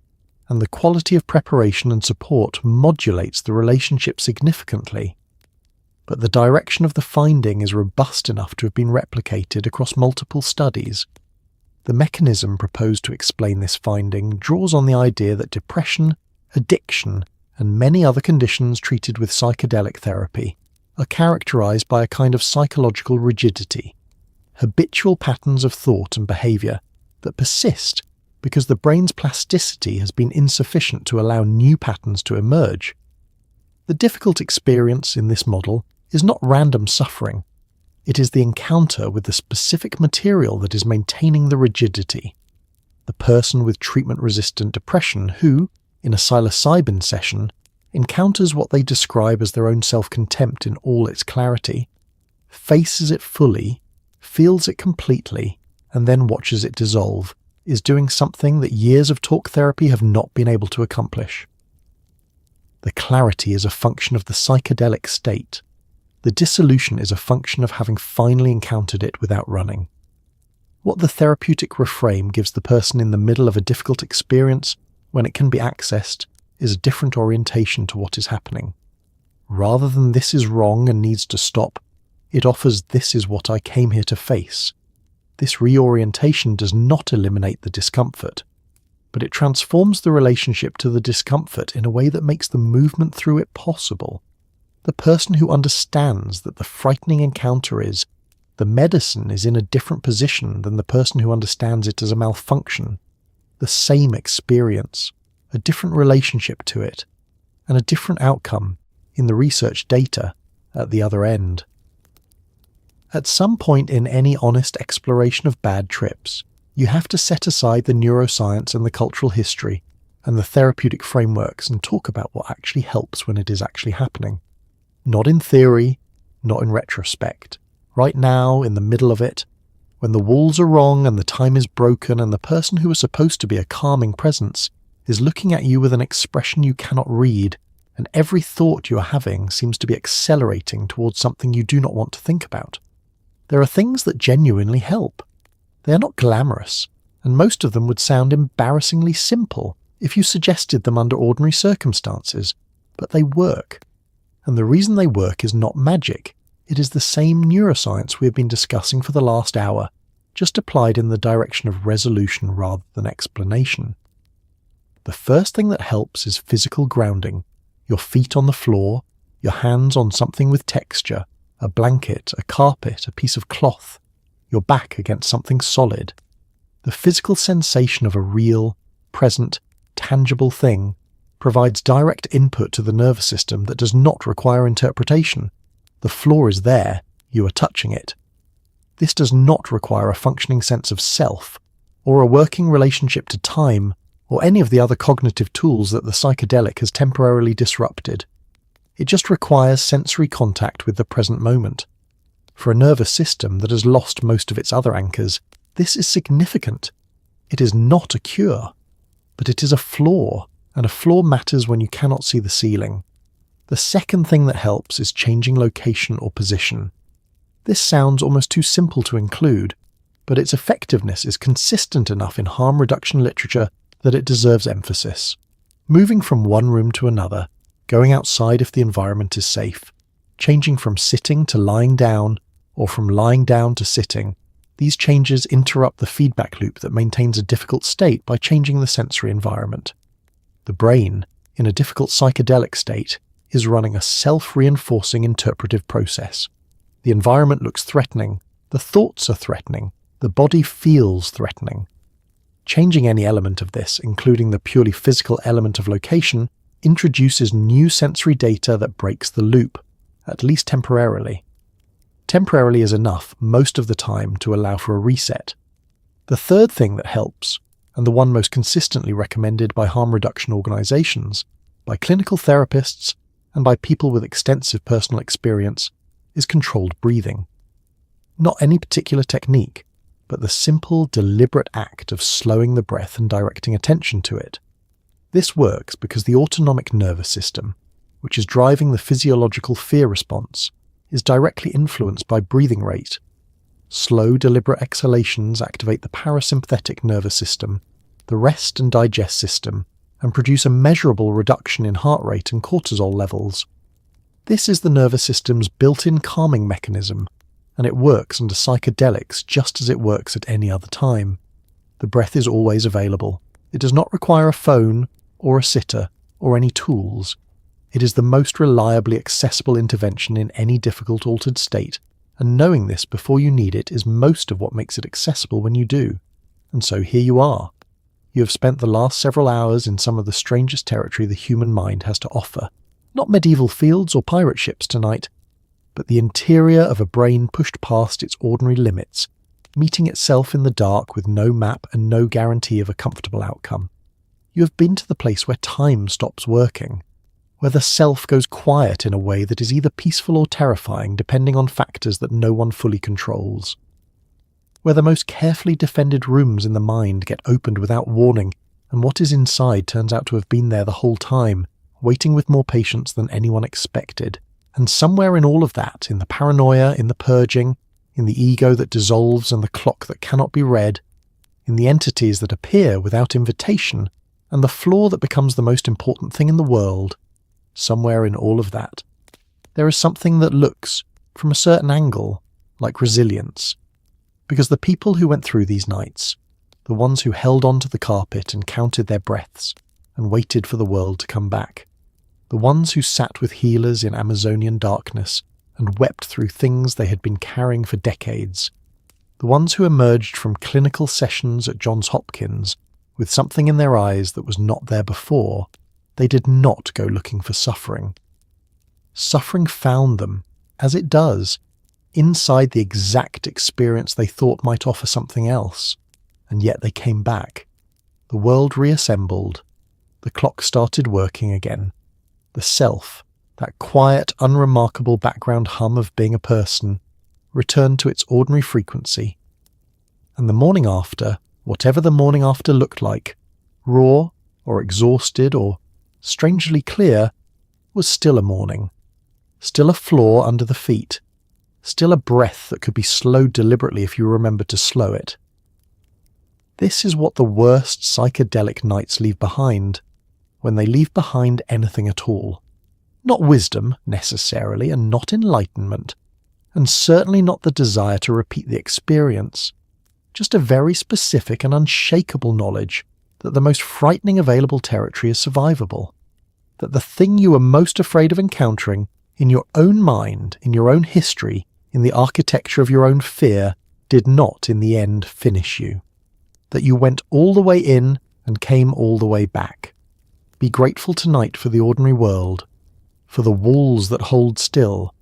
[SPEAKER 1] and the quality of preparation and support modulates the relationship significantly. But the direction of the finding is robust enough to have been replicated across multiple studies. The mechanism proposed to explain this finding draws on the idea that depression, addiction, and many other conditions treated with psychedelic therapy are characterized by a kind of psychological rigidity, habitual patterns of thought and behavior that persist because the brain's plasticity has been insufficient to allow new patterns to emerge. The difficult experience in this model is not random suffering. It is the encounter with the specific material that is maintaining the rigidity. The person with treatment-resistant depression who, in a psilocybin session, encounters what they describe as their own self-contempt in all its clarity, faces it fully, feels it completely, and then watches it dissolve, is doing something that years of talk therapy have not been able to accomplish. The clarity is a function of the psychedelic state. The dissolution is a function of having finally encountered it without running. What the therapeutic reframe gives the person in the middle of a difficult experience when it can be accessed is a different orientation to what is happening. Rather than "this is wrong and needs to stop," it offers "this is what I came here to face." This reorientation does not eliminate the discomfort, but it transforms the relationship to the discomfort in a way that makes the movement through it possible. The person who understands that the frightening encounter is the medicine is in a different position than the person who understands it as a malfunction. The same experience, a different relationship to it, and a different outcome in the research data at the other end. At some point in any honest exploration of bad trips, you have to set aside the neuroscience and the cultural history and the therapeutic frameworks and talk about what actually helps when it is actually happening. Not in theory, not in retrospect. Right now, in the middle of it, when the walls are wrong and the time is broken and the person who is supposed to be a calming presence is looking at you with an expression you cannot read, and every thought you are having seems to be accelerating towards something you do not want to think about. There are things that genuinely help. They are not glamorous, and most of them would sound embarrassingly simple if you suggested them under ordinary circumstances, but they work. And the reason they work is not magic. It is the same neuroscience we have been discussing for the last hour, just applied in the direction of resolution rather than explanation. The first thing that helps is physical grounding. Your feet on the floor, your hands on something with texture, a blanket, a carpet, a piece of cloth, your back against something solid. The physical sensation of a real, present, tangible thing provides direct input to the nervous system that does not require interpretation. The floor is there, you are touching it. This does not require a functioning sense of self, or a working relationship to time, or any of the other cognitive tools that the psychedelic has temporarily disrupted. It just requires sensory contact with the present moment. For a nervous system that has lost most of its other anchors, this is significant. It is not a cure, but it is a flaw, and a flaw matters when you cannot see the ceiling. The second thing that helps is changing location or position. This sounds almost too simple to include, but its effectiveness is consistent enough in harm reduction literature that it deserves emphasis. Moving from one room to another, going outside if the environment is safe, changing from sitting to lying down, or from lying down to sitting, these changes interrupt the feedback loop that maintains a difficult state by changing the sensory environment. The brain, in a difficult psychedelic state, is running a self-reinforcing interpretive process. The environment looks threatening, the thoughts are threatening, the body feels threatening. Changing any element of this, including the purely physical element of location, introduces new sensory data that breaks the loop, at least temporarily. Temporarily is enough most of the time to allow for a reset. The third thing that helps, and the one most consistently recommended by harm reduction organizations, by clinical therapists, and by people with extensive personal experience, is controlled breathing. Not any particular technique, but the simple, deliberate act of slowing the breath and directing attention to it. This works because the autonomic nervous system, which is driving the physiological fear response, is directly influenced by breathing rate. Slow, deliberate exhalations activate the parasympathetic nervous system, the rest and digest system, and produce a measurable reduction in heart rate and cortisol levels. This is the nervous system's built-in calming mechanism, and it works under psychedelics just as it works at any other time. The breath is always available. It does not require a phone, or a sitter, or any tools. It is the most reliably accessible intervention in any difficult altered state, and knowing this before you need it is most of what makes it accessible when you do. And so here you are. You have spent the last several hours in some of the strangest territory the human mind has to offer. Not medieval fields or pirate ships tonight, but the interior of a brain pushed past its ordinary limits, meeting itself in the dark with no map and no guarantee of a comfortable outcome. You have been to the place where time stops working, where the self goes quiet in a way that is either peaceful or terrifying depending on factors that no one fully controls. Where the most carefully defended rooms in the mind get opened without warning, and what is inside turns out to have been there the whole time, waiting with more patience than anyone expected. And somewhere in all of that, in the paranoia, in the purging, in the ego that dissolves and the clock that cannot be read, in the entities that appear without invitation, and the flaw that becomes the most important thing in the world, somewhere in all of that, there is something that looks, from a certain angle, like resilience. Because the people who went through these nights, the ones who held onto the carpet and counted their breaths and waited for the world to come back, the ones who sat with healers in Amazonian darkness and wept through things they had been carrying for decades, the ones who emerged from clinical sessions at Johns Hopkins with something in their eyes that was not there before, they did not go looking for suffering. Suffering found them, as it does, inside the exact experience they thought might offer something else, and yet they came back. The world reassembled. The clock started working again. The self, that quiet, unremarkable background hum of being a person, returned to its ordinary frequency. And the morning after, whatever the morning after looked like, raw or exhausted or strangely clear, was still a morning. Still a floor under the feet. Still a breath that could be slowed deliberately if you remembered to slow it. This is what the worst psychedelic nights leave behind, when they leave behind anything at all. Not wisdom, necessarily, and not enlightenment, and certainly not the desire to repeat the experience, just a very specific and unshakable knowledge that the most frightening available territory is survivable, that the thing you were most afraid of encountering, in your own mind, in your own history, in the architecture of your own fear, did not in the end finish you. That you went all the way in and came all the way back. Be grateful tonight for the ordinary world, for the walls that hold still,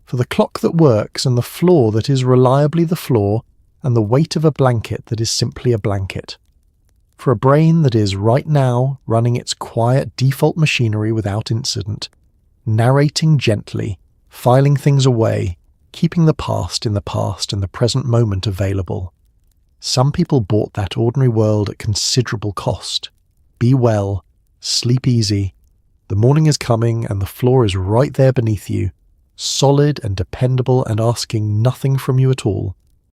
[SPEAKER 1] for the clock that works and the floor that is reliably the floor, and the weight of a blanket that is simply a blanket. For a brain that is right now running its quiet default machinery without incident, narrating gently, filing things away, keeping the past in the past and the present moment available. Some people bought that ordinary world at considerable cost. Be well, sleep easy. The morning is coming and the floor is right there beneath you, solid and dependable and asking nothing from you at all.